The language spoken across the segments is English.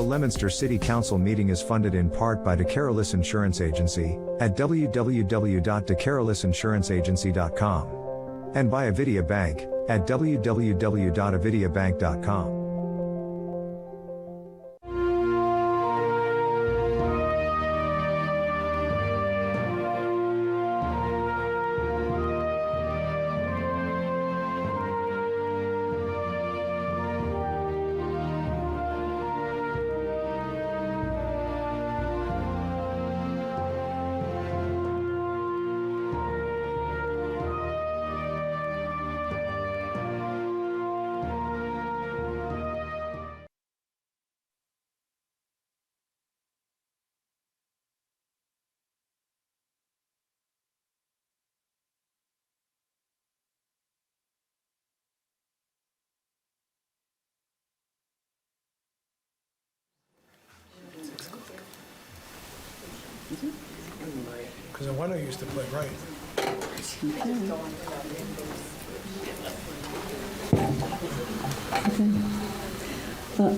The Leominster City Council meeting is funded in part by DeCarolis Insurance Agency at www.decarolisinsuranceagency.com and by Avidia Bank at www.avidiabank.com. Because I wonder used to play right.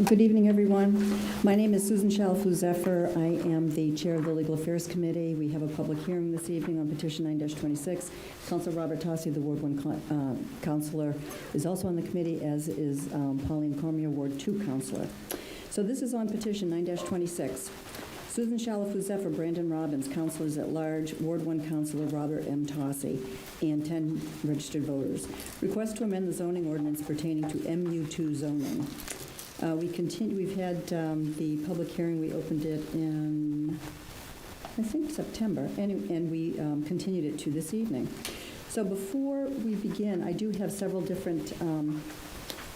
Good evening, everyone. My name is Susan Shalfo-Zephyr. I am the chair of the Legal Affairs Committee. We have a public hearing this evening on petition 9-26. Councilor Robert Tossi, the Ward 1 councilor, is also on the committee, as is Pauline Cormier, Ward 2 councilor. So this is on petition 9-26. Susan Shalfo-Zephyr, Brandon Robbins, councilors at large, Ward 1 councilor Robert M. Tossi, and 10 registered voters. Request to amend the zoning ordinance pertaining to MU2 zoning. We've had the public hearing. We opened it in, I think, September, and we continued it to this evening. So before we begin, I do have several different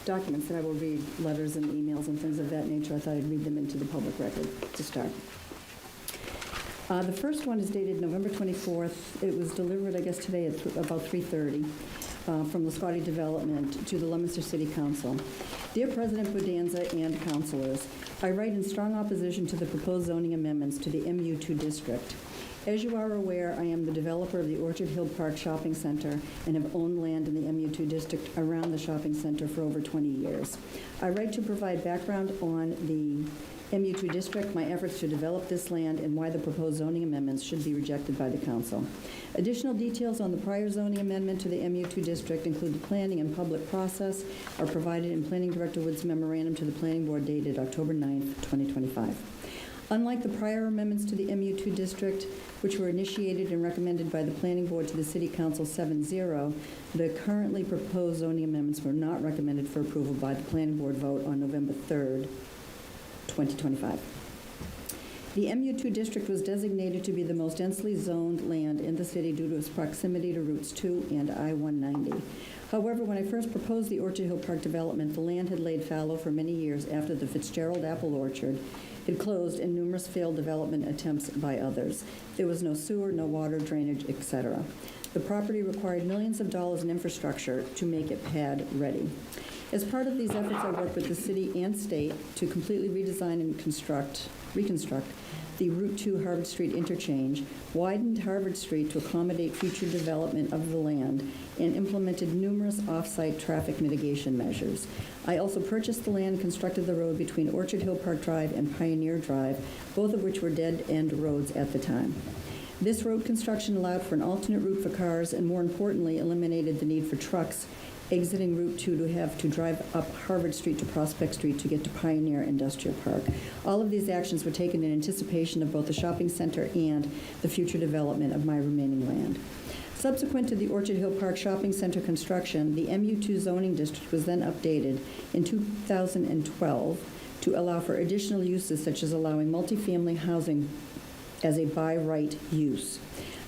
documents that I will read, letters and emails and things of that nature. I thought I'd read them into the public record to start. The first one is dated November 24th. It was delivered, I guess, today at about 3:30 from the Scotty Development to the Leominster City Council. Dear President Bodanza and councilors, I write in strong opposition to the proposed zoning amendments to the MU2 district. As you are aware, I am the developer of the Orchard Hill Park Shopping Center and have owned land in the MU2 district around the shopping center for over 20 years. I write to provide background on the MU2 district, my efforts to develop this land, and why the proposed zoning amendments should be rejected by the council. Additional details on the prior zoning amendment to the MU2 district, including the planning and public process, are provided in Planning Director Wood's memorandum to the Planning Board dated October 9th, 2025. Unlike the prior amendments to the MU2 district, which were initiated and recommended by the Planning Board to the City Council 7-0, the currently proposed zoning amendments were not recommended for approval by the Planning Board vote on November 3rd, 2025. The MU2 district was designated to be the most densely zoned land in the city due to its proximity to Routes 2 and I-190. However, when I first proposed the Orchard Hill Park development, the land had laid fallow for many years after the Fitzgerald Apple Orchard had closed and numerous failed development attempts by others. There was no sewer, no water, drainage, etc. The property required millions of dollars in infrastructure to make it pad ready. As part of these efforts, I worked with the city and state to completely redesign and reconstruct the Route 2 Harvard Street interchange, widened Harvard Street to accommodate future development of the land, and implemented numerous off-site traffic mitigation measures. I also purchased the land and constructed the road between Orchard Hill Park Drive and Pioneer Drive, both of which were dead-end roads at the time. This road construction allowed for an alternate route for cars and, more importantly, eliminated the need for trucks exiting Route 2 to have to drive up Harvard Street to Prospect Street to get to Pioneer Industrial Park. All of these actions were taken in anticipation of both the shopping center and the future development of my remaining land. Subsequent to the Orchard Hill Park Shopping Center construction, the MU2 zoning district was then updated in 2012 to allow for additional uses such as allowing multifamily housing as a by right use.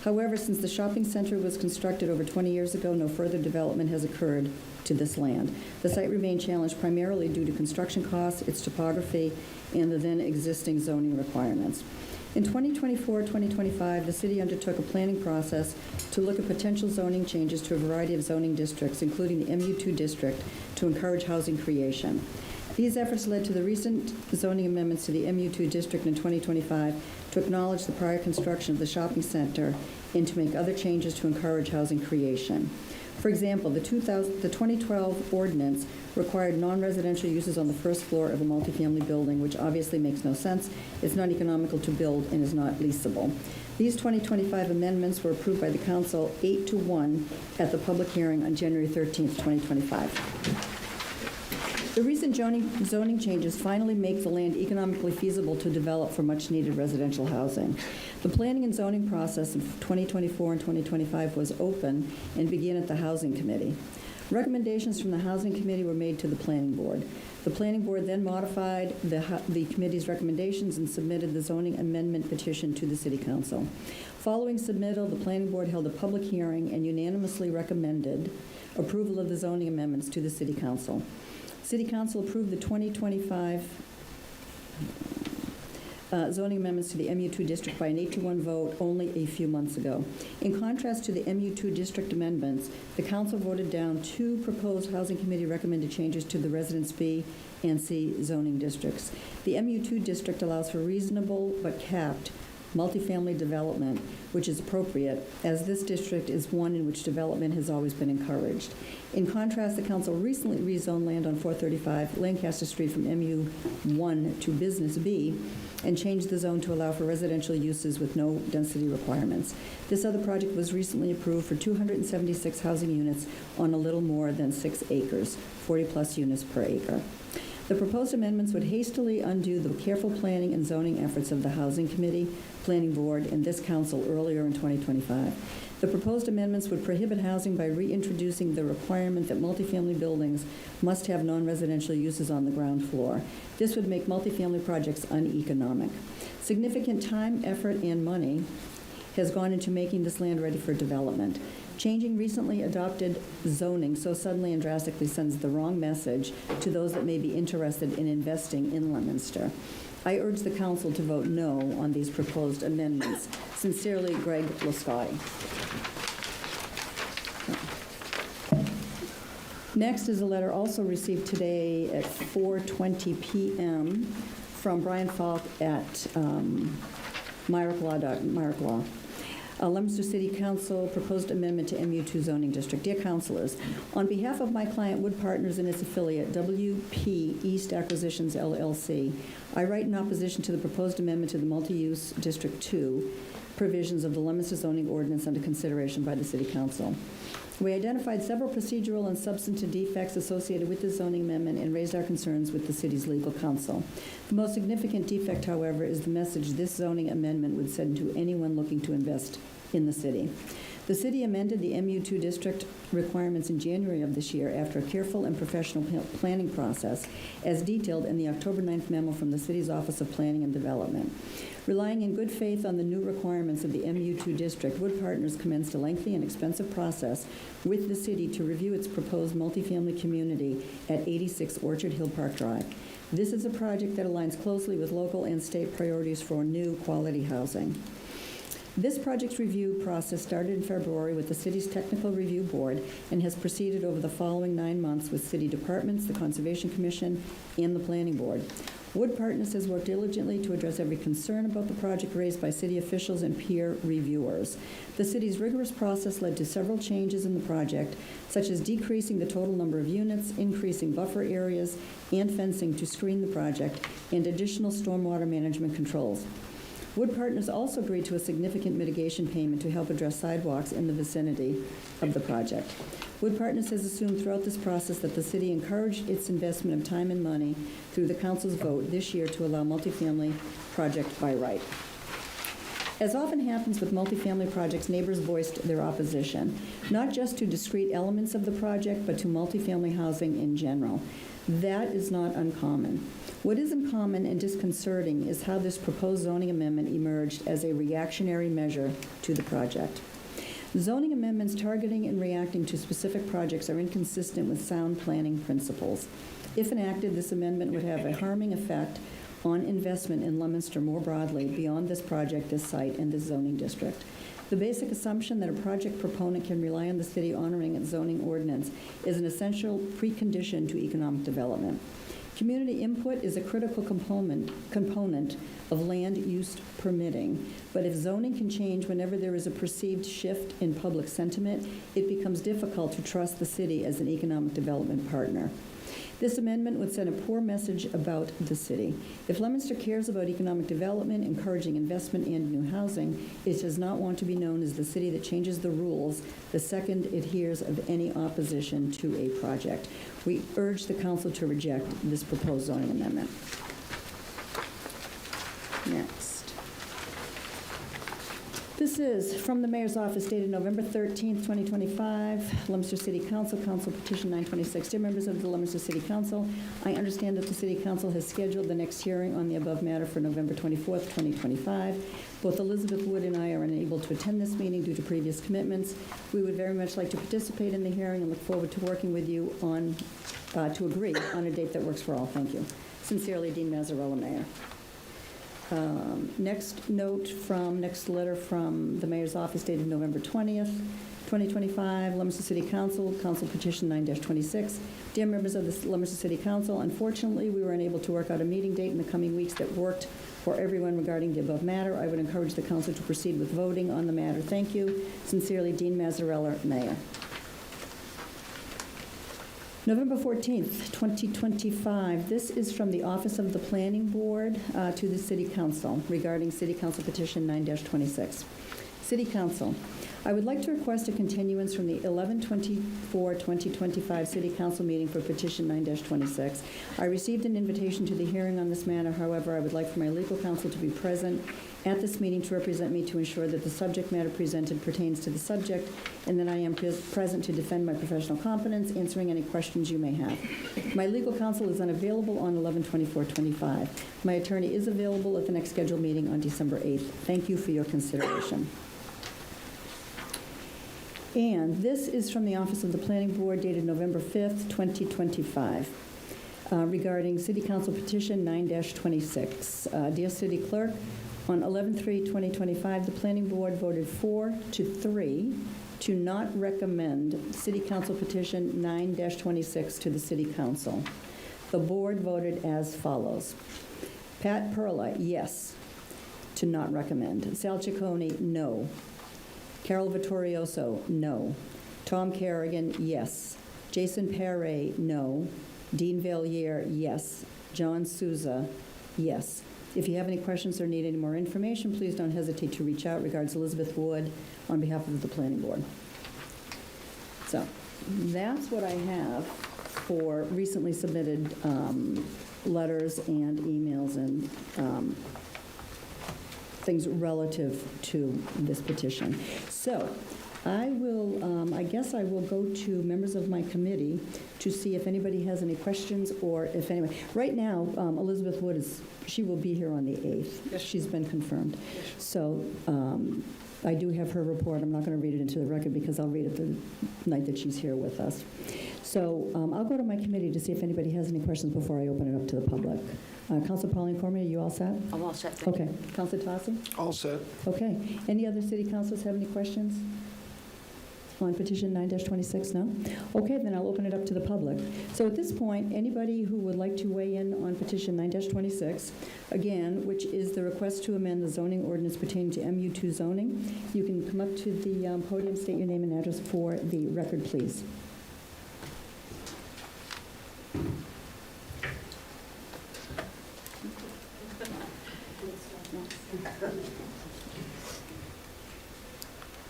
However, since the shopping center was constructed over 20 years ago, no further development has occurred to this land. The site remained challenged primarily due to construction costs, its topography, and the then existing zoning requirements. In 2024-2025, the city undertook a planning process to look at potential zoning changes to a variety of zoning districts, including the MU2 district, to encourage housing creation. These efforts led to the recent zoning amendments to the MU2 district in 2025 to acknowledge the prior construction of the shopping center and to make other changes to encourage housing creation. For example, the 2012 ordinance required non-residential uses on the first floor of a multifamily building, which obviously makes no sense. It's not economical to build and is not leasable. These 2025 amendments were approved by the council 8-1 at the public hearing on January 13th, 2025. The recent zoning changes finally make the land economically feasible to develop for much-needed residential housing. The planning and zoning process of 2024 and 2025 was open and began at the Housing Committee. Recommendations from the Housing Committee were made to the Planning Board. The Planning Board then modified the committee's recommendations and submitted the zoning amendment petition to the City Council. Following submittal, the Planning Board held a public hearing and unanimously recommended approval of the zoning amendments to the City Council. City Council approved the 2025 zoning amendments to the MU2 district by an 8-1 vote only a few months ago. In contrast to the MU2 district amendments, the Council voted down 2 proposed Housing Committee recommended changes to the Residence B and C zoning districts. The MU2 district allows for reasonable but capped multifamily development, which is appropriate, as this district is one in which development has always been encouraged. In contrast, the council recently rezoned land on 435 Lancaster Street from MU1 to Business B and changed the zone to allow for residential uses with no density requirements. This other project was recently approved for 276 housing units on a little more than 6 acres, 40-plus units per acre. The proposed amendments would hastily undo the careful planning and zoning efforts of the Housing Committee, Planning Board, and this council earlier in 2025. The proposed amendments would prohibit housing by reintroducing the requirement that multifamily buildings must have non-residential uses on the ground floor. This would make multifamily projects uneconomic. Significant time, effort, and money has gone into making this land ready for development. Changing recently adopted zoning so suddenly and drastically sends the wrong message to those that may be interested in investing in Leominster. I urge the council to vote no on these proposed amendments. Sincerely, Greg Lascotti. Next is a letter also received today at 4:20 p.m. from Brian Falk at Myrick Law. Leominster City Council proposed amendment to MU2 zoning district. Dear councilors, on behalf of my client Wood Partners and its affiliate WP East Acquisitions LLC, I write in opposition to the proposed amendment to the multi-use District 2 provisions of the Leominster zoning ordinance under consideration by the City Council. We identified several procedural and substantive defects associated with the zoning amendment and raised our concerns with the city's legal counsel. The most significant defect, however, is the message this zoning amendment would send to anyone looking to invest in the city. The city amended the MU2 district requirements in January of this year after a careful and professional planning process, as detailed in the October 9th memo from the city's Office of Planning and Development. Relying in good faith on the new requirements of the MU2 district, Wood Partners commenced a lengthy and expensive process with the city to review its proposed multifamily community at 86 Orchard Hill Park Drive. This is a project that aligns closely with local and state priorities for new quality housing. This project's review process started in February with the city's technical review board and has proceeded over the following 9 months with city departments, the Conservation Commission, and the Planning Board. Wood Partners has worked diligently to address every concern about the project raised by city officials and peer reviewers. The city's rigorous process led to several changes in the project, such as decreasing the total number of units, increasing buffer areas and fencing to screen the project, and additional stormwater management controls. Wood Partners also agreed to a significant mitigation payment to help address sidewalks in the vicinity of the project. Wood Partners has assumed throughout this process that the city encouraged its investment of time and money through the council's vote this year to allow multifamily project by right. As often happens with multifamily projects, neighbors voiced their opposition, not just to discrete elements of the project, but to multifamily housing in general. That is not uncommon. What is uncommon and disconcerting is how this proposed zoning amendment emerged as a reactionary measure to the project. Zoning amendments targeting and reacting to specific projects are inconsistent with sound planning principles. If enacted, this amendment would have a harming effect on investment in Leominster more broadly beyond this project, this site, and this zoning district. The basic assumption that a project proponent can rely on the city honoring its zoning ordinance is an essential precondition to economic development. Community input is a critical component of land use permitting, but if zoning can change whenever there is a perceived shift in public sentiment, it becomes difficult to trust the city as an economic development partner. This amendment would send a poor message about the city. If Leominster cares about economic development, encouraging investment and new housing, it does not want to be known as the city that changes the rules the second it hears of any opposition to a project. We urge the council to reject this proposed zoning amendment. Next. This is from the Mayor's Office dated November 13th, 2025, Leominster City Council, Council Petition 926. Dear members of the Leominster City Council, I understand that the City Council has scheduled the next hearing on the above matter for November 24th, 2025. Both Elizabeth Wood and I are unable to attend this meeting due to previous commitments. We would very much like to participate in the hearing and look forward to working with you on, to agree on a date that works for all. Thank you. Sincerely, Dean Mazzarella, Mayor. Next letter from the Mayor's Office dated November 20th, 2025, Leominster City Council, Council Petition 9-26. Dear members of the Leominster City Council, unfortunately, we were unable to work out a meeting date in the coming weeks that worked for everyone regarding the above matter. I would encourage the Council to proceed with voting on the matter. Thank you. Sincerely, Dean Mazzarella, Mayor. November 14th, 2025. This is from the Office of the Planning Board to the City Council regarding City Council Petition 9-26. City Council, I would like to request a continuance from the 11/24/2025 City Council meeting for Petition 9-26. I received an invitation to the hearing on this matter. However, I would like for my legal counsel to be present at this meeting to represent me to ensure that the subject matter presented pertains to the subject and that I am present to defend my professional competence, answering any questions you may have. My legal counsel is unavailable on 11/24/25. My attorney is available at the next scheduled meeting on December 8th. Thank you for your consideration. And this is from the Office of the Planning Board dated November 5th, 2025, regarding City Council Petition 9-26. Dear City Clerk, on 11/3/2025, the Planning Board voted 4-3 to not recommend City Council Petition 9-26 to the City Council. The board voted as follows. Pat Perla, yes, to not recommend. Sal Ciccone, no. Carol Vittorioso, no. Tom Kerrigan, yes. Jason Perret, no. Dean Valier, yes. John Souza, yes. If you have any questions or need any more information, please don't hesitate to reach out. Regards, Elizabeth Wood, on behalf of the Planning Board. So that's what I have for recently submitted letters and emails and things relative to this petition. So I will, I guess I will go to members of my committee to see if anybody has any questions or if anybody, right now, Elizabeth Wood she will be here on the 8th. Yes. She's been confirmed. So I do have her report. I'm not going to read it into the record because I'll read it the night that she's here with us. So I'll go to my committee to see if anybody has any questions before I open it up to the public. Councilor Pauline Cormier, are you all set? I'm all set, thank you. Okay. Councilor Tossi? All set. Okay. Any other city councilors have any questions on petition 9-26? No? Okay, then I'll open it up to the public. So at this point, anybody who would like to weigh in on petition 9-26, again, which is the request to amend the zoning ordinance pertaining to MU2 zoning, you can come up to the podium, state your name and address for the record, please.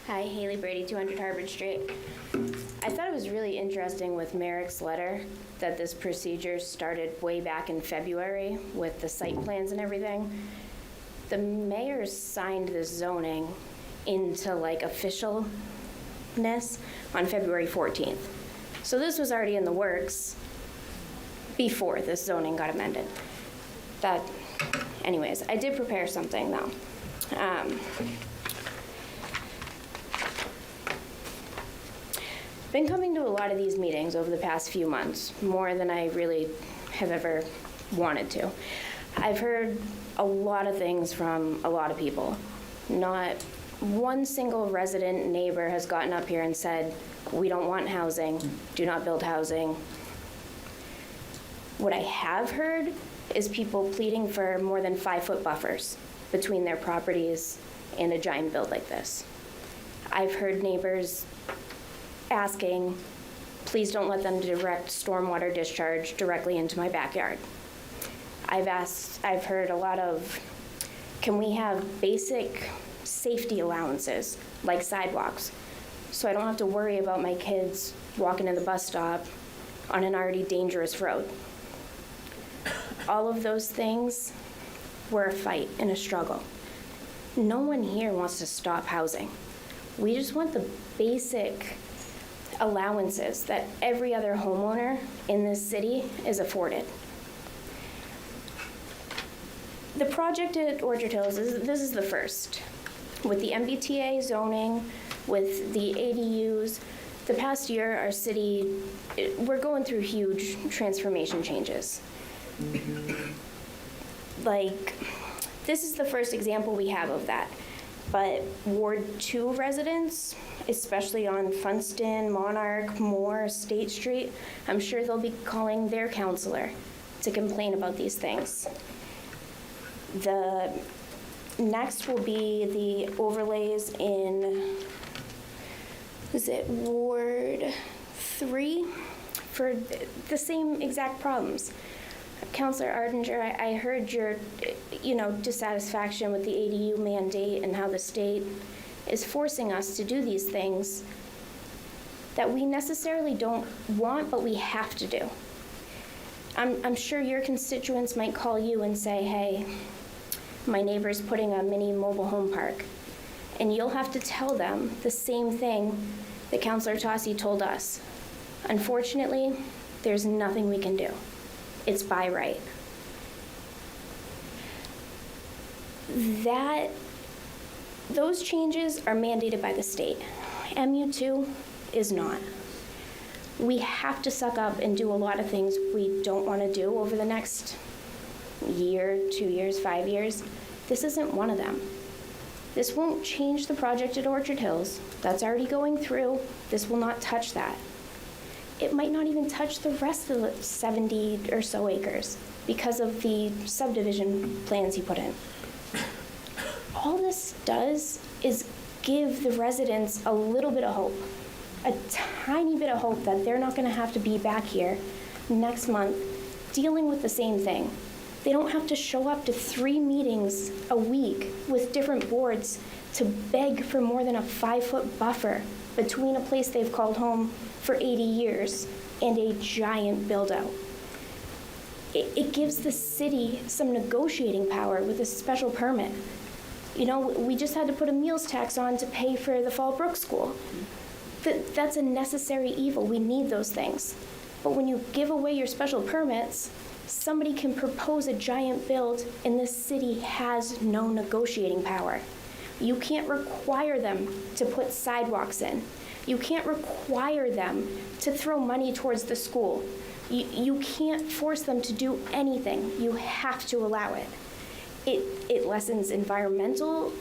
Hi, Haley Brady, 200 Harvard Street. I thought it was really interesting with Merrick's letter that this procedure started way back in February with the site plans and everything. The mayor signed this zoning into like officialness on February 14th. So this was already in the works before this zoning got amended. Anyways, I did prepare something though. Been coming to a lot of these meetings over the past few months, more than I really have ever wanted to. I've heard a lot of things from a lot of people. Not one single resident neighbor has gotten up here and said, we don't want housing, do not build housing. What I have heard is people pleading for more than 5-foot buffers between their properties and a giant build like this. I've heard neighbors asking, please don't let them direct stormwater discharge directly into my backyard. I've heard a lot of, can we have basic safety allowances like sidewalks so I don't have to worry about my kids walking to the bus stop on an already dangerous road. All of those things were a fight and a struggle. No one here wants to stop housing. We just want the basic allowances that every other homeowner in this city is afforded. The project at Orchard Hills, this is the first. With the MBTA zoning, with the ADUs, the past year, our city, we're going through huge transformation changes. Like, this is the first example we have of that. But Ward 2 residents, especially on Funston, Monarch, Moore, State Street, I'm sure they'll be calling their counselor to complain about these things. The next will be the overlays in, is it Ward 3? For the same exact problems. Councilor Ardinger, I heard your, dissatisfaction with the ADU mandate and how the state is forcing us to do these things that we necessarily don't want, but we have to do. I'm sure your constituents might call you and say, hey, my neighbor's putting a mini mobile home park. And you'll have to tell them the same thing that Councilor Tossi told us. Unfortunately, there's nothing we can do. It's by right. Those changes are mandated by the state. MU2 is not. We have to suck up and do a lot of things we don't want to do over the next year, 2 years, 5 years. This isn't one of them. This won't change the project at Orchard Hills. That's already going through. This will not touch that. It might not even touch the rest of the 70 or so acres because of the subdivision plans he put in. All this does is give the residents a little bit of hope, a tiny bit of hope that they're not going to have to be back here next month dealing with the same thing. They don't have to show up to 3 meetings a week with different boards to beg for more than a 5-foot buffer between a place they've called home for 80 years and a giant build-out. It gives the city some negotiating power with a special permit. You know, we just had to put a meals tax on to pay for the Fallbrook School. That's a necessary evil. We need those things. But when you give away your special permits, somebody can propose a giant build and this city has no negotiating power. You can't require them to put sidewalks in. You can't require them to throw money towards the school. You can't force them to do anything. You have to allow it. It lessens environmental,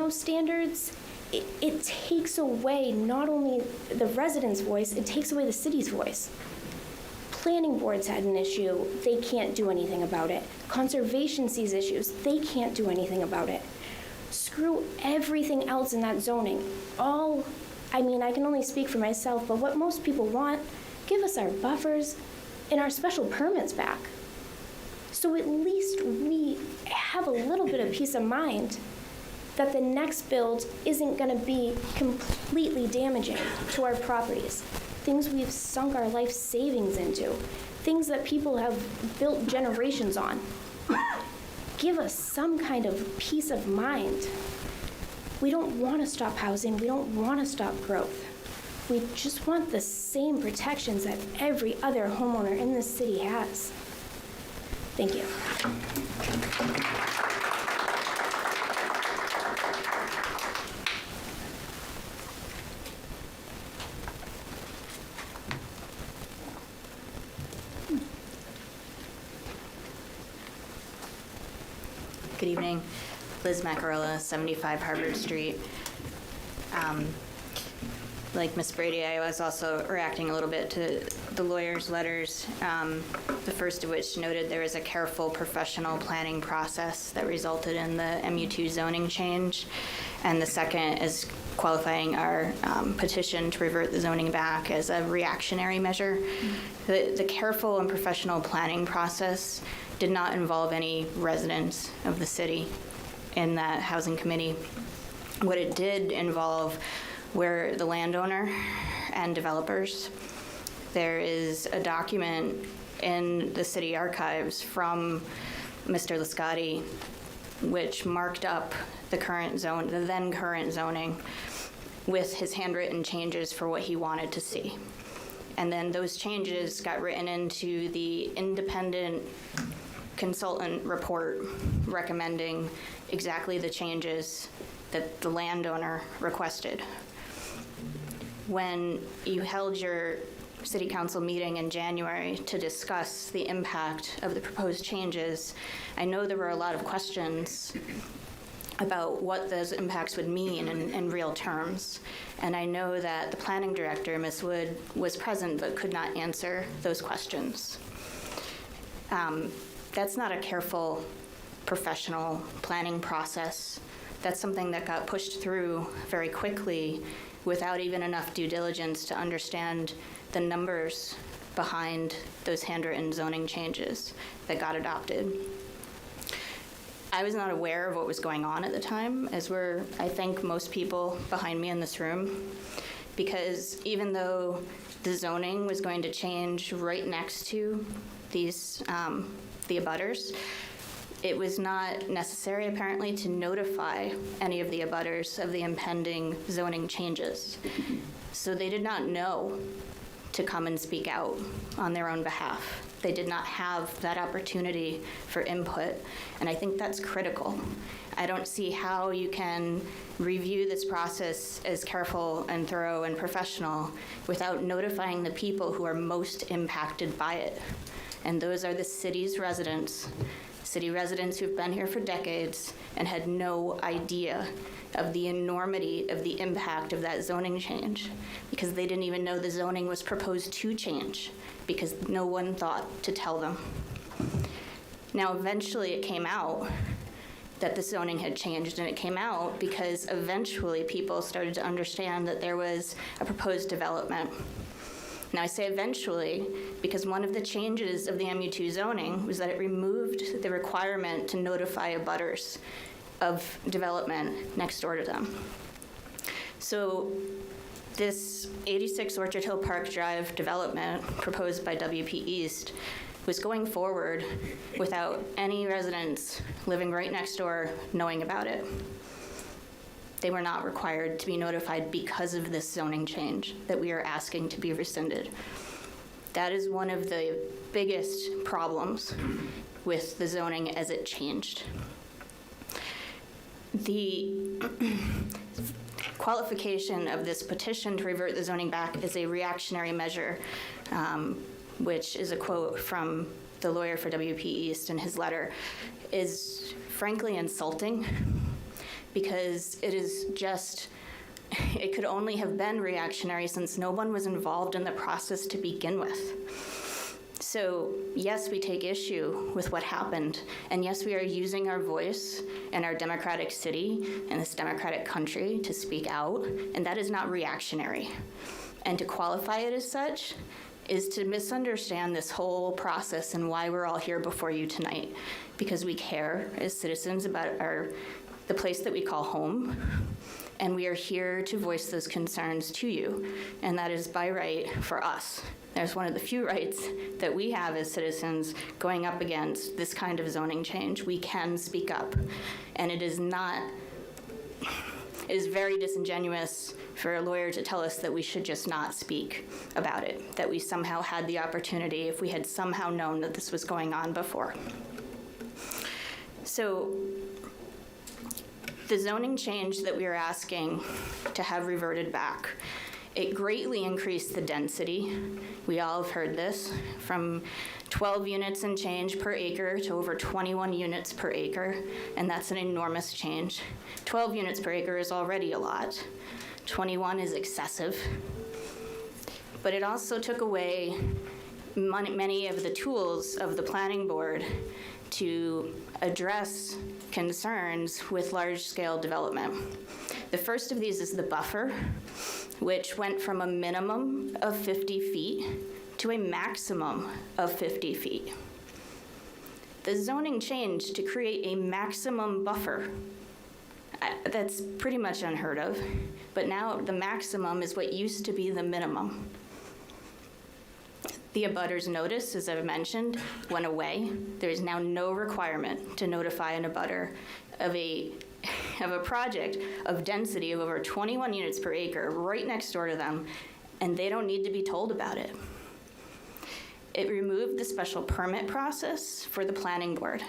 standards. It takes away not only the residents' voice, it takes away the city's voice. Planning boards had an issue, they can't do anything about it. Conservation sees issues, they can't do anything about it. Screw everything else in that zoning. I can only speak for myself, but what most people want, give us our buffers and our special permits back. So at least we have a little bit of peace of mind that the next build isn't going to be completely damaging to our properties. Things we've sunk our life savings into, things that people have built generations on. Give us some kind of peace of mind. We don't want to stop housing. We don't want to stop growth. We just want the same protections that every other homeowner in this city has. Thank you. Good evening. Liz Macarella, 75 Harvard Street. Like Ms. Brady, I was also reacting a little bit to the lawyer's letters, the first of which noted there was a careful professional planning process that resulted in the MU2 zoning change, and the second is qualifying our petition to revert the zoning back as a reactionary measure. The careful and professional planning process did not involve any residents of the city in that housing committee. What it did involve were the landowner and developers. There is a document in the city archives from Mr. Liscotti which marked up the then current zoning with his handwritten changes for what he wanted to see. And then those changes got written into the independent consultant report recommending exactly the changes that the landowner requested. When you held your city council meeting in January to discuss the impact of the proposed changes, I know there were a lot of questions about what those impacts would mean in real terms. And I know that the planning director, Ms. Wood, was present but could not answer those questions. That's not a careful professional planning process. That's something that got pushed through very quickly without even enough due diligence to understand the numbers behind those handwritten zoning changes that got adopted. I was not aware of what was going on at the time, as were, I think, most people behind me in this room, because even though the zoning was going to change right next to these, the abutters, it was not necessary, apparently, to notify any of the abutters of the impending zoning changes. So they did not know to come and speak out on their own behalf. They did not have that opportunity for input, and I think that's critical. I don't see how you can review this process as careful and thorough and professional without notifying the people who are most impacted by it. And those are the city's residents, city residents who've been here for decades and had no idea of the enormity of the impact of that zoning change, because they didn't even know the zoning was proposed to change, because no one thought to tell them. Now, eventually it came out that the zoning had changed, and it came out because eventually people started to understand that there was a proposed development. Now, I say eventually because one of the changes of the MU2 zoning was that it removed the requirement to notify abutters of development next door to them. So this 86 Orchard Hill Park Drive development proposed by WP East was going forward without any residents living right next door knowing about it. They were not required to be notified because of this zoning change that we are asking to be rescinded. That is one of the biggest problems with the zoning as it changed. The qualification of this petition to revert the zoning back is a reactionary measure, which is a quote from the lawyer for WP East in his letter, is frankly insulting, because it is just, it could only have been reactionary since no one was involved in the process to begin with. So yes, we take issue with what happened, and yes, we are using our voice in our democratic city and this democratic country to speak out, and that is not reactionary. And to qualify it as such is to misunderstand this whole process and why we're all here before you tonight, because we care as citizens about the place that we call home, and we are here to voice those concerns to you, and that is by right for us. There's one of the few rights that we have as citizens going up against this kind of zoning change. We can speak up, and it is very disingenuous for a lawyer to tell us that we should just not speak about it, that we somehow had the opportunity if we had somehow known that this was going on before. So the zoning change that we are asking to have reverted back, it greatly increased the density. We all have heard this, from 12 units and change per acre to over 21 units per acre, and that's an enormous change. 12 units per acre is already a lot. 21 is excessive. But it also took away many of the tools of the planning board to address concerns with large-scale development. The first of these is the buffer, which went from a minimum of 50 feet to a maximum of 50 feet. The zoning changed to create a maximum buffer. That's pretty much unheard of, but now the maximum is what used to be the minimum. The abutters notice, as I've mentioned, went away. There is now no requirement to notify an abutter of a project of density of over 21 units per acre right next door to them, and they don't need to be told about it. It removed the special permit process for the planning board,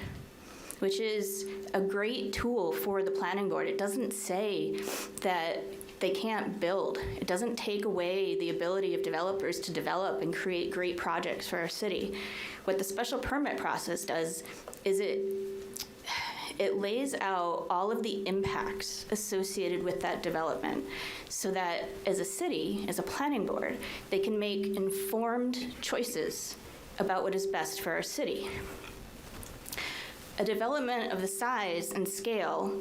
which is a great tool for the planning board. It doesn't say that they can't build. It doesn't take away the ability of developers to develop and create great projects for our city. What the special permit process does is it lays out all of the impacts associated with that development so that as a city, as a planning board, they can make informed choices about what is best for our city. A development of the size and scale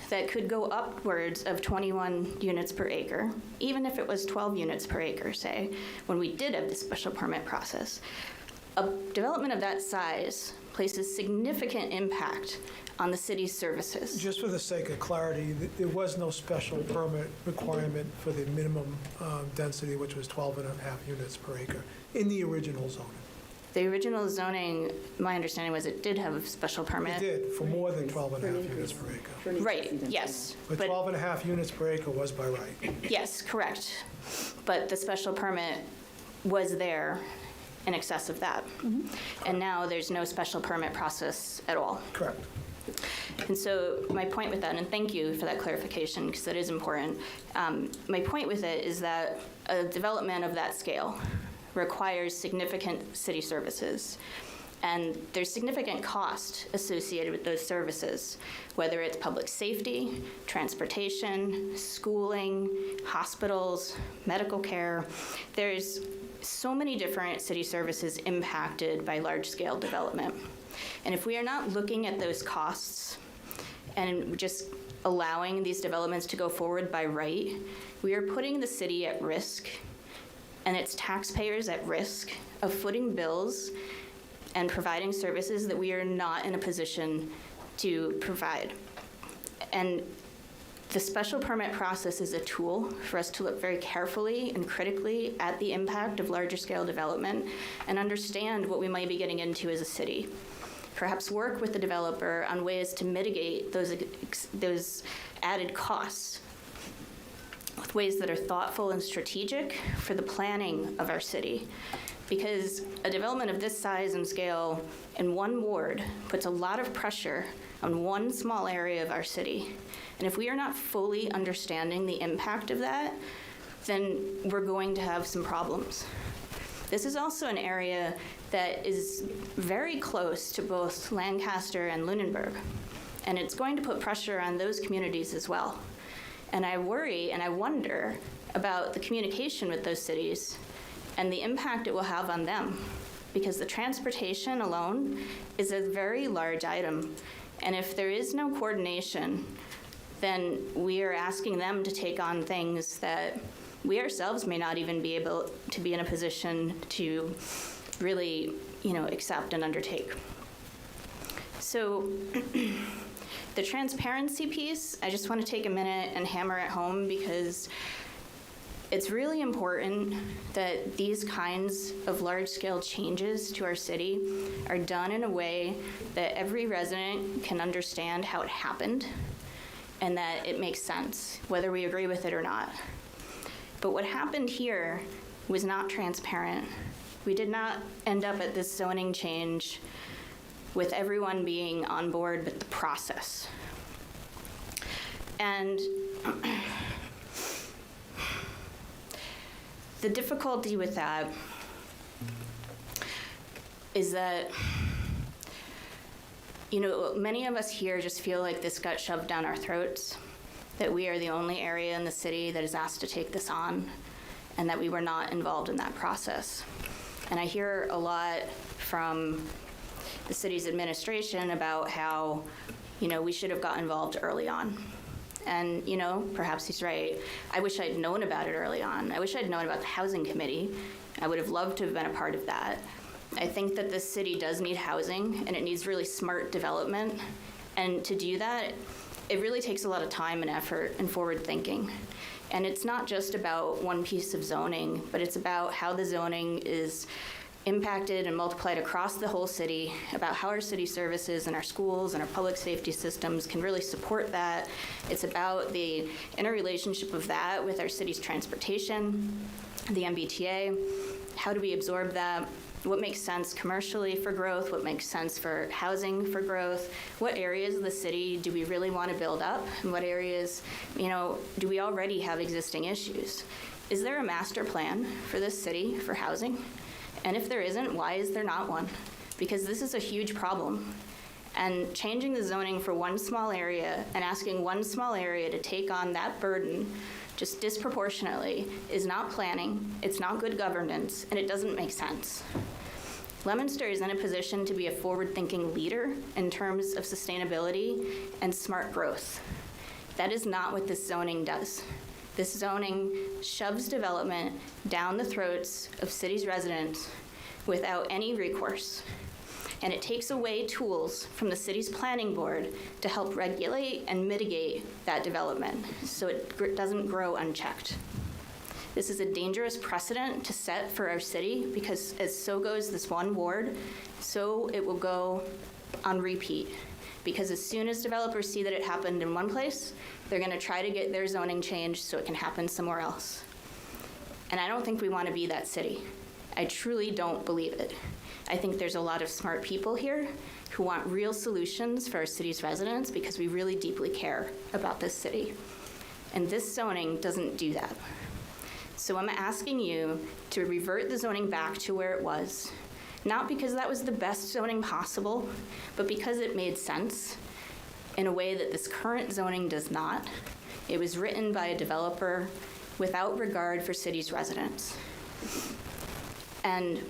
that could go upwards of 21 units per acre, even if it was 12 units per acre, say, when we did have the special permit process, a development of that size places significant impact on the city's services. Just for the sake of clarity, there was no special permit requirement for the minimum density, which was 12.5 units per acre, in the original zoning. The original zoning, my understanding was it did have a special permit. It did, for more than 12.5 units per acre. Right, yes. But 12.5 units per acre was by right. Yes, correct. But the special permit was there in excess of that. And now there's no special permit process at all. Correct. And so my point with that, and thank you for that clarification, because that is important. My point with it is that a development of that scale requires significant city services. And there's significant cost associated with those services, whether it's public safety, transportation, schooling, hospitals, medical care. There's so many different city services impacted by large-scale development. And if we are not looking at those costs and just allowing these developments to go forward by right, we are putting the city at risk and its taxpayers at risk of footing bills and providing services that we are not in a position to provide. And the special permit process is a tool for us to look very carefully and critically at the impact of larger scale development and understand what we might be getting into as a city. Perhaps work with the developer on ways to mitigate those added costs with ways that are thoughtful and strategic for the planning of our city. Because a development of this size and scale in one ward puts a lot of pressure on one small area of our city. And if we are not fully understanding the impact of that, then we're going to have some problems. This is also an area that is very close to both Lancaster and Lunenburg, and it's going to put pressure on those communities as well. And I worry and I wonder about the communication with those cities and the impact it will have on them, because the transportation alone is a very large item. And if there is no coordination, then we are asking them to take on things that we ourselves may not even be able to be in a position to really, accept and undertake. So the transparency piece, I just want to take a minute and hammer it home, because it's really important that these kinds of large-scale changes to our city are done in a way that every resident can understand how it happened and that it makes sense, whether we agree with it or not. But what happened here was not transparent. We did not end up at this zoning change with everyone being on board with the process. And the difficulty with that is that, many of us here just feel like this got shoved down our throats, that we are the only area in the city that is asked to take this on, and that we were not involved in that process. And I hear a lot from the city's administration about how, we should have got involved early on. And, perhaps he's right. I wish I'd known about it early on. I wish I'd known about the housing committee. I would have loved to have been a part of that. I think that this city does need housing, and it needs really smart development. And to do that, it really takes a lot of time and effort and forward thinking. And it's not just about one piece of zoning, but it's about how the zoning is impacted and multiplied across the whole city, about how our city services and our schools and our public safety systems can really support that. It's about the interrelationship of that with our city's transportation, the MBTA. How do we absorb that? What makes sense commercially for growth? What makes sense for housing for growth? What areas of the city do we really want to build up? And what areas, do we already have existing issues? Is there a master plan for this city for housing? And if there isn't, why is there not one? Because this is a huge problem. And changing the zoning for one small area and asking one small area to take on that burden just disproportionately is not planning, it's not good governance, and it doesn't make sense. Leominster is in a position to be a forward-thinking leader in terms of sustainability and smart growth. That is not what this zoning does. This zoning shoves development down the throats of city's residents without any recourse. And it takes away tools from the city's planning board to help regulate and mitigate that development so it doesn't grow unchecked. This is a dangerous precedent to set for our city, because as so goes this one ward, so it will go on repeat. Because as soon as developers see that it happened in one place, they're going to try to get their zoning changed so it can happen somewhere else. And I don't think we want to be that city. I truly don't believe it. I think there's a lot of smart people here who want real solutions for our city's residents because we really deeply care about this city. And this zoning doesn't do that. So I'm asking you to revert the zoning back to where it was, not because that was the best zoning possible, but because it made sense in a way that this current zoning does not. It was written by a developer without regard for city's residents. And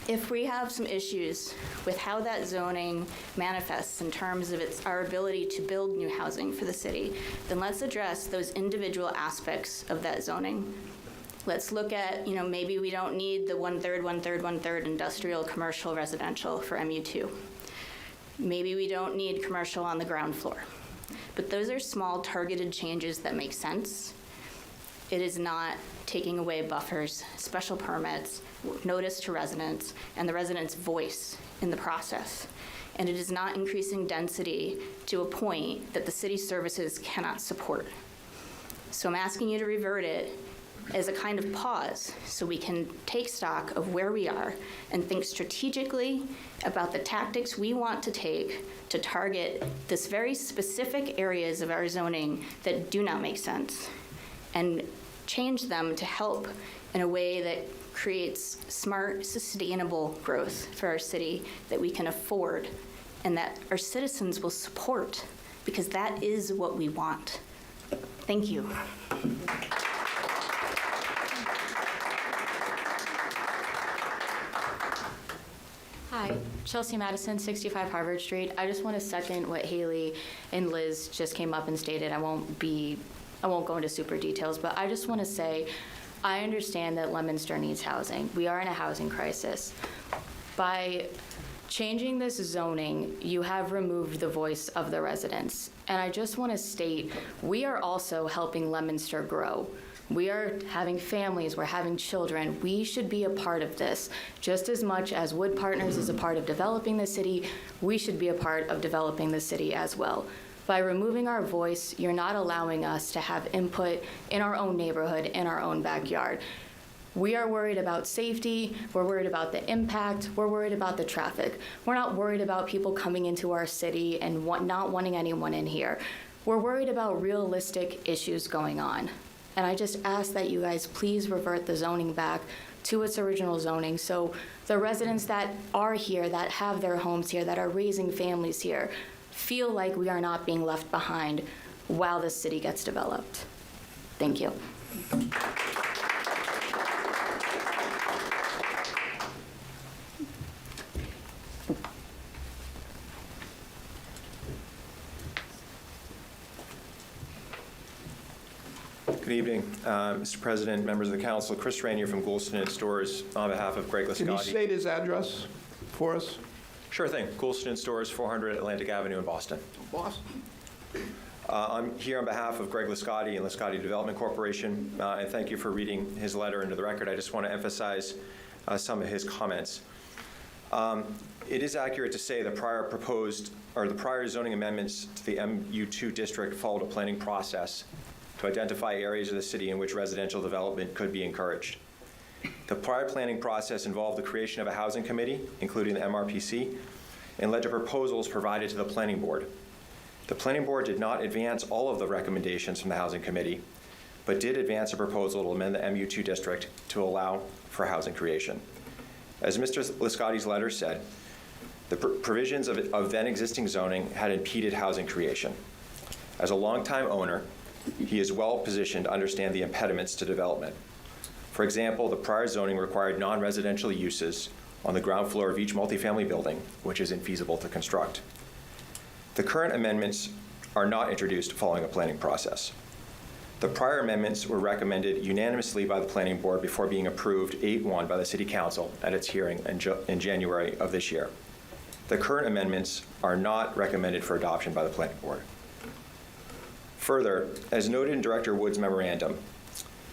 if we have some issues with how that zoning manifests in terms of our ability to build new housing for the city, then let's address those individual aspects of that zoning. Let's look at, maybe we don't need the 1/3, 1/3, 1/3 industrial, commercial, residential for MU2. Maybe we don't need commercial on the ground floor. But those are small targeted changes that make sense. It is not taking away buffers, special permits, notice to residents, and the residents' voice in the process. And it is not increasing density to a point that the city services cannot support. So I'm asking you to revert it as a kind of pause so we can take stock of where we are and think strategically about the tactics we want to take to target this very specific areas of our zoning that do not make sense and change them to help in a way that creates smart, sustainable growth for our city that we can afford and that our citizens will support, because that is what we want. Thank you. Hi, Chelsea Madison, 65 Harvard Street. I just want to second what Haley and Liz just came up and stated. I won't go into super details, but I just want to say I understand that Leominster needs housing. We are in a housing crisis. By changing this zoning, you have removed the voice of the residents. And I just want to state, we are also helping Leominster grow. We are having families, we're having children. We should be a part of this. Just as much as Wood Partners is a part of developing the city, we should be a part of developing the city as well. By removing our voice, you're not allowing us to have input in our own neighborhood, in our own backyard. We are worried about safety, we're worried about the impact, we're worried about the traffic. We're not worried about people coming into our city and not wanting anyone in here. We're worried about realistic issues going on. And I just ask that you guys please revert the zoning back to its original zoning so the residents that are here, that have their homes here, that are raising families here, feel like we are not being left behind while this city gets developed. Thank you. Good evening, Mr. President, members of the council. Chris Rainier from Goulston & Stores on behalf of Greg Liscotti. Can you state his address for us? Sure thing. Goulston & Stores, 400 Atlantic Avenue in Boston. Boston. I'm here on behalf of Greg Liscotti and Liscotti Development Corporation, and thank you for reading his letter into the record. I just want to emphasize some of his comments. It is accurate to say the prior zoning amendments to the MU2 district followed a planning process to identify areas of the city in which residential development could be encouraged. The prior planning process involved the creation of a housing committee, including the MRPC, and led to proposals provided to the planning board. The planning board did not advance all of the recommendations from the housing committee, but did advance a proposal to amend the MU2 district to allow for housing creation. As Mr. Liscotti's letter said, the provisions of then existing zoning had impeded housing creation. As a longtime owner, he is well positioned to understand the impediments to development. For example, the prior zoning required non-residential uses on the ground floor of each multifamily building, which is infeasible to construct. The current amendments are not introduced following a planning process. The prior amendments were recommended unanimously by the planning board before being approved 8-1 by the city council at its hearing in January of this year. The current amendments are not recommended for adoption by the planning board. Further, as noted in Director Wood's memorandum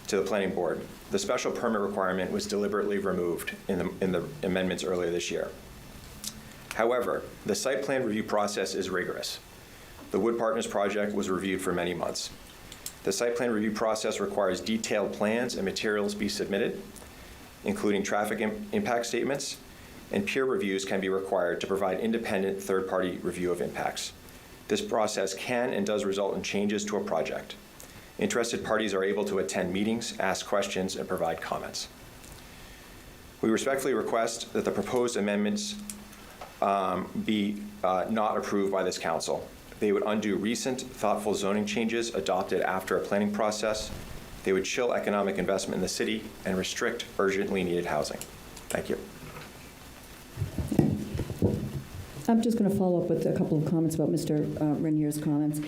to the planning board, the special permit requirement was deliberately removed in the amendments earlier this year. However, the site plan review process is rigorous. The Wood Partners project was reviewed for many months. The site plan review process requires detailed plans and materials be submitted. including traffic impact statements, and peer reviews can be required to provide independent third-party review of impacts. This process can and does result in changes to a project. Interested parties are able to attend meetings, ask questions, and provide comments. We respectfully request that the proposed amendments be not approved by this council. They would undo recent thoughtful zoning changes adopted after a planning process. They would chill economic investment in the city and restrict urgently needed housing. Thank you. I'm just going to follow up with a couple of comments about Mr. Renier's comments.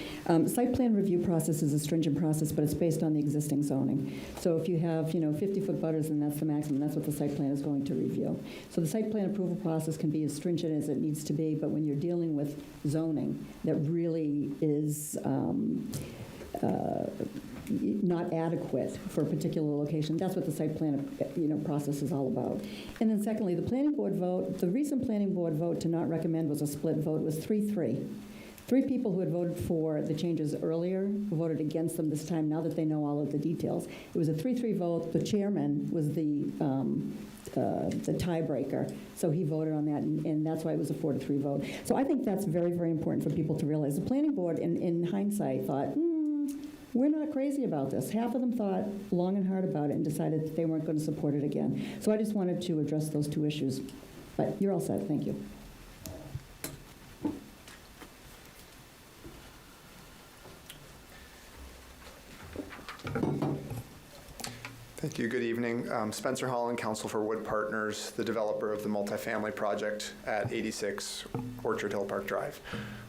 Site plan review process is a stringent process, but it's based on the existing zoning. So if you have, 50-foot butters, then that's the maximum. That's what the site plan is going to review. So the site plan approval process can be as stringent as it needs to be, but when you're dealing with zoning that really is not adequate for a particular location. That's what the site plan, process is all about. And then secondly, the planning board vote, the recent planning board vote to not recommend was a split vote. It was 3-3. 3 people who had voted for the changes earlier who voted against them this time, now that they know all of the details. It was a 3-3 vote. The chairman was the tiebreaker, so he voted on that, and that's why it was a 4-3 vote. So I think that's very, very important for people to realize. The planning board, in hindsight, thought, we're not crazy about this. Half of them thought long and hard about it and decided that they weren't going to support it again. So I just wanted to address those 2 issues. But you're all set. Thank you. Thank you. Good evening. Spencer Holland, Counsel for Wood Partners, the developer of the multifamily project at 86 Orchard Hill Park Drive.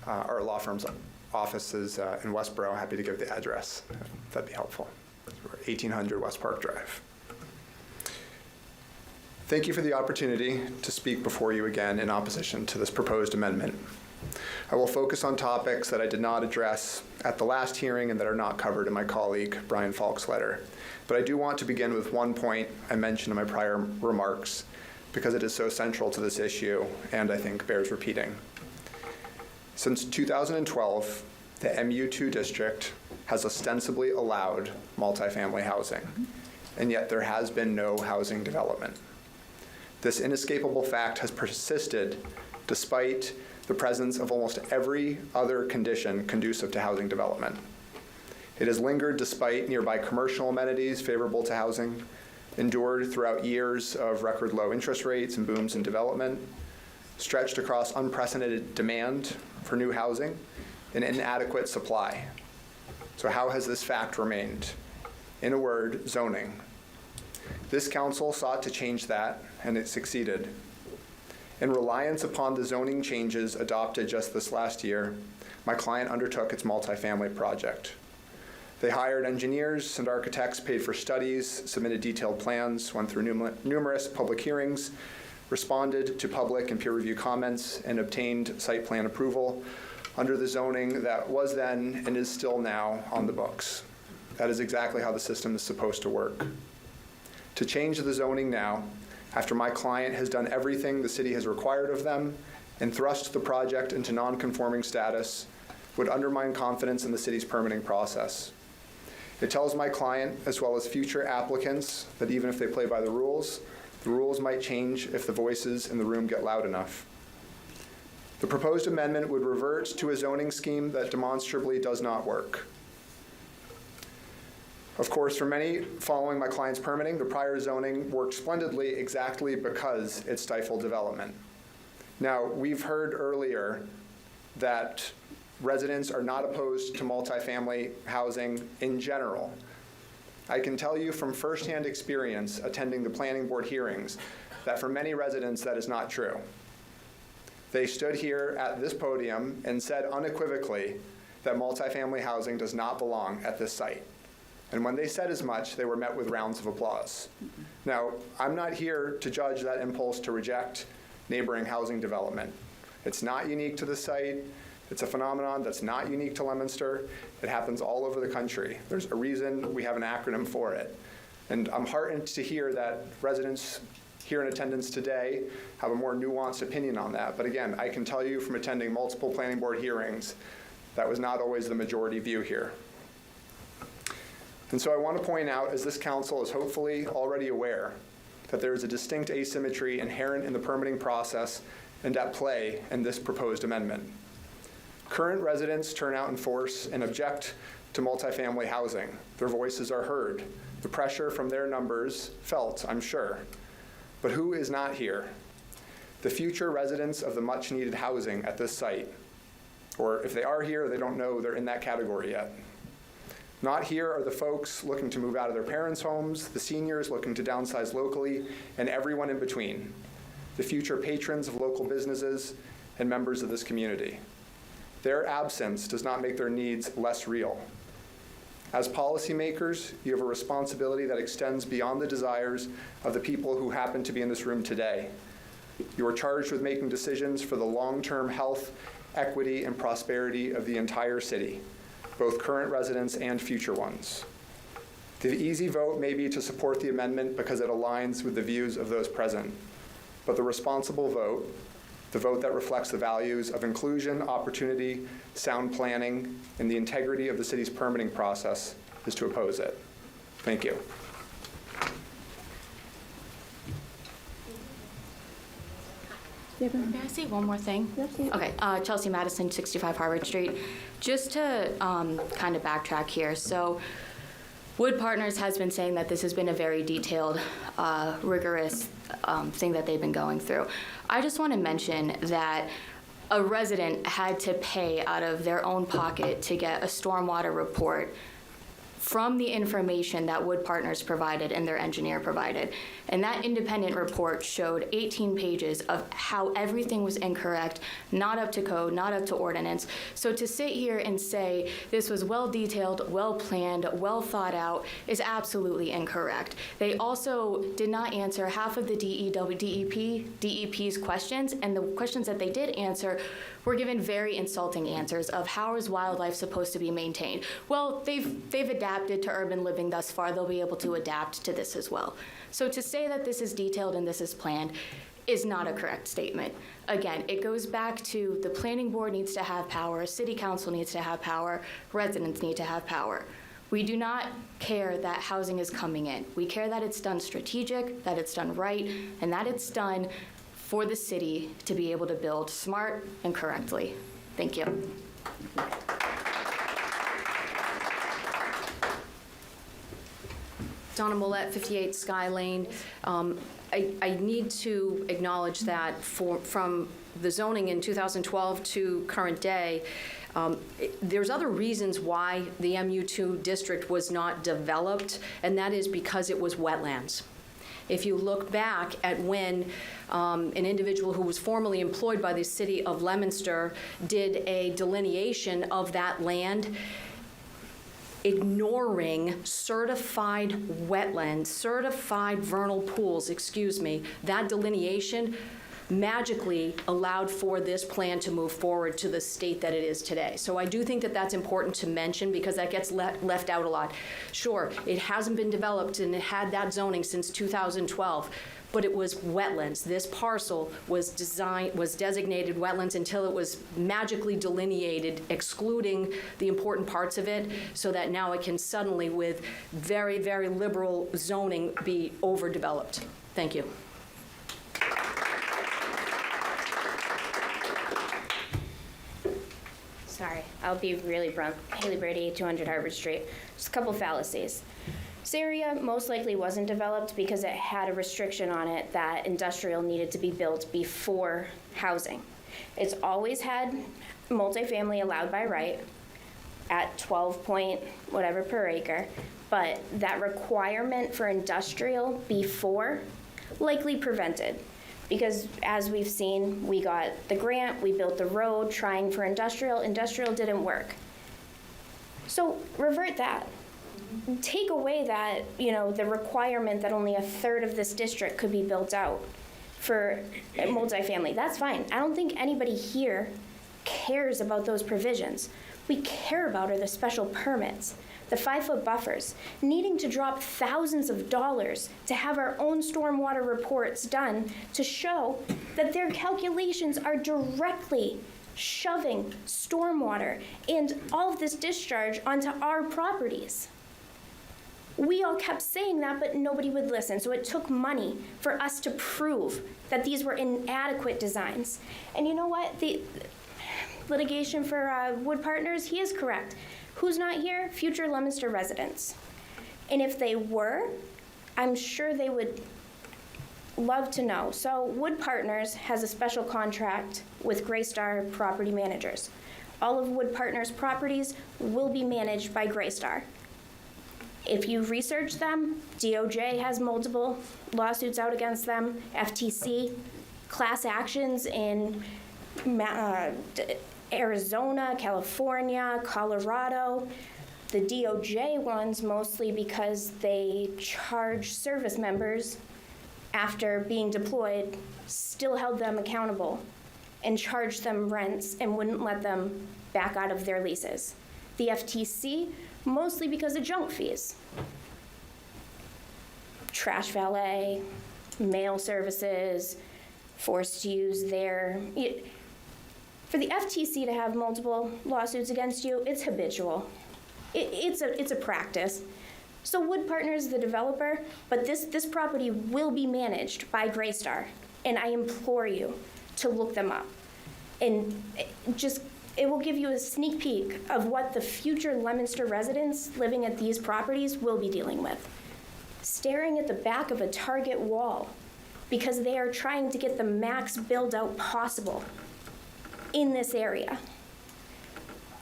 Our law firm's office is in Westboro. Happy to give the address, if that'd be helpful. We're 1800 West Park Drive. Thank you for the opportunity to speak before you again in opposition to this proposed amendment. I will focus on topics that I did not address at the last hearing and that are not covered in my colleague Brian Falk's letter. But I do want to begin with one point I mentioned in my prior remarks because it is so central to this issue and I think bears repeating. Since 2012, the MU2 district has ostensibly allowed multifamily housing, and yet there has been no housing development. This inescapable fact has persisted despite the presence of almost every other condition conducive to housing development. It has lingered despite nearby commercial amenities favorable to housing, endured throughout years of record low interest rates and booms in development, stretched across unprecedented demand for new housing, and inadequate supply. So how has this fact remained? In a word, zoning. This council sought to change that, and it succeeded. In reliance upon the zoning changes adopted just this last year, my client undertook its multifamily project. They hired engineers and architects, paid for studies, submitted detailed plans, went through numerous public hearings, responded to public and peer review comments, and obtained site plan approval under the zoning that was then and is still now on the books. That is exactly how the system is supposed to work. To change the zoning now, after my client has done everything the city has required of them and thrust the project into non-conforming status, would undermine confidence in the city's permitting process. It tells my client, as well as future applicants, that even if they play by the rules might change if the voices in the room get loud enough. The proposed amendment would revert to a zoning scheme that demonstrably does not work. Of course, for many following my client's permitting, the prior zoning worked splendidly exactly because it stifled development. Now, we've heard earlier that residents are not opposed to multifamily housing in general. I can tell you from firsthand experience attending the planning board hearings that for many residents that is not true. They stood here at this podium and said unequivocally that multifamily housing does not belong at this site. And when they said as much, they were met with rounds of applause. Now, I'm not here to judge that impulse to reject neighboring housing development. It's not unique to the site. It's a phenomenon that's not unique to Leominster. It happens all over the country. There's a reason we have an acronym for it. And I'm heartened to hear that residents here in attendance today have a more nuanced opinion on that. But again, I can tell you from attending multiple planning board hearings, that was not always the majority view here. And so I want to point out, as this council is hopefully already aware, that there is a distinct asymmetry inherent in the permitting process and at play in this proposed amendment. Current residents turn out in force and object to multifamily housing. Their voices are heard. The pressure from their numbers felt, I'm sure. But who is not here? The future residents of the much-needed housing at this site. Or if they are here, they don't know they're in that category yet. Not here are the folks looking to move out of their parents' homes, the seniors looking to downsize locally, and everyone in between, the future patrons of local businesses and members of this community. Their absence does not make their needs less real. As policymakers, you have a responsibility that extends beyond the desires of the people who happen to be in this room today. You are charged with making decisions for the long-term health, equity, and prosperity of the entire city, both current residents and future ones. The easy vote may be to support the amendment because it aligns with the views of those present, but the responsible vote, the vote that reflects the values of inclusion, opportunity, sound planning, and the integrity of the city's permitting process, is to oppose it. Thank you. May I say one more thing? Okay, Chelsea Madison, 65 Harvard Street. Just to kind of backtrack here. So Wood Partners has been saying that this has been a very detailed, rigorous thing that they've been going through. I just want to mention that a resident had to pay out of their own pocket to get a stormwater report from the information that Wood Partners provided and their engineer provided. And that independent report showed 18 pages of how everything was incorrect, not up to code, not up to ordinance. So to sit here and say this was well detailed, well planned, well thought out is absolutely incorrect. They also did not answer half of the DEP's questions, and the questions that they did answer were given very insulting answers of how is wildlife supposed to be maintained. Well, they've adapted to urban living thus far. They'll be able to adapt to this as well. So to say that this is detailed and this is planned is not a correct statement. Again, it goes back to the planning board needs to have power, city council needs to have power, residents need to have power. We do not care that housing is coming in. We care that it's done strategic, that it's done right, and that it's done for the city to be able to build smart and correctly. Thank you. Donna Millette, 58 Sky Lane. I need to acknowledge that from the zoning in 2012 to current day, there's other reasons why the MU2 district was not developed, and that is because it was wetlands. If you look back at when an individual who was formerly employed by the city of Leominster did a delineation of that land, ignoring certified wetlands, certified vernal pools, that delineation magically allowed for this plan to move forward to the state that it is today. So I do think that that's important to mention because that gets left out a lot. Sure, it hasn't been developed and it had that zoning since 2012, but it was wetlands. This parcel was designated wetlands until it was magically delineated, excluding the important parts of it, so that now it can suddenly, with very, very liberal zoning, be overdeveloped. Thank you. Sorry, I'll be really blunt. Haley Brady, 200 Harvard Street. Just a couple fallacies. This area most likely wasn't developed because it had a restriction on it that industrial needed to be built before housing. It's always had multifamily allowed by right at 12 point whatever per acre, but that requirement for industrial before likely prevented. Because as we've seen, we got the grant, we built the road trying for industrial didn't work. So revert that. Take away that, the requirement that only a third of this district could be built out for multifamily. That's fine. I don't think anybody here cares about those provisions. We care about are the special permits, the 5-foot buffers, needing to drop thousands of dollars to have our own stormwater reports done to show that their calculations are directly shoving stormwater and all of this discharge onto our properties. We all kept saying that, but nobody would listen. So it took money for us to prove that these were inadequate designs. And you know what? The litigation for Wood Partners, he is correct. Who's not here? Future Leominster residents. And if they were, I'm sure they would love to know. So Wood Partners has a special contract with Greystar Property Managers. All of Wood Partners' properties will be managed by Greystar. If you research them, DOJ has multiple lawsuits out against them, FTC, class actions in Arizona, California, Colorado. The DOJ ones mostly because they charge service members after being deployed, still held them accountable and charged them rents and wouldn't let them back out of their leases. The FTC, mostly because of junk fees. Trash valet, mail services, forced to use their... For the FTC to have multiple lawsuits against you, it's habitual. It's a practice. So Wood Partners is the developer, but this property will be managed by Greystar, and I implore you to look them up. And it will give you a sneak peek of what the future Leominster residents living at these properties will be dealing with. Staring at the back of a Target wall because they are trying to get the max build out possible in this area.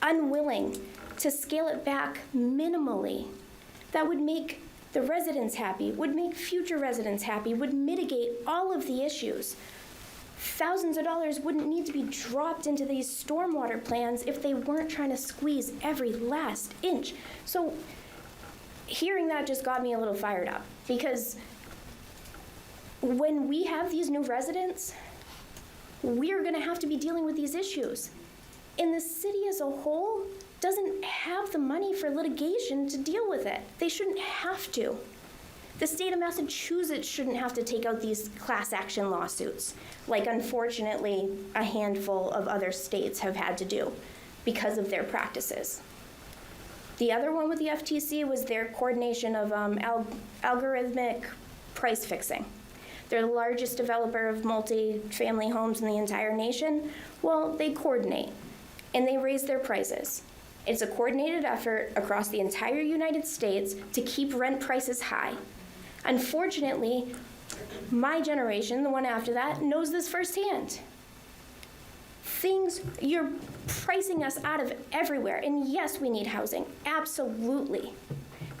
Unwilling to scale it back minimally. That would make the residents happy, would make future residents happy, would mitigate all of the issues. Thousands of dollars wouldn't need to be dropped into these stormwater plans if they weren't trying to squeeze every last inch. So hearing that just got me a little fired up, because when we have these new residents, we're gonna have to be dealing with these issues. And the city as a whole doesn't have the money for litigation to deal with it. They shouldn't have to. The state of Massachusetts shouldn't have to take out these class action lawsuits, like unfortunately a handful of other states have had to do because of their practices. The other one with the FTC was their coordination of algorithmic price fixing. They're the largest developer of multi-family homes in the entire nation. Well, they coordinate and they raise their prices. It's a coordinated effort across the entire United States to keep rent prices high. Unfortunately, my generation, the one after that, knows this firsthand. You're pricing us out of everywhere. And yes, we need housing, absolutely.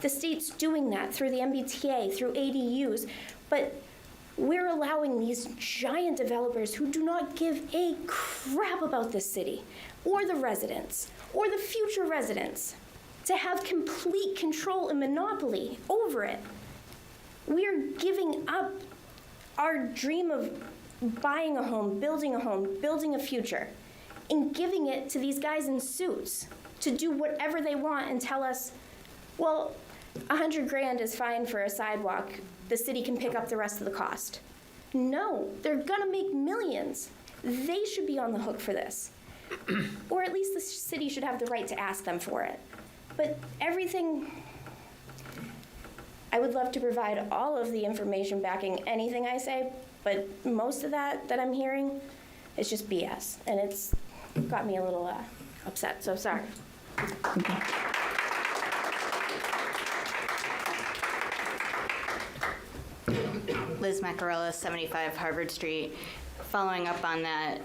The state's doing that through the MBTA, through ADUs, but we're allowing these giant developers who do not give a crap about this city, or the residents, or the future residents, to have complete control and monopoly over it. We're giving up our dream of buying a home, building a future, and giving it to these guys in suits to do whatever they want and tell us, well, $100,000 is fine for a sidewalk. The city can pick up the rest of the cost. No, they're gonna make millions. They should be on the hook for this. Or at least the city should have the right to ask them for it. But everything, I would love to provide all of the information backing anything I say, but most of that I'm hearing is just BS. And it's got me a little upset, so sorry. Liz Macarella, 75 Harvard Street. Following up on that,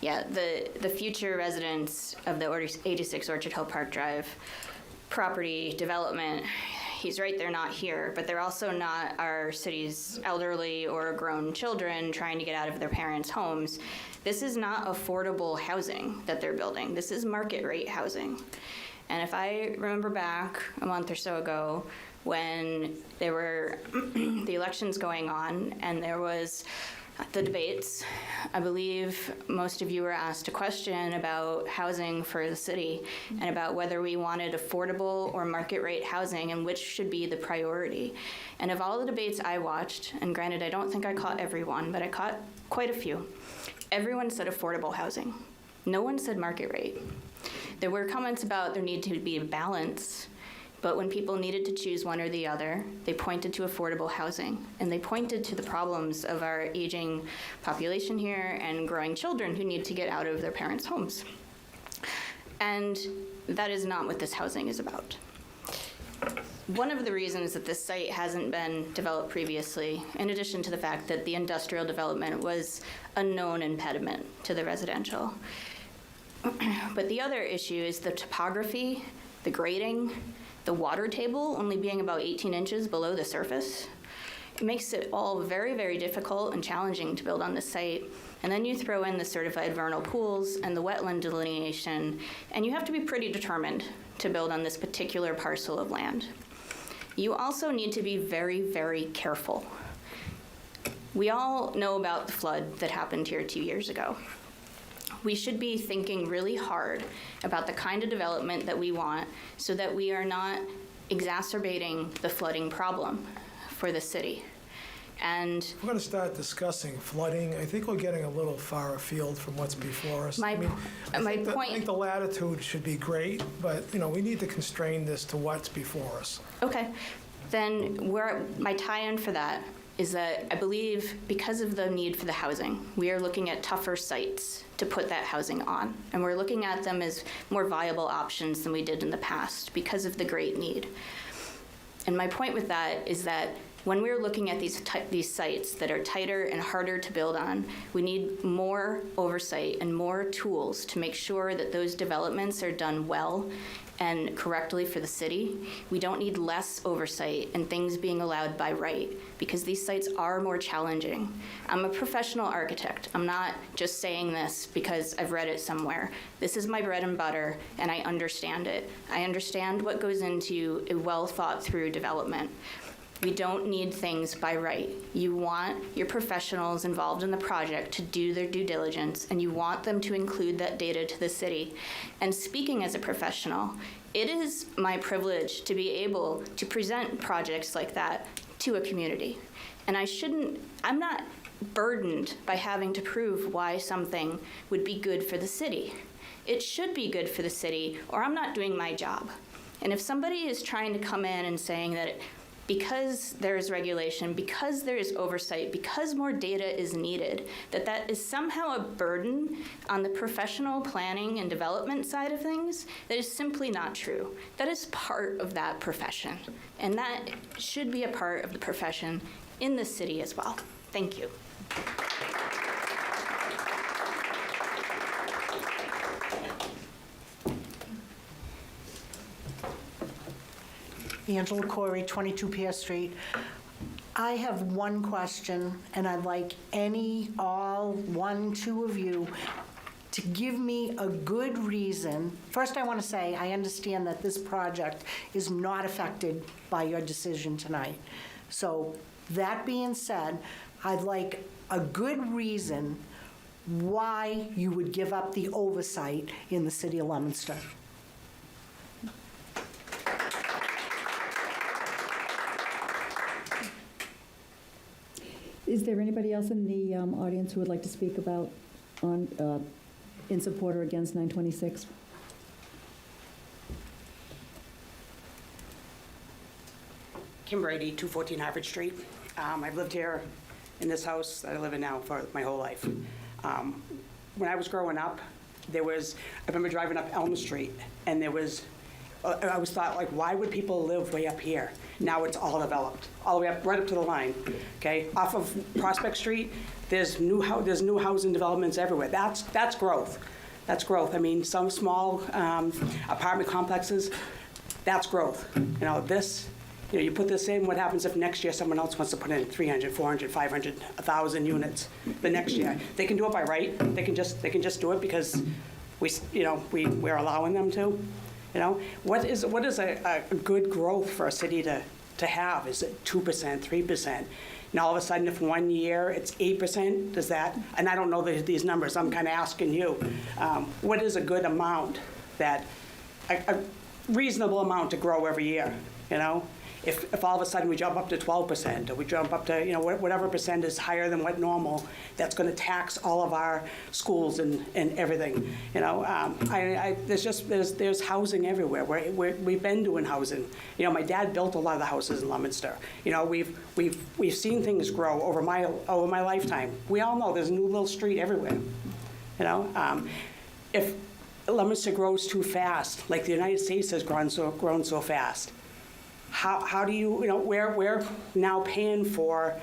the future residents of the 86 Orchard Hill Park Drive property development, he's right, they're not here, but they're also not our city's elderly or grown children trying to get out of their parents' homes. This is not affordable housing that they're building. This is market rate housing. And if I remember back a month or so ago, when there were the elections going on and there was the debates, I believe most of you were asked a question about housing for the city and about whether we wanted affordable or market rate housing and which should be the priority. And of all the debates I watched, and granted I don't think I caught everyone, but I caught quite a few, everyone said affordable housing. No one said market rate. There were comments about there need to be a balance But when people needed to choose one or the other, they pointed to affordable housing, and they pointed to the problems of our aging population here and growing children who need to get out of their parents' homes. And that is not what this housing is about. One of the reasons that this site hasn't been developed previously, in addition to the fact that the industrial development was a known impediment to the residential, but the other issue is the topography, the grading, the water table only being about 18 inches below the surface. It makes it all very, very difficult and challenging to build on this site. And then you throw in the certified vernal pools and the wetland delineation, and you have to be pretty determined to build on this particular parcel of land. You also need to be very, very careful. We all know about the flood that happened here 2 years ago. We should be thinking really hard about the kind of development that we want so that we are not exacerbating the flooding problem for the city. And If we're going to start discussing flooding, I think we're getting a little far afield from what's before us. My I think the latitude should be great, but, we need to constrain this to what's before us. okay, then my tie-in for that is that I believe because of the need for the housing, we are looking at tougher sites to put that housing on. And we're looking at them as more viable options than we did in the past because of the great need. And my point with that is that when we're looking at these sites that are tighter and harder to build on, we need more oversight and more tools to make sure that those developments are done well and correctly for the city. We don't need less oversight and things being allowed by right, because these sites are more challenging. I'm a professional architect. I'm not just saying this because I've read it somewhere. This is my bread and butter, and I understand it. I understand what goes into a well-thought-through development. We don't need things by right. You want your professionals involved in the project to do their due diligence, and you want them to include that data to the city. And speaking as a professional, it is my privilege to be able to present projects like that to a community. And I'm not burdened by having to prove why something would be good for the city. It should be good for the city, or I'm not doing my job. And if somebody is trying to come in and saying that because there is regulation, because there is oversight, because more data is needed, that is somehow a burden on the professional planning and development side of things, that is simply not true. That is part of that profession, and that should be a part of the profession in the city as well. Thank you. Angela Corey, 22 Pierce Street. I have one question, and I'd like one, two of you to give me a good reason. First, I want to say I understand that this project is not affected by your decision tonight. So that being said, I'd like a good reason why you would give up the oversight in the city of Leominster. Is there anybody else in the audience who would like to speak about in support or against 926? Kim Brady, 214 Harvard Street. I've lived here in this house that I live in now for my whole life. When I was growing up, I remember driving up Elm Street, and I was thought, like, why would people live way up here? Now it's all developed, all the way up, right up to the line, okay? Off of Prospect Street, there's new housing developments everywhere. That's growth. That's growth. I mean, some small apartment complexes, that's growth. You put this in, what happens if next year someone else wants to put in 300, 400, 500, 1,000 units the next year? They can do it by right. They can just do it because we're allowing them to. What is a good growth for a city to have? Is it 2%, 3%? And all of a sudden, if 1 year it's 8%, does that? And I don't know these numbers. I'm kind of asking you. What is a good amount, a reasonable amount to grow every year? if all of a sudden we jump up to 12%, or we jump up to, whatever percent is higher than what normal, that's going to tax all of our schools and everything. There's housing everywhere. We've been doing housing. My dad built a lot of the houses in Leominster. We've seen things grow over my lifetime. We all know there's a new little street everywhere. If Leominster grows too fast, like the United States has grown so fast, how do you, we're now paying for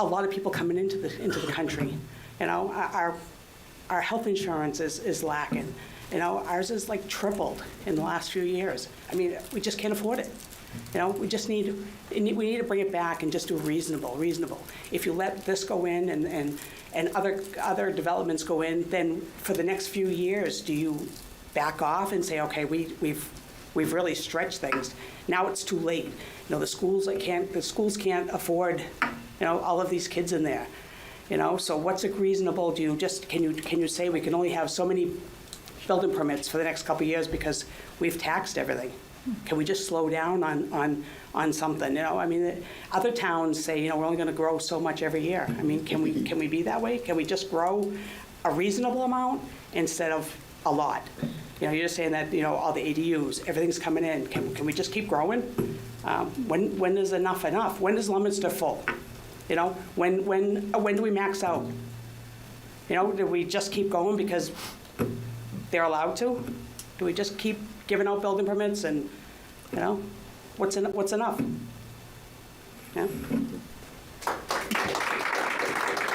a lot of people coming into the country. Our health insurance is lacking. Ours is like tripled in the last few years. I mean, we just can't afford it. We just need to bring it back and just do reasonable. If you let this go in and other developments go in, then for the next few years, do you back off and say, okay, we've really stretched things. Now it's too late. The schools can't afford, all of these kids in there. So what's reasonable? Can you say we can only have so many building permits for the next couple of years because we've taxed everything? Can we just slow down on something? Other towns say, we're only going to grow so much every year. I mean, can we be that way? Can we just grow a reasonable amount instead of a lot? You're just saying that, all the ADUs, everything's coming in. Can we just keep growing? When is enough? When is Leominster full? When do we max out? Do we just keep going because they're allowed to? Do we just keep giving out building permits and, what's enough? Yeah.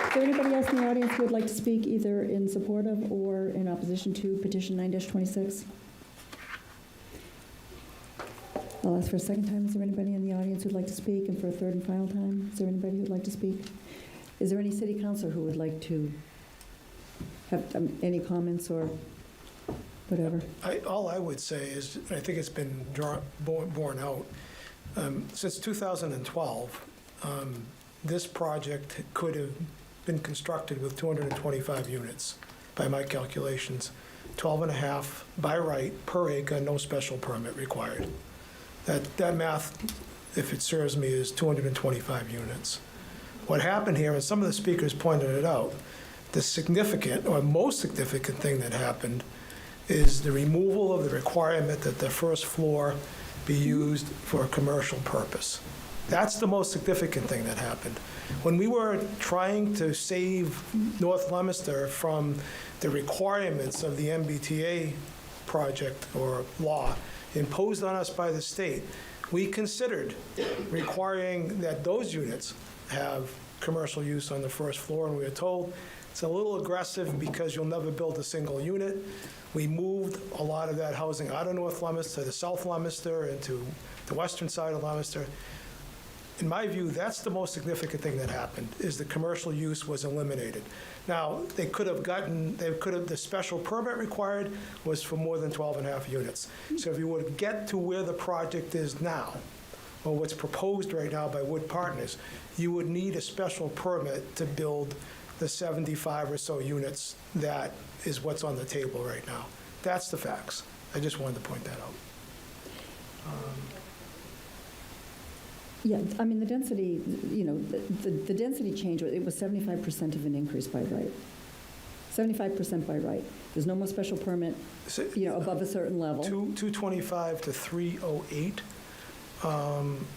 Is there anybody else in the audience who would like to speak either in support of or in opposition to petition 9-26? I'll ask for a second time. Is there anybody in the audience who'd like to speak? And for a third and final time, is there anybody who'd like to speak? Is there any city councilor who would like to have any comments or whatever? All I would say is, I think it's been borne out, since 2012, this project could have been constructed with 225 units, by my calculations, 12 and a half by right per acre, no special permit required. That math, if it serves me, is 225 units. What happened here, and some of the speakers pointed it out, the significant or most significant thing that happened is the removal of the requirement that the first floor be used for a commercial purpose. That's the most significant thing that happened. When we were trying to save North Leominster from the requirements of the MBTA project or law imposed on us by the state, we considered requiring that those units have commercial use on the first floor, and we were told it's a little aggressive because you'll never build a single unit. We moved a lot of that housing out of North Leominster to South Leominster and to the western side of Leominster. In my view, that's the most significant thing that happened, is the commercial use was eliminated. Now, the special permit required was for more than 12 and a half units. So if you were to get to where the project is now, or what's proposed right now by Wood Partners, you would need a special permit to build the 75 or so units that is what's on the table right now. That's the facts. I just wanted to point that out. Yeah, I mean, the density, the density change, it was 75% of an increase by right. 75% by right. There's no more special permit, above a certain level. 225 to 308. I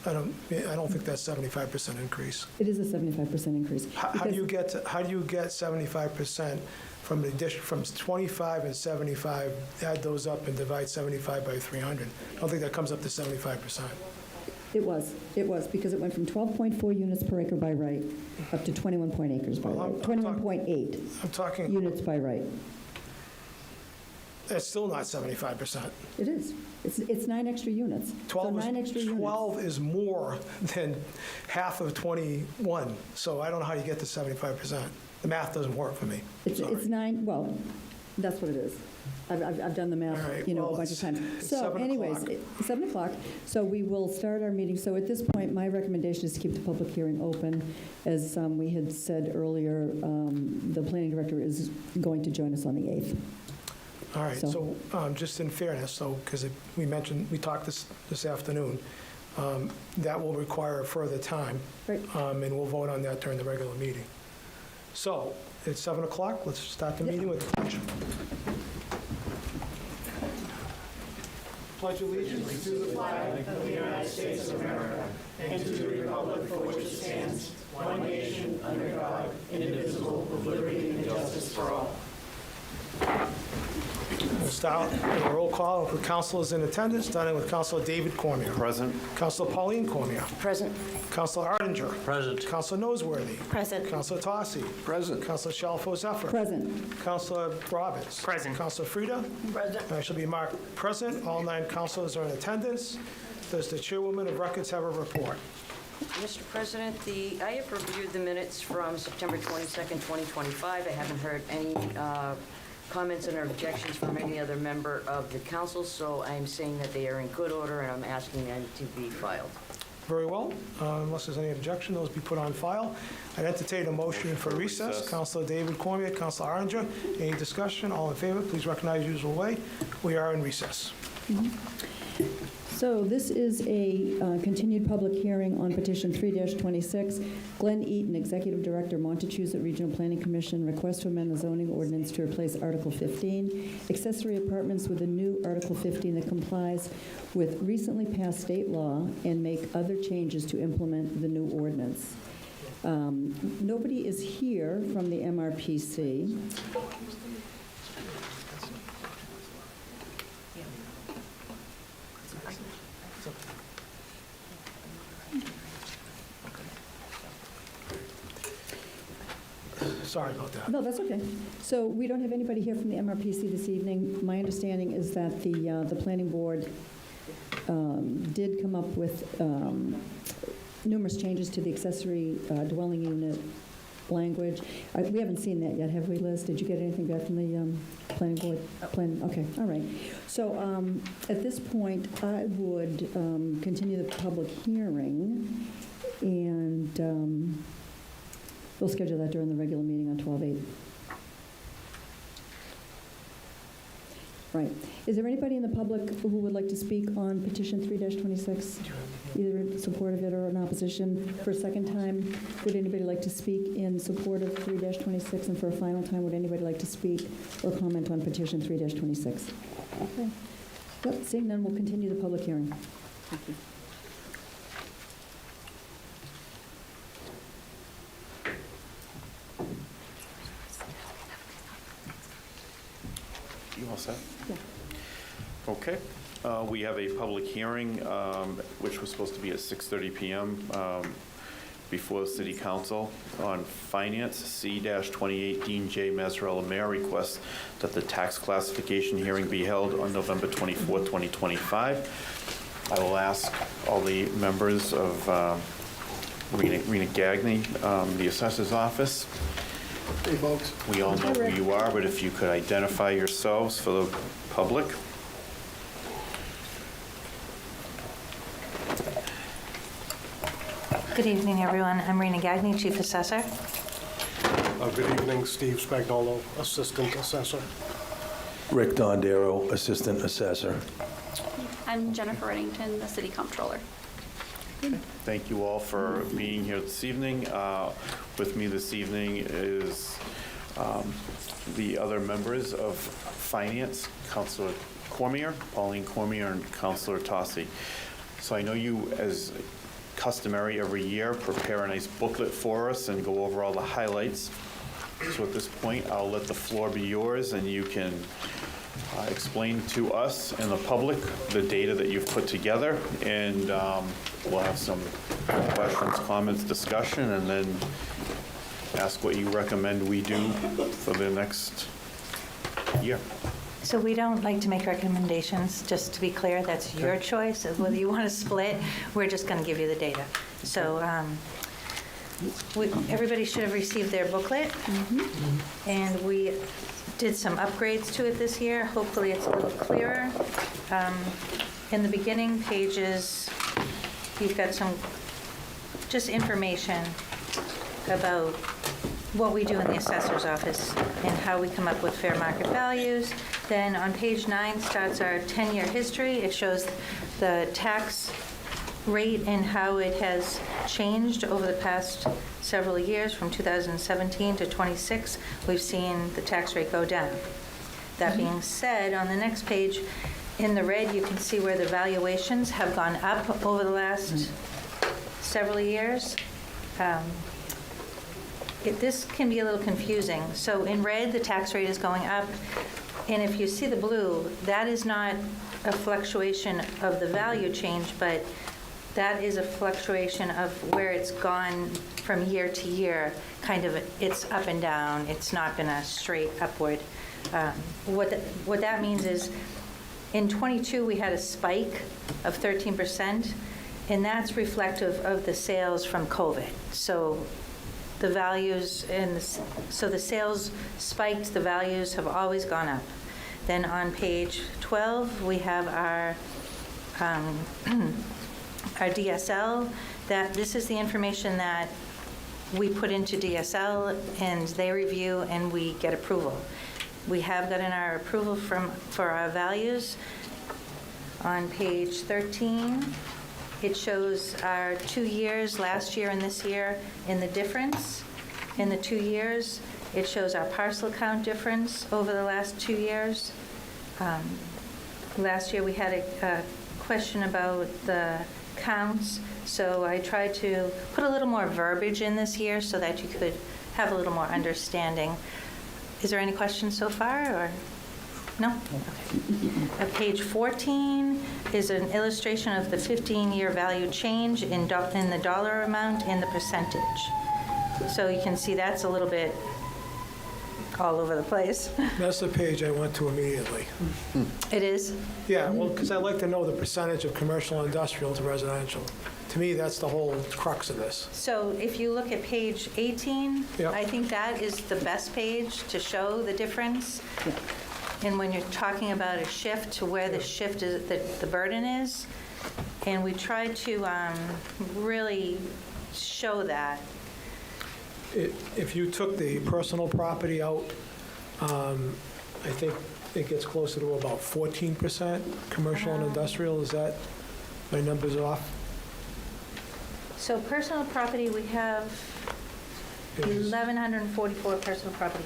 don't think that's 75% increase. It is a 75% increase. How do you get 75% from the district, from 25 and 75, add those up and divide 75 by 300? I don't think that comes up to 75%. It was, because it went from 12.4 units per acre by right up to 21.8 acres by right, 21.8 I'm talking units by right. It's still not 75%. It is. It's 9 extra units. 12 is more than half of 21, so I don't know how you get to 75%. The math doesn't work for me. It's 9, well, that's what it is. I've done the math, right, a bunch of times. It's So 7 anyways, o'clock. 7 o'clock, so we will start our meeting. So at this point, my recommendation is to keep the public hearing open. As we had said earlier, the planning director is going to join us on the 8th. All right, so just in fairness, because we talked this afternoon, that will require further time. Right. And we'll vote on that during the regular meeting. So, it's 7 o'clock. Let's start the meeting with the pledge. Pledge allegiance to the flag of the United States of America and to the republic for which it stands, one nation, under God, indivisible, with liberty and justice for all. We'll start with a roll call with councilors in attendance, starting with Councilor David Cormier. Present. Councilor Pauline Cormier. Present. Councilor Arndinger. Present. Councilor Noseworthy. Present. Councilor Tossi. Present. Councilor Shalfo Zephyr. Present. Councilor Roberts. Present. Councilor Frida. Present. I shall be marked present. All 9 councilors are in attendance. Does the chairwoman of records have a report? Mr. President, I have reviewed the minutes from September 22nd, 2025. I haven't heard any comments and objections from any other member of the council, so I'm saying that they are in good order, and I'm asking them to be filed. Very well. Unless there's any objection, those be put on file. I'd entertain a motion for recess. Councilor David Cormier, Councilor Arndinger. Any discussion? All in favor, please recognize usual way. We are in recess. So this is a continued public hearing on petition 3-26. Glenn Eaton, Executive Director, Montechusett Regional Planning Commission, request to amend the zoning ordinance to replace Article 15, accessory apartments with a new Article 15 that complies with recently passed state law and make other changes to implement the new ordinance. Nobody is here from the MRPC. Sorry about that. No, that's okay. So we don't have anybody here from the MRPC this evening. My understanding is that the planning board did come up with numerous changes to the accessory dwelling unit language. We haven't seen that yet, have we, Liz? Did you get anything back from the planning board? Okay, all right. So at this point, I would continue the public hearing, and we'll schedule that during the regular meeting on 12/8. Right. Is there anybody in the public who would like to speak on petition 3-26, either in support of it or in opposition? For a second time, would anybody like to speak in support of 3-26? And for a final time, would anybody like to speak or comment on petition 3-26? Okay. Yep, seeing none, we'll continue the public hearing. Thank you. You all set? Yeah. Okay. We have a public hearing, which was supposed to be at 6:30 PM before the City Council on Finance, C-28 Dean J. Mazzarella Mayor requests that the tax classification hearing be held on November 24, 2025. I will ask all the members of Rena Gagne, the Assessor's Office. Hey, folks. We all know who you are, but if you could identify yourselves for the public. Good evening, everyone. I'm Rena Gagne, Chief Assessor. Good evening, Steve Spagnolo, Assistant Assessor. Rick Dondero, Assistant Assessor. I'm Jennifer Reddington, the City Comptroller. Thank you all for being here this evening. With me this evening is the other members of Finance, Councilor Cormier, Pauline Cormier, and Councilor Tossi. So I know you, as customary every year, prepare a nice booklet for us and go over all the highlights. So at this point, I'll let the floor be yours, and you can explain to us and the public the data that you've put together, and we'll have some questions, comments, discussion, and then ask what you recommend we do for the next year. So we don't like to make recommendations, just to be clear, that's your choice of whether you want to split. We're just going to give you the data. So everybody should have received their booklet, and we did some upgrades to it this year. Hopefully it's a little clearer. In the beginning pages, you've got some just information about what we do in the assessor's office and how we come up with fair market values. Then on page 9 starts our 10-year history. It shows the tax rate and how it has changed over the past several years, from 2017 to 26, we've seen the tax rate go down. That being said, on the next page, in the red, you can see where the valuations have gone up over the last several years. This can be a little confusing. So in red, the tax rate is going up, and if you see the blue, that is not a fluctuation of the value change, but that is a fluctuation of where it's gone from year to year. Kind of, it's up and down. It's not been a straight upward. What that means is, in '22, we had a spike of 13%, and that's reflective of the sales from COVID. So the values, so the sales spiked, the values have always gone up. Then on page 12, we have our DSL. This is the information that we put into DSL, and they review, and we get approval. We have gotten our approval for our values. On page 13, it shows our 2 years, last year and this year, in the difference. In the 2 years, it shows our parcel count difference over the last 2 years. Last year, we had a question about the counts, so I tried to put a little more verbiage in this year so that you could have a little more understanding. Is there any questions so far, or no? Okay. Page 14 is an illustration of the 15-year value change in the dollar amount and the percentage. So you can see that's a little bit all over the place. That's the page I went to immediately. It is? Yeah, well, because I like to know the percentage of commercial and industrial to residential. To me, that's the whole crux of this. So if you look at page 18, Yep. I think that is the best page to show the difference. And when you're talking about a shift, to where the shift is, the burden is. And we tried to really show that. If you took the personal property out, I think it gets closer to about 14% commercial and industrial. Is that, my numbers off? So personal property, we have 1,144 personal property.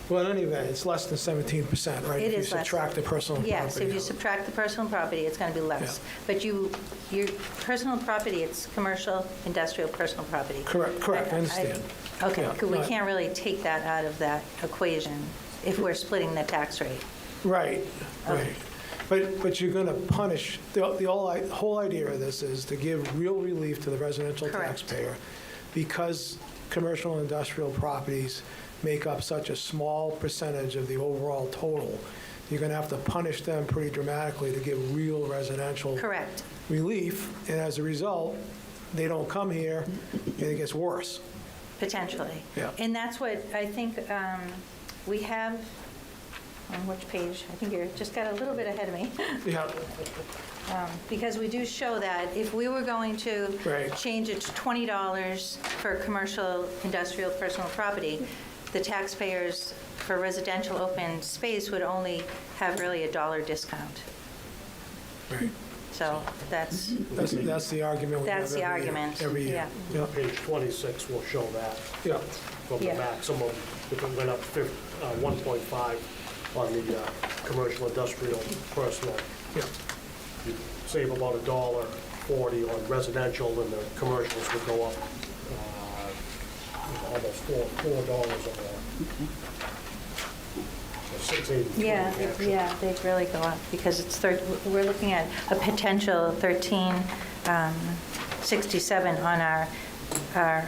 Well, in any event, it's less than 17%, right? It is less. If you subtract the personal property. Yes, if you out. subtract the personal property, it's going to be less. But your personal property, it's commercial, industrial, personal property. Correct, I understand. Okay, Yeah, 'cause we no, can't really take that out of that equation if we're splitting the tax rate. Right, right. But you're going to punish, the whole idea of this is to give real relief to the residential Correct. taxpayer, because commercial and industrial properties make up such a small percentage of the overall total. You're going to have to punish them pretty dramatically to give real residential Correct. relief, and as a result, they don't come here, and it gets worse. Potentially. Yeah. And that's what I think we have, on which page? I think you just got a little bit ahead of me. Yeah, Because we do show that if we were going to Right. change it to $20 for commercial, industrial, personal property, the taxpayers for residential open space would only have really a $1 discount. right. So that's, That's the argument we have That's the argument, every year. yeah. Page 26 will show that. Yeah. From the Yeah. maximum, if it went up 1.5 on the commercial, industrial, personal. Yeah. You'd save about $1.40 on residential, and the commercials would go up almost $4 or more. So $6.83 actually. yeah, they really go up because we're looking at a potential 1367 on our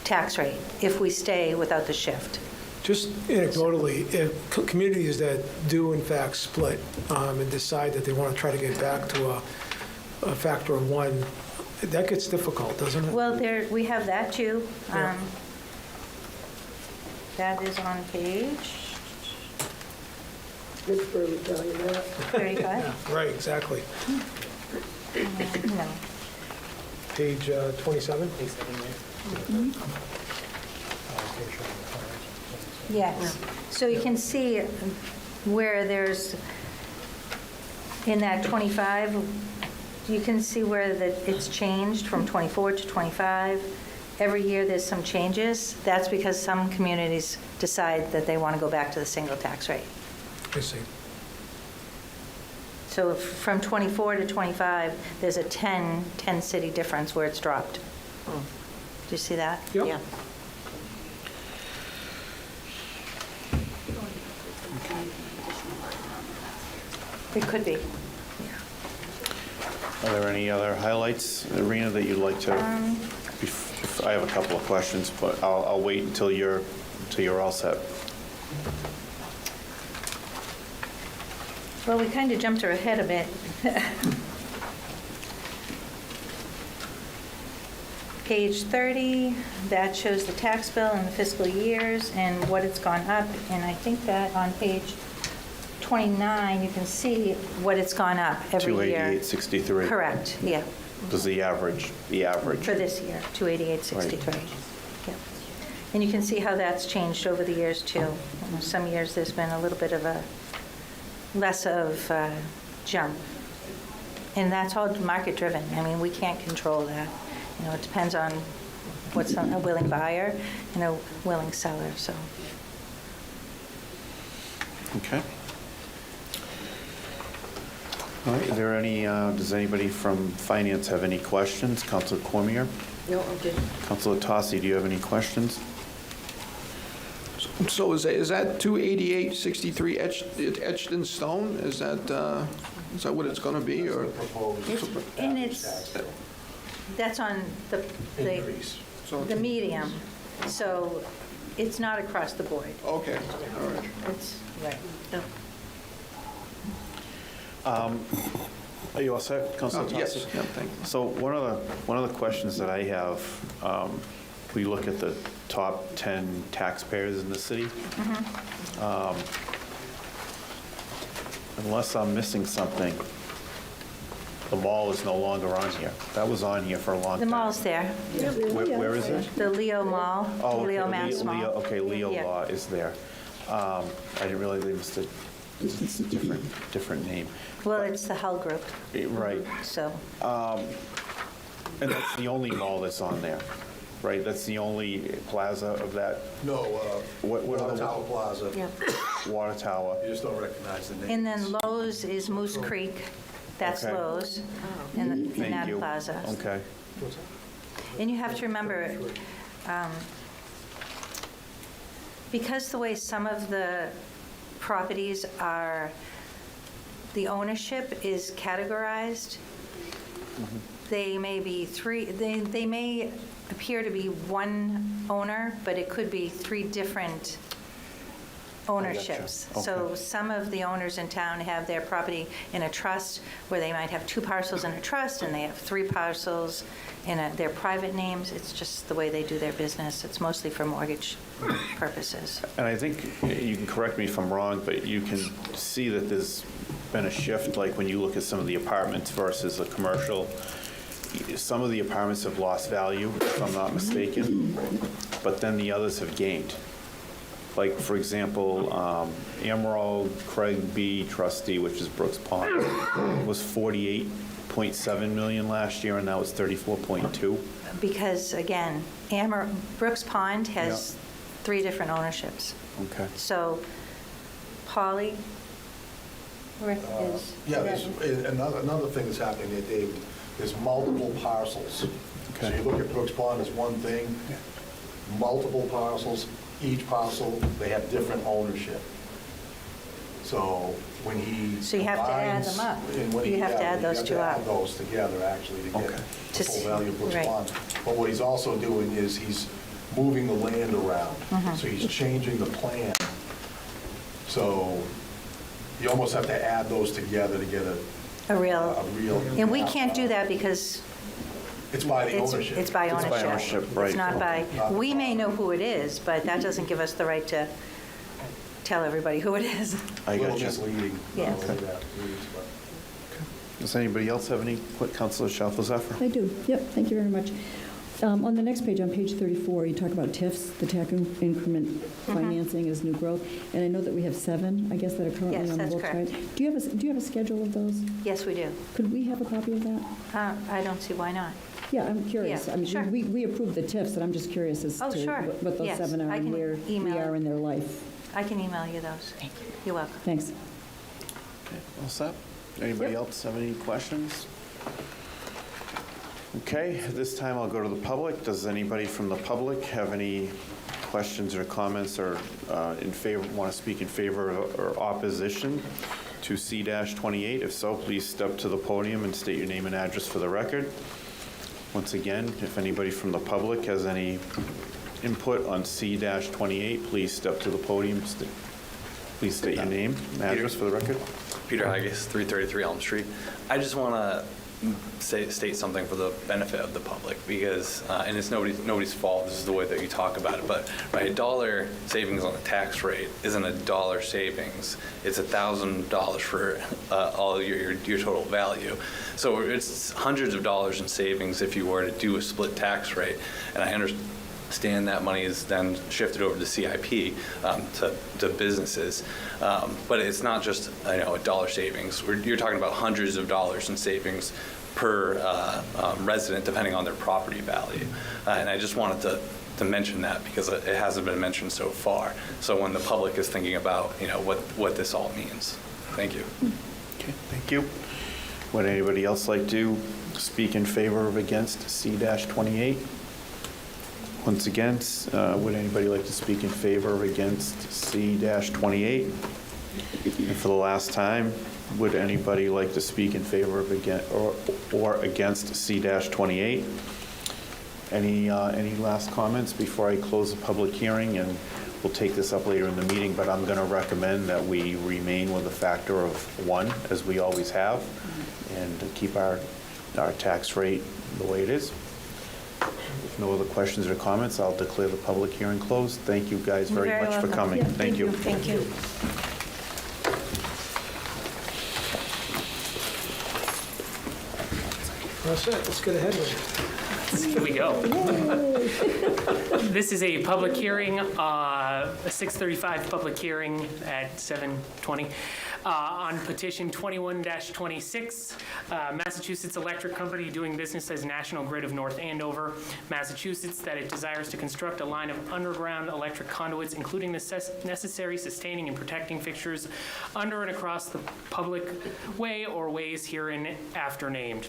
tax rate if we stay without the shift. Just anecdotally, if communities that do in fact split and decide that they want to try to get back to a factor of 1, that gets difficult, doesn't it? Well, we have that too. Yeah. That is on page Pittsburgh would tell you that. 35. Yeah, right, exactly. No. Page 27? Yes. So you can see where there's In that 25, you can see where it's changed from 24 to 25. Every year there's some changes. That's because some communities decide that they want to go back to the single tax rate. I see. So from 24 to 25, there's a 10 city difference where it's dropped. Do you see that? Yep. Yeah. It could be. Are there any other highlights, Rena, that you'd like to? I have a couple of questions, but I'll wait until you're all set. Well, we kind of jumped ahead a bit. Page 30, that shows the tax bill and the fiscal years and what it's gone up. And I think that on page 29, you can see what it's gone up every year. 288.63. Correct, yeah. Was the average. For this year, 288.63. Yep. And you can see how that's changed over the years, too. You know, some years there's been a little bit of a less of a jump. And that's all market-driven. I mean, we can't control that. You know, it depends on what's a willing buyer and a willing seller, so. Okay. All right, are there any, does anybody from finance have any questions? Councilor Cormier? No, I'm good. Councilor Tossi, do you have any questions? So is that 288.63 etched in stone? Is that what it's going to be, or? And that's on the medium, so it's not across the board. Okay, all right. It's, right. No. Are you all set, Councilor Tossi? Yes, yeah, thank you. So one of the questions that I have, we look at the top 10 taxpayers in the city. Unless I'm missing something, the mall is no longer on here. That was on here for a long The time. mall's there. Where is it? The Leo Mall, Oh, okay, Leo Mass Mall. Okay, Leo Yeah. Law is there. I didn't realize they must have, it's a different name. Well, it's the Hull Group, Right. so. And that's the only mall that's on there, right? That's the only plaza of that? No, What are Water the- Tower Plaza. Yeah. Water Tower. You just don't recognize the name. And then Lowe's is Moose Creek. That's Okay. Lowe's in Thank that you. plaza. Okay. And you have to remember, because the way some of the properties are, the ownership is categorized, they may be they may appear to be one owner, but it could be three different ownerships. Okay. So some of the owners in town have their property in a trust where they might have 2 parcels in a trust and they have 3 parcels in their private names. It's just the way they do their business. It's mostly for mortgage purposes. And I think, you can correct me if I'm wrong, but you can see that there's been a shift, like when you look at some of the apartments versus the commercial. Some of the apartments have lost value, if I'm not mistaken, but then the others have gained. Like, for example, Emerald Craig B. Trustee, which is Brooks Pond, was $48.7 million last year, and now it's $34.2. Because, again, Brooks Pond has 3 different ownerships. Okay. So Polly, Rick is... Yeah, another thing that's happening there, David, there's multiple parcels. So you look at Brooks Pond as one thing, multiple parcels, each parcel, they have different ownership. So when he So you have to add combines- them up. and when he- You have to add those 2 You have up. to add those together, actually, to get the full value of Brooks Right. Pond. But what he's also doing is he's moving the land around. So he's changing the plan. So you almost have to add those together to get A real... a real... And we can't do that because It's by the ownership. it's by ownership. It's by ownership, right. It's not by... We may know who it is, but that doesn't give us the right to tell everybody who it is. I A got little you. misleading. Yeah. not only that, but- Does anybody else have any? Councilor Shalfo Zephyr? I do, yep, thank you very much. On the next page, on page 34, you talk about TIFs, the tax increment financing as new growth, and I know that we have 7, I guess, that are currently Yes, on the that's books, correct. right? Do you have a schedule of those? Yes, we do. Could we have a copy of that? I don't see why not. Yeah, I'm curious. Yeah, I mean, sure. we approved the TIFs, and I'm just curious as Oh, to sure. what those Yes, 7 are I and can where we email are it. in their life. I can email you those. Thank you. You're welcome. Thanks. Okay, all set? Anybody else have any questions? Okay, this time I'll go to the public. Does anybody from the public have any questions or comments or want to speak in favor or opposition to C-28? If so, please step to the podium and state your name and address for the record. Once again, if anybody from the public has any input on C-28, please step to the podium. Please state your name and address for the record. Peter Haggis, 333 Elm Street. I just want to state something for the benefit of the public because, and it's nobody's fault, this is the way that you talk about it, but right, $1 savings on the tax rate isn't $1 savings. It's $1,000 for all your total value. So it's hundreds of dollars in savings if you were to do a split tax rate. And I understand that money is then shifted over to CIP to businesses, but it's not just $1 savings. You're talking about hundreds of dollars in savings per resident, depending on their property value. And I just wanted to mention that because it hasn't been mentioned so far. So when the public is thinking about what this all means. Thank you. Okay, thank you. Would anybody else like to speak in favor or against C-28? Once again, would anybody like to speak in favor or against C-28? And for the last time, would anybody like to speak in favor of or against C-28? Any last comments before I close the public hearing? And we'll take this up later in the meeting, but I'm going to recommend that we remain with a factor of 1, as we always have, and keep our tax rate the way it is. If no other questions or comments, I'll declare the public hearing closed. Thank you guys very much for coming. Yeah, Thank you. Thank you. That's it, let's get ahead with it. Here we go. This is a public hearing, a 6:35 public hearing at 7:20 on petition 21-26, Massachusetts Electric Company doing business as National Grid of North Andover, Massachusetts, that it desires to construct a line of underground electric conduits, including necessary sustaining and protecting fixtures under and across the public way or ways herein after named.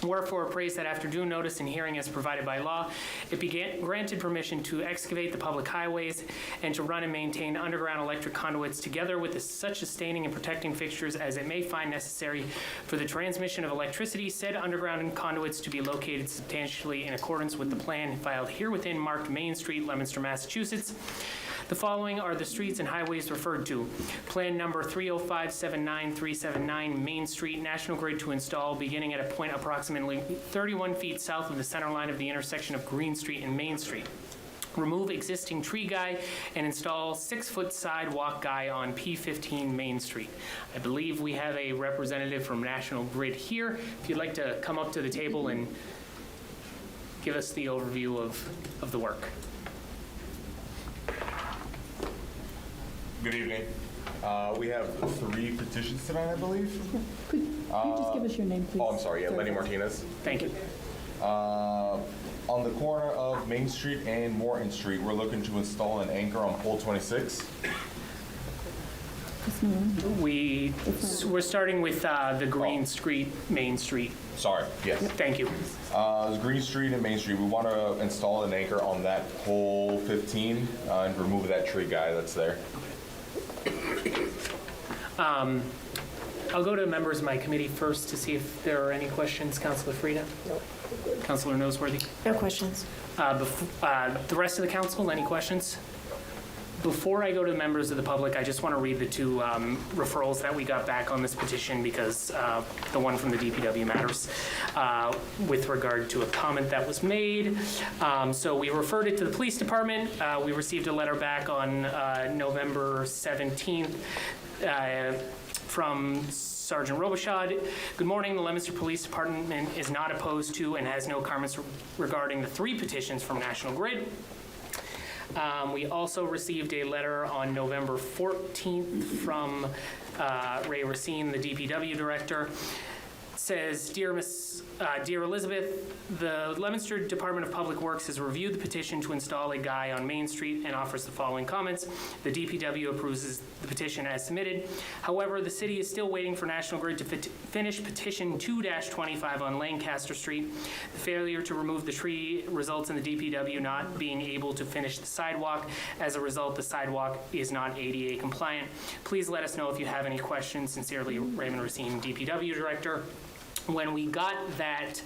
Wherefore, appraised that after due notice and hearing as provided by law, it be granted permission to excavate the public highways and to run and maintain underground electric conduits together with such sustaining and protecting fixtures as it may find necessary for the transmission of electricity. Said underground conduits to be located substantially in accordance with the plan filed herewithin marked Main Street, Leominster, Massachusetts. The following are the streets and highways referred to. Plan number 305-79379 Main Street, National Grid to install beginning at a point approximately 31 feet south of the center line of the intersection of Green Street and Main Street. Remove existing tree guy and install 6-foot sidewalk guy on P15 Main Street. I believe we have a representative from National Grid here. If you'd like to come up to the table and give us the overview of the work. Good evening. We have 3 petitions tonight, I believe. Could you just give us your name, please? Oh, I'm sorry. Yeah, Lenny Martinez. Thank you. On the corner of Main Street and Morton Street, we're looking to install an anchor on pole 26. We're starting with the Green Street, Main Street. Sorry, yes. Thank you. Green Street and Main Street, we want to install an anchor on that pole 15 and remove that tree guy that's there. I'll go to members of my committee first to see if there are any questions. Councilor Frida? No. Councilor Noseworthy? No questions. The rest of the council, any questions? Before I go to members of the public, I just want to read the 2 referrals that we got back on this petition because the one from the DPW matters with regard to a comment that was made. So we referred it to the police department. We received a letter back on November 17th from Sergeant Robichaud. Good morning. The Leominster Police Department is not opposed to and has no comments regarding the 3 petitions from National Grid. We also received a letter on November 14th from Ray Racine, the DPW director. It says, Dear Elizabeth, the Leominster Department of Public Works has reviewed the petition to install a guy on Main Street and offers the following comments. The DPW approves the petition as submitted. However, the city is still waiting for National Grid to finish petition 2-25 on Lancaster Street. The failure to remove the tree results in the DPW not being able to finish the sidewalk. As a result, the sidewalk is not ADA compliant. Please let us know if you have any questions. Sincerely, Raymond Racine, DPW Director. When we got that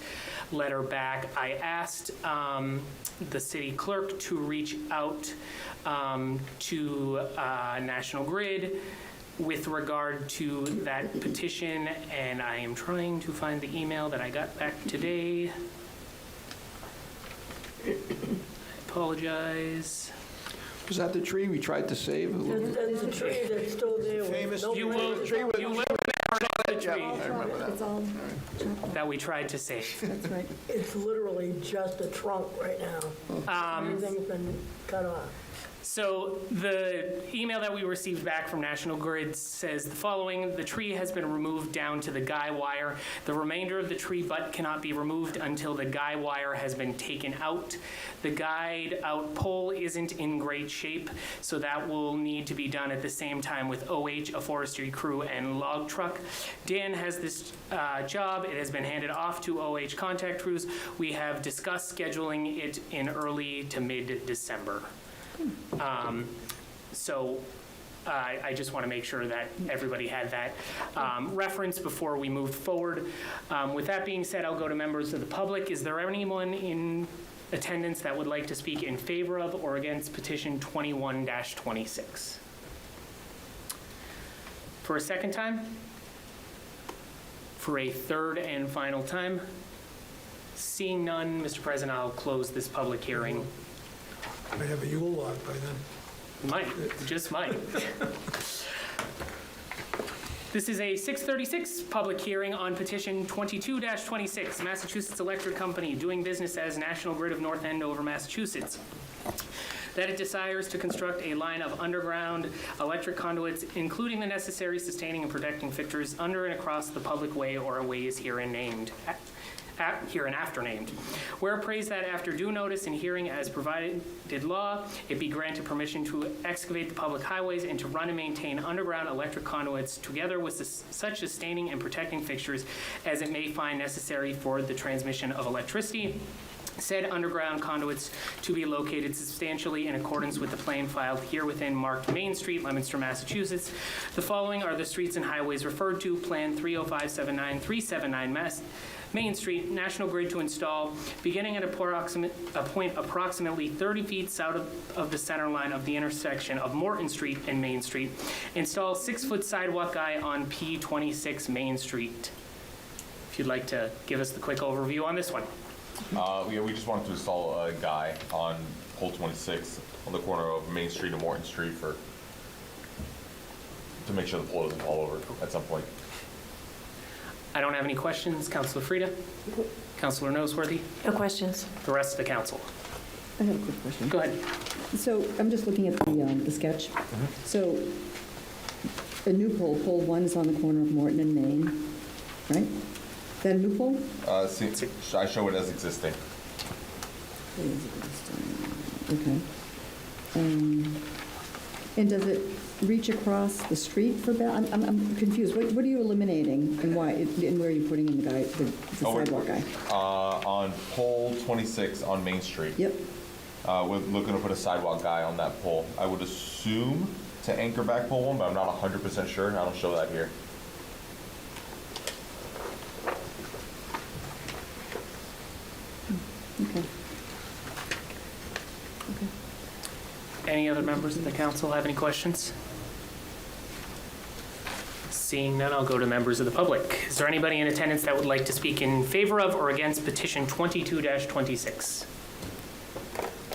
letter back, I asked the city clerk to reach out to National Grid with regard to that petition, and I am trying to find the email that I got back today. I apologize. Was that the tree we tried to save? That's the tree that's still there. Famous You will the tree It's all that we tried to save. That's right. It's literally just a trunk right now. Everything's been cut off. So the email that we received back from National Grid says the following: the tree has been removed down to the guy wire. The remainder of the tree butt cannot be removed until the guy wire has been taken out. The guide out pole isn't in great shape, so that will need to be done at the same time with OH, a forestry crew, and log truck. Dan has this job. It has been handed off to OH contact crews. We have discussed scheduling it in early to mid-December. I just want to make sure that everybody had that reference before we moved forward. With that being said, I'll go to members of the public. Is there anyone in attendance that would like to speak in favor of or against petition 21-26? For a second time? For a third and final time? Seeing none, Mr. President, I'll close this public hearing. Might have a Yule log by then. Might, just might. This is a 6:36 public hearing on petition 22-26, Massachusetts Electric Company doing business as National Grid of North Andover, Massachusetts, that it desires to construct a line of underground electric conduits, including the necessary sustaining and protecting fixtures under and across the public way or ways hereinafter named. Where appraised that after due notice and hearing as provided law, it be granted permission to excavate the public highways and to run and maintain underground electric conduits together with such sustaining and protecting fixtures as it may find necessary for the transmission of electricity. Said underground conduits to be located substantially in accordance with the plan filed here within marked Main Street, Leominster, Massachusetts. The following are the streets and highways referred to: Plan 30579-379 Main Street, National Grid to install, beginning at a point approximately 30 feet south of the center line of the intersection of Morton Street and Main Street. Install 6-foot sidewalk guy on P26 Main Street. If you'd like to give us the quick overview on this one. We just wanted to install a guy on pole 26 on the corner of Main Street and Morton Street to make sure the pole doesn't fall over at some point. I don't have any questions. Councilor Frida? Councilor Noseworthy? No questions. The rest of the council? I have a quick question. Go ahead. So I'm just looking at the sketch. So a new pole 1 is on the corner of Morton and Main, right? Is that a new pole? I show it as existing. Okay. And does it reach across the street for I'm confused. What are you eliminating and why? And where are you putting in the sidewalk guy? On pole 26 on Main Street. Yep. We're looking to put a sidewalk guy on that pole. I would assume to anchor back pole 1, but I'm not 100% sure. I don't show that here. Okay. Any other members of the council have any questions? Seeing none, I'll go to members of the public. Is there anybody in attendance that would like to speak in favor of or against petition 22-26?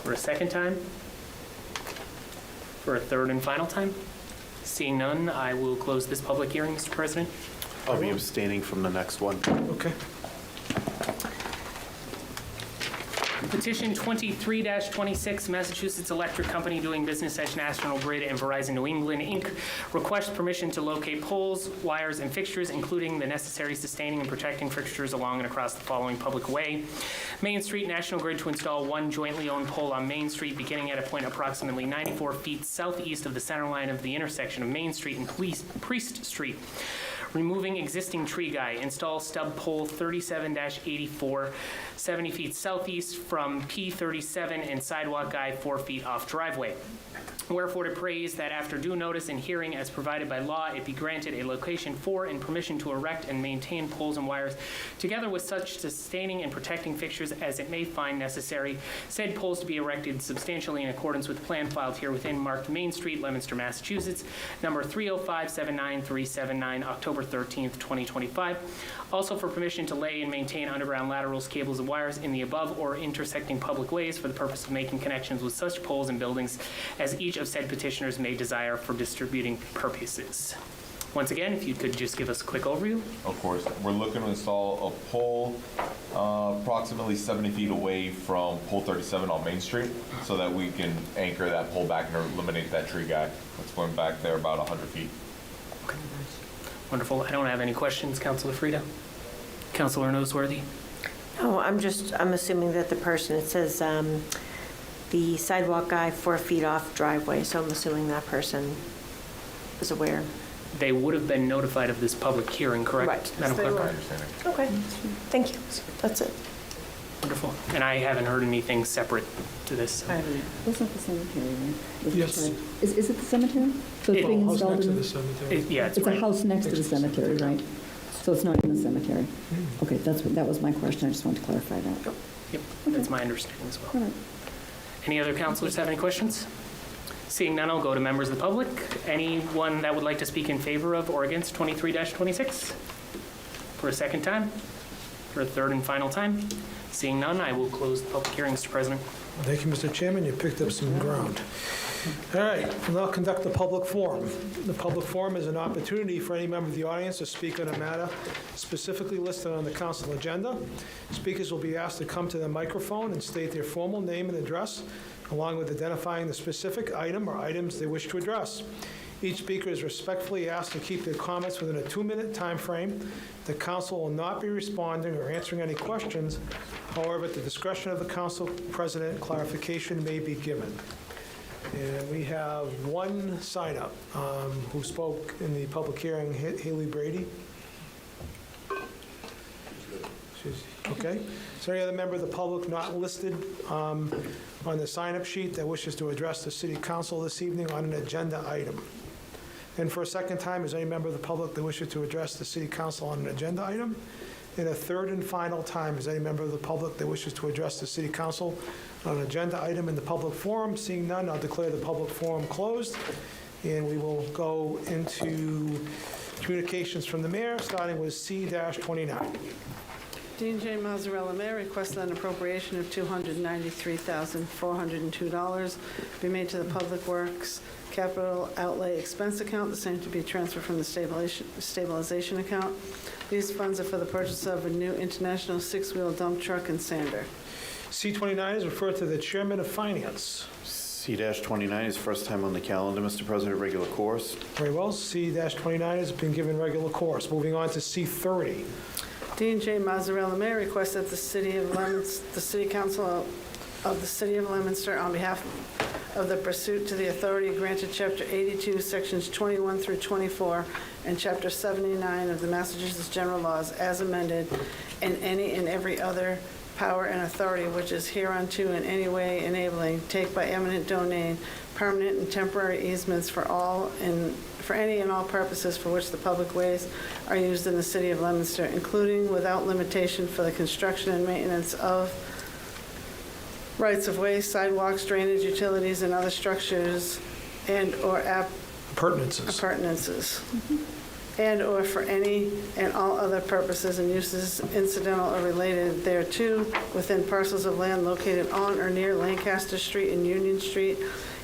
For a second time? For a third and final time? Seeing none, I will close this public hearing, Mr. President. I'll be abstaining from the next one. Okay. Petition 23-26, Massachusetts Electric Company doing business as National Grid and Verizon New England, Inc. requests permission to locate poles, wires, and fixtures, including the necessary sustaining and protecting fixtures along and across the following public way. Main Street, National Grid to install one jointly owned pole on Main Street beginning at a point approximately 94 feet southeast of the center line of the intersection of Main Street and Priest Street. Removing existing tree guy, install stub pole 37-84, 70 feet southeast from P37 and sidewalk guy 4 feet off driveway. Wherefore to praise that after due notice and hearing as provided by law, it be granted a location for and permission to erect and maintain poles and wires, together with such sustaining and protecting fixtures as it may find necessary. Said poles to be erected substantially in accordance with plan filed here within marked Main Street, Leominster, Massachusetts, number 305-79379, October 13th, 2025. Also for permission to lay and maintain underground laterals, cables, and wires in the above or intersecting public ways for the purpose of making connections with such poles and buildings as each of said petitioners may desire for distributing purposes. Once again, if you could just give us a quick overview. Of course, we're looking to install a pole approximately 70 feet away from pole 37 on Main Street so that we can anchor that pole back and eliminate that tree guy that's going back there about 100 feet. Okay. Wonderful. I don't have any questions. Councilor Frida? Councilor Noseworthy? No, I'm assuming that the person, it says the sidewalk guy 4 feet off driveway, so I'm assuming that person is aware. They would have been notified of this public hearing, correct? Right. Madam Clerk? Okay, thank you. That's it. Wonderful. And I haven't heard anything separate to this. That's not the cemetery, right? Yes. Is it the cemetery? So it's being House installed next to in? the cemetery. Yeah, It's a house next to the cemetery, right? So it's not in the cemetery? Okay, that was my question. I just wanted to clarify that. Yep, that's my understanding as well. All right. Any other councilors have any questions? Seeing none, I'll go to members of the public. Anyone that would like to speak in favor of or against 23-26? For a second time? For a third and final time? Seeing none, I will close the public hearing, Mr. President. Thank you, Mr. Chairman. You picked up some ground. All right, we'll now conduct the public forum. The public forum is an opportunity for any member of the audience to speak on a matter specifically listed on the council agenda. Speakers will be asked to come to the microphone and state their formal name and address, along with identifying the specific item or items they wish to address. Each speaker is respectfully asked to keep their comments within a 2-minute time frame. The council will not be responding or answering any questions. However, at the discretion of the council president, clarification may be given. And we have one sign-up who spoke in the public hearing, Haley Brady. Okay. Is there any other member of the public not listed on the sign-up sheet that wishes to address the city council this evening on an agenda item? And for a second time, is there any member of the public that wishes to address the city council on an agenda item? And a third and final time, is there any member of the public that wishes to address the city council on an agenda item in the public forum? Seeing none, I'll declare the public forum closed. And we will go into communications from the mayor, starting with C-29. Dean J. Mazzarella, Mayor, requests that an appropriation of $293,402 be made to the Public Works Capital Outlay Expense Account, the same to be transferred from the stabilization account. These funds are for the purchase of a new international 6-wheel dump truck and sander. C-29 is referred to the Chairman of Finance. C-29 is first time on the calendar, Mr. President, regular course. Very well. C-29 has been given regular course. Moving on to C-30. Dean J. Mazzarella, Mayor, requests that the City Council of the City of Leominster, on behalf of the pursuit to the authority granted Chapter 82, Sections 21 through 24, and Chapter 79 of the Massachusetts General Laws as amended, and any and every other power and authority which is hereunto in any way enabling, take by eminent domain, permanent and temporary easements for any and all purposes for which the public ways are used in the City of Leominster, including without limitation for the construction and maintenance of rights-of-way, sidewalks, drainage, utilities, and other structures and/or appurtenances. And/or for any and all other purposes and uses incidental or related thereto within parcels of land located on or near Lancaster Street and Union Street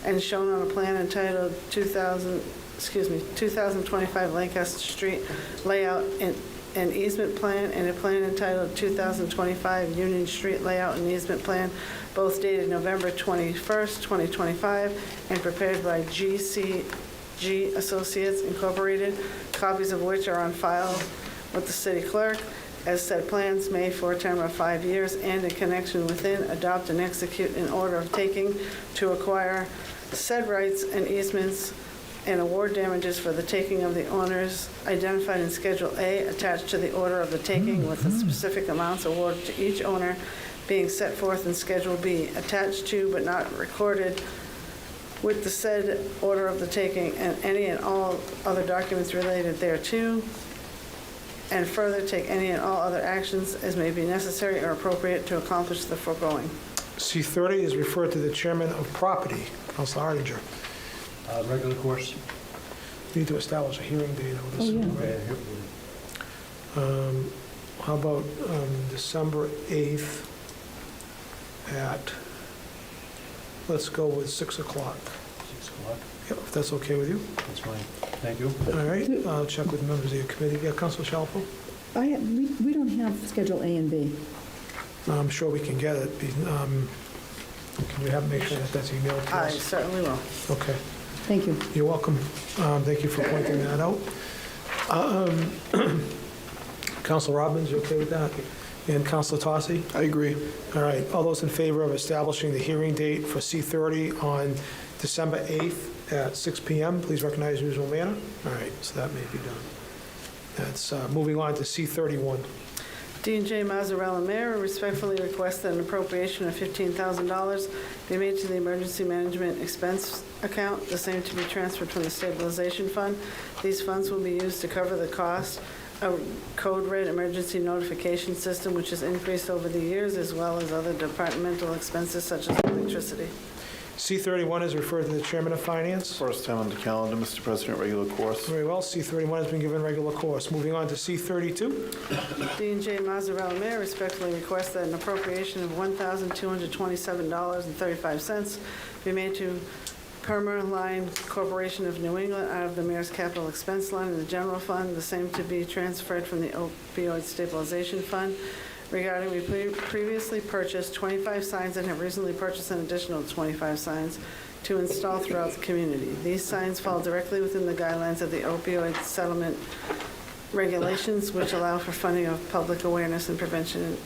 and shown on a plan entitled 2025 Lancaster Street Layout and Easement Plan, and a plan entitled 2025 Union Street Layout and Easement Plan, both dated November 21st, 2025, and prepared by GCG Associates Incorporated, copies of which are on file with the city clerk. As said plans may, for a term of 5 years, and in connection within, adopt and execute an order of taking to acquire said rights and easements and award damages for the taking of the owners identified in Schedule A attached to the order of the taking, with the specific amounts awarded to each owner being set forth in Schedule B, attached to but not recorded with the said order of the taking, and any and all other documents related thereto, and further take any and all other actions as may be necessary or appropriate to accomplish the foregoing. C30 is referred to the chairman of property, Councilor Artinger. Regular course. We need to establish a hearing date on this. How about December 8th at, let's go with 6 o'clock. 6 o'clock? Yep, if that's okay with you. That's fine. Thank you. All right, I'll check with members of your committee. Yeah, Councilor Shalfo? We don't have Schedule A and B. I'm sure we can get it. Can you make sure that that's emailed to I us? certainly will. Okay. Thank you. You're welcome. Thank you for pointing that out. Councilor Robbins, you okay with that? And Councilor Tossi? I agree. All right. All those in favor of establishing the hearing date for C30 on December 8th at 6 p.m., please recognize the usual manner. All right, so that may be done. That's moving on to C31. D&J Mazzarella Mayor respectfully request that an appropriation of $15,000 be made to the Emergency Management Expense Account, the same to be transferred from the Stabilization Fund. These funds will be used to cover the cost of Code Red emergency notification system, which has increased over the years, as well as other departmental expenses such as electricity. C31 is referred to the Chairman of Finance. First time on the calendar, Mr. President, regular course. Very well. C31 has been given regular course. Moving on to C32. D&J Mazzarella Mayor respectfully request that an appropriation of $1,227.35 be made to Perma-Line Corporation of New England out of the mayor's capital expense line in the general fund, the same to be transferred from the opioid stabilization fund. Regarding, we previously purchased 25 signs and have recently purchased an additional 25 signs to install throughout the community. These signs fall directly within the guidelines of the opioid settlement regulations, which allow for funding of public awareness and prevention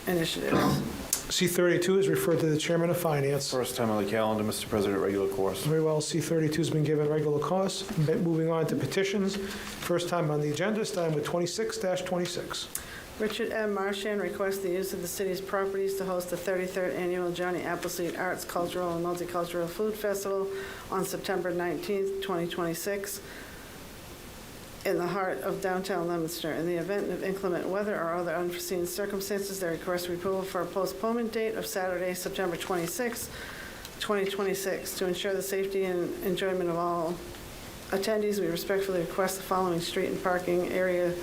initiatives. C32 is referred to the Chairman of Finance. First time on the calendar, Mr. President, regular course. Very well. C32 has been given regular course. Moving on to petitions. First time on the agenda, starting with 26-26. Richard M. Marchand requests the use of the city's properties to host the 33rd Annual Johnny Appleseed Arts, Cultural, and Multicultural Food Festival on September 19th, 2026, in the heart of downtown Leominster. In the event of inclement weather or other unforeseen circumstances, they request approval for a postponement date of Saturday, September 26th, 2026. To ensure the safety and enjoyment of all attendees, we respectfully request the following street and parking area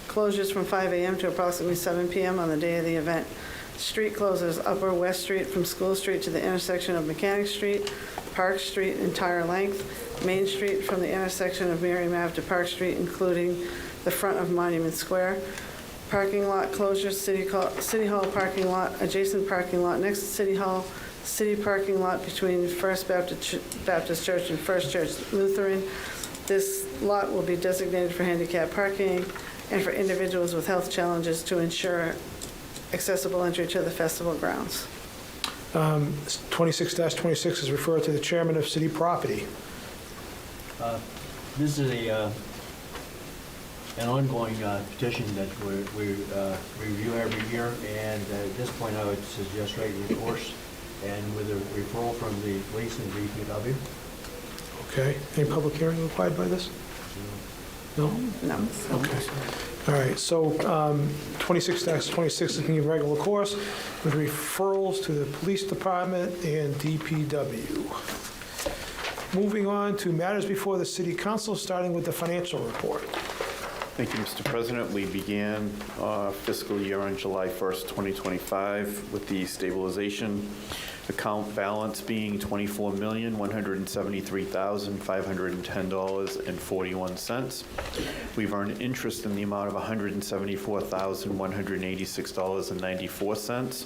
closures from 5 a.m. to approximately 7 p.m. on the day of the event. Street closures: Upper West Street from School Street to the intersection of Mechanic Street, Park Street entire length, Main Street from the intersection of Mary Ave to Park Street, including the front of Monument Square. Parking lot closures: City Hall parking lot, adjacent parking lot next to City Hall, city parking lot between First Baptist Church and First Church Lutheran. This lot will be designated for handicap parking and for individuals with health challenges to ensure accessible entry to the festival grounds. 26-26 is referred to the Chairman of City Property. This is an ongoing petition that we review every year, and at this point I would suggest regular course and with a referral from the police and DPW. Okay. Any public hearing required by this? No? No. Okay. All right, so 26-26 is being regular course with referrals to the Police Department and DPW. Moving on to matters before the City Council, starting with the financial report. Thank you, Mr. President. We began our fiscal year on July 1st, 2025 with the stabilization Account balance being $24,173,510.41. We've earned interest in the amount of $174,186.94.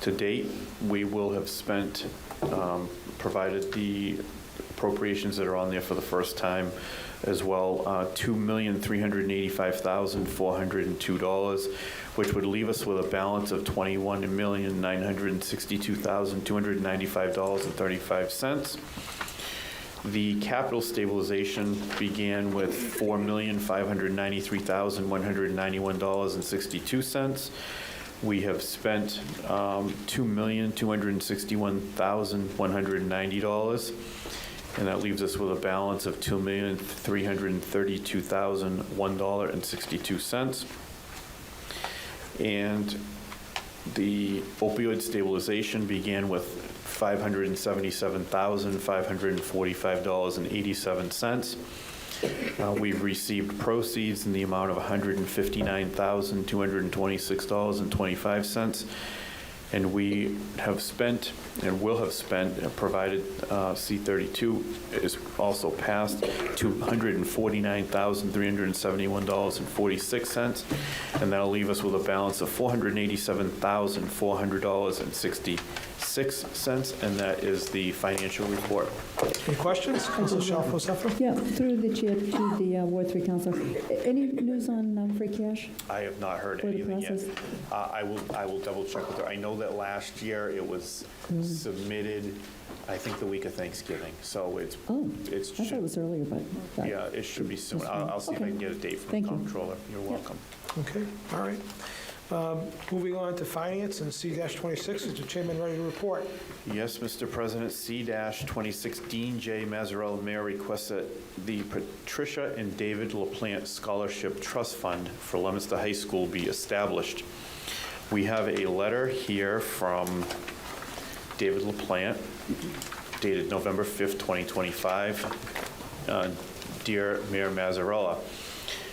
To date, we will have spent, provided the appropriations that are on there for the first time as well, $2,385,402, which would leave us with a balance of $21,962,295.35. The capital stabilization began with $4,593,191.62. We have spent $2,261,190, and that leaves us with a balance of $2,332,001.62. And the opioid stabilization began with $577,545.87. We've received proceeds in the amount of $159,226.25. And we have spent and will have spent, provided C-32 is also passed, $249,371.46. And that'll leave us with a balance of $487,400.66. And that is the financial report. Any questions? Councilor Shalfo-Zephyr? Yeah, through the chair to the Ward 3 Council. Any news on free cash? I have not heard For the anything yet. process? I will double check with her. I know that last year it was submitted, I think, the week of Thanksgiving. So it's. I thought it was earlier, but. Yeah, it should be soon. I'll see if I can get a date from the comptroller. You're welcome. Okay, all right. Moving on to finance and C-26, is the chairman ready to report? Yes, Mr. President. C-26, Dean J. Mazzarella Mayor requests that the Patricia and David LaPlante Scholarship Trust Fund for Leominster High School be established. We have a letter here from David LaPlante, dated November 5th, 2025. Dear Mayor Mazzarella,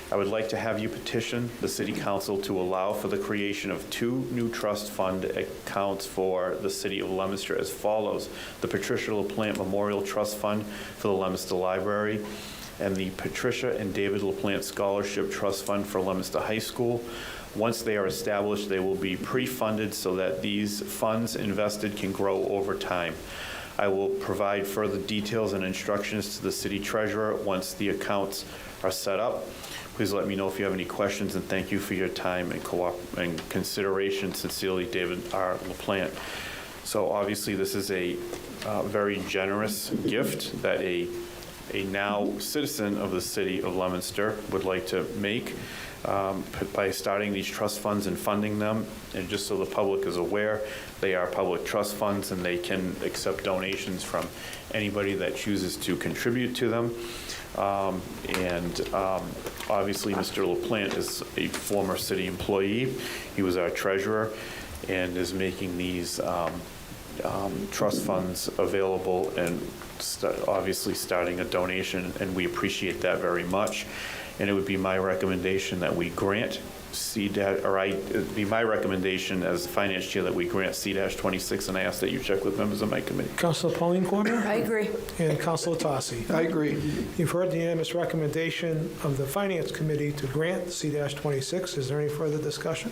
I would like to have you petition the City Council to allow for the creation of 2 new trust fund accounts for the City of Leominster as follows: the Patricia LaPlante Memorial Trust Fund for the Leominster Library, and the Patricia and David LaPlante Scholarship Trust Fund for Leominster High School. Once they are established, they will be pre-funded so that these funds invested can grow over time. I will provide further details and instructions to the City Treasurer once the accounts are set up. Please let me know if you have any questions, and thank you for your time and consideration. Sincerely, David R. LaPlante. So obviously, this is a very generous gift that a now citizen of the City of Leominster would like to make by starting these trust funds and funding them. And just so the public is aware, they are public trust funds, and they can accept donations from anybody that chooses to contribute to them. Obviously, Mr. LaPlante is a former city employee. He was our treasurer and is making these trust funds available and obviously starting a donation, and we appreciate that very much. And it would be my recommendation that we grant it'd be my recommendation as the finance chair that we grant C-26, and I ask that you check with members of my committee. Councilor Pauline Cormier? I agree. And Councilor Tossi? I agree. You've heard the unanimous recommendation of the Finance Committee to grant C-26. Is there any further discussion?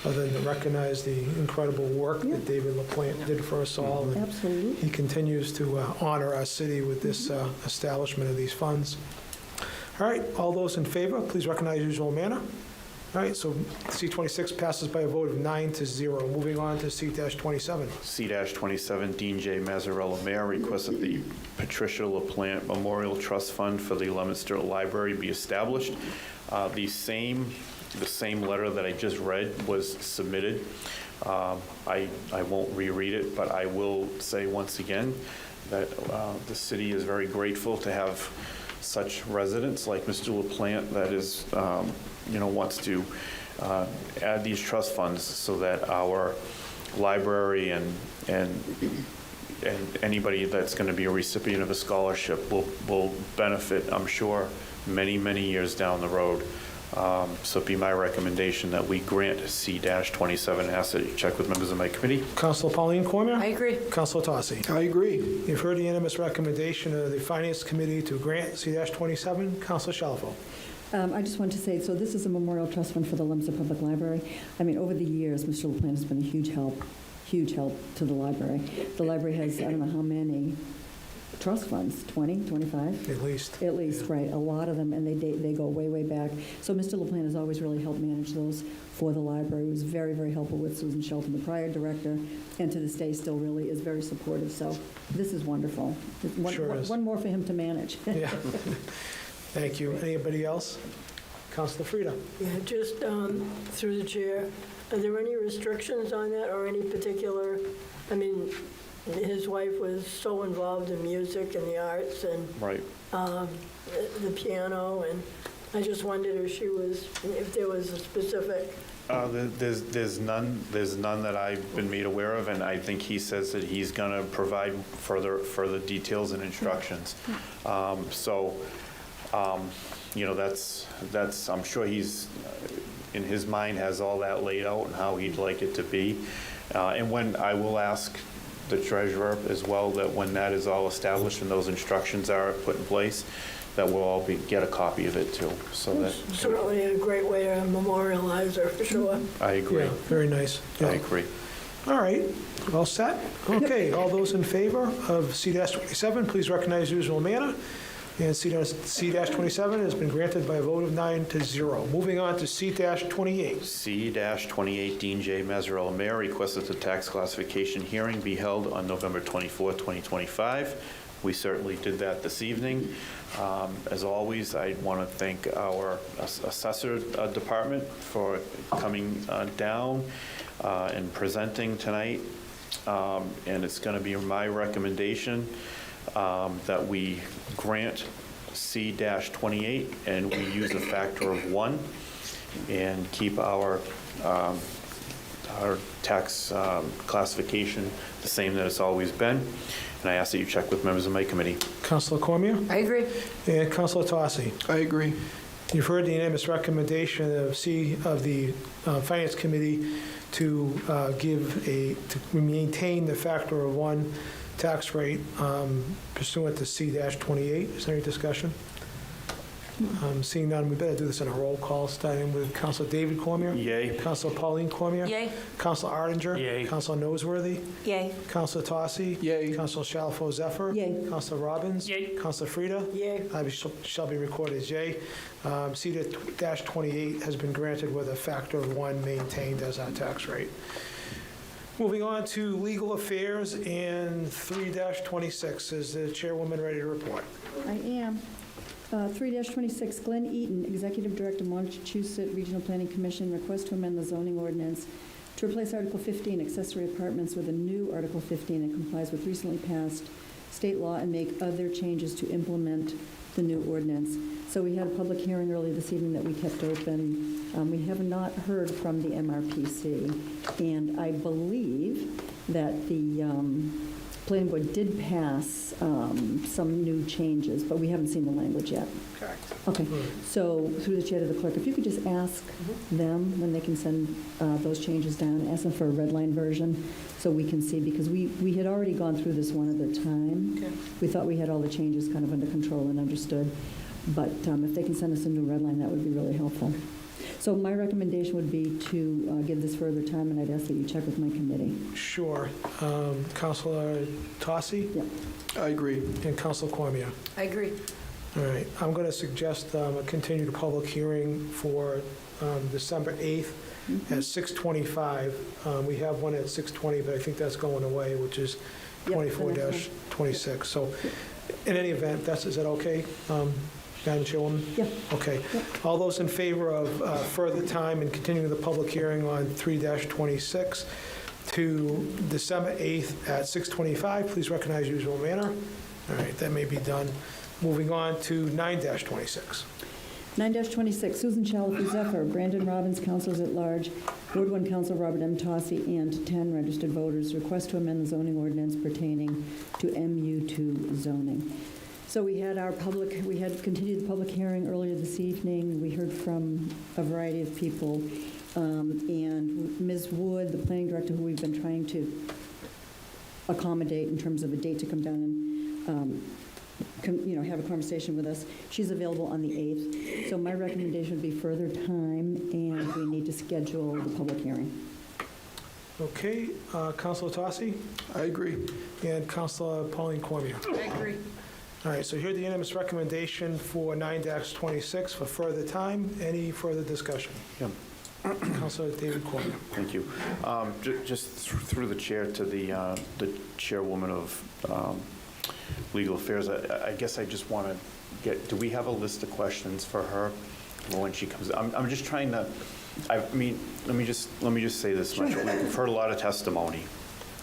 Other than to recognize the incredible work that David LaPlante did for us all. And absolutely. He continues to honor our city with this establishment of these funds. All right, all those in favor, please recognize usual manner. All right, so C-26 passes by a vote of 9-0. Moving on to C-27. C-27, Dean J. Mazzarella Mayor requests that the Patricia LaPlante Memorial Trust Fund for the Leominster Library be established. The same letter that I just read was submitted. I won't reread it, but I will say once again that the city is very grateful to have such residents like Mr. LaPlante that is, wants to add these trust funds so that our library and anybody that's going to be a recipient of a scholarship will benefit, I'm sure, many, many years down the road So it'd be my recommendation that we grant C-27. Ask that you check with members of my committee. Councilor Pauline Cormier? I agree. Councilor Tosse? I agree. You've heard the unanimous recommendation of the Finance Committee to grant C-27. Councilor Shalfo? I just want to say, so this is a memorial trust fund for the Leominster Public Library. I mean, over the years, Mr. LaPlante has been a huge help to the library. The library has, I don't know how many trust funds, 20, 25? At least. At least, right, a lot of them, and they go way, way back. So Mr. LaPlante has always really helped manage those for the library. He was very, very helpful with Susan Shelton, the prior director, and to this day still really is very supportive. So this is wonderful. Sure is. One more for him to manage. Yeah. Thank you. Anybody else? Councilor Frida? Yeah, just through the chair, are there any restrictions on that or any particular, I mean, his wife was so involved in music and the arts and Right. the piano, and I just wondered if there was a specific. There's none that I've been made aware of, and I think he says that he's going to provide further details and instructions. That's I'm sure he's in his mind has all that laid out and how he'd like it to be. And when I will ask the treasurer as well, that when that is all established and those instructions are put in place, that we'll all get a copy of it too. So that Certainly a great way to memorialize her, for sure. I agree. Yeah, very nice. Yeah. I agree. All right, all set? Okay, all those in favor of C-27, please recognize the usual manner. And C-27 has been granted by a vote of 9-0. Moving on to C-28. C-28, Dean J. Mazzarella, Mayor, requests that the tax classification hearing be held on November 24, 2025. We certainly did that this evening. As always, I want to thank our assessor department for coming down and presenting tonight. And it's going to be my recommendation that we grant C-28 and we use a factor of 1 and keep our tax classification the same that it's always been. And I ask that you check with members of my committee. Councilor Cormier? I agree. And Councilor Tosse? I agree. You've heard the unanimous recommendation of the Finance Committee to maintain the factor of 1 tax rate pursuant to C-28. Is there any discussion? Seeing none, we better do this in a roll call, starting with Councilor David Cormier. Yay. Councilor Pauline Cormier. Yay. Councilor Arndinger. Yay. Councilor Noseworthy. Yay. Councilor Tosse. Yay. Councilor Shalfo Zephyr. Yay. Councilor Robbins. Yay. Councilor Frida. Yay. Shall be recorded as yay. C-28 has been granted with a factor of 1 maintained as our tax rate. Moving on to legal affairs and 3-26. Is the chairwoman ready to report? I am. 3-26, Glenn Eaton, Executive Director, Montechusett Regional Planning Commission, request to amend the zoning ordinance to replace Article 15, accessory apartments, with a new Article 15 that complies with recently passed state law and make other changes to implement the new ordinance. So we had a public hearing early this evening that we kept open. We have not heard from the MRPC, and I believe that the planning board did pass some new changes, but we haven't seen the language yet. Correct. Okay, so through the chair to the clerk, if you could just ask them when they can send those changes down, ask them for a red line version so we can see, because we had already gone through this one at a time. Okay. We thought we had all the changes kind of under control and understood, but if they can send us a new red line, that would be really helpful. So my recommendation would be to give this further time, and I'd ask that you check with my committee. Sure. Councilor Tosse? Yeah. I agree. And Councilor Cormier? I agree. All right, I'm going to suggest a continued public hearing for December 8th at 6:25. We have one at 6:20, but I think that's going away, which is 24-26. So in any event, is that okay, Madam Chairwoman? Yeah. Okay. All those in favor of further time and continuing the public hearing on 3-26 to December 8th at 6:25, please recognize usual manner. All right, that may be done. Moving on to 9-26. 9-26, Susan Shalfo Zephyr, Brandon Robbins, Councilors at Large, Ward 1 Council Robert M. Tosse, and 10 registered voters request to amend the zoning ordinance pertaining to MU2 zoning. So we had continued the public hearing earlier this evening. We heard from a variety of people. And Ms. Wood, the planning director, who we've been trying to accommodate in terms of a date to come down and have a conversation with us, she's available on the 8th. So my recommendation would be further time, and we need to schedule the public hearing. Okay, Councilor Tossi? I agree. And Councilor Pauline Cormier? I agree. All right, so here's the unanimous recommendation for 9-26 for further time. Any further discussion? Yeah. Councilor David Cormier. Thank you. Just through the chair to the chairwoman of Legal Affairs, I guess I just want to do we have a list of questions for her when she comes? I'm just trying to, let me just say this much. We've heard a lot of testimony,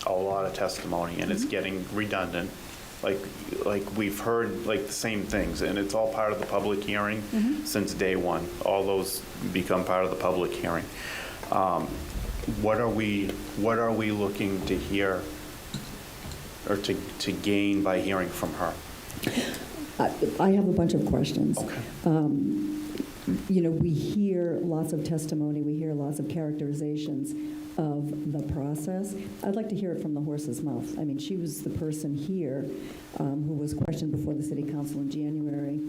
and it's getting redundant. Like we've heard like the same things, and it's all part of the public hearing since day one. All those become part of the public hearing. What are we looking to hear or to gain by hearing from her? I have a bunch of questions. Okay. We hear lots of testimony, we hear lots of characterizations of the process. I'd like to hear it from the horse's mouth. I mean, she was the person here who was questioned before the city council in January.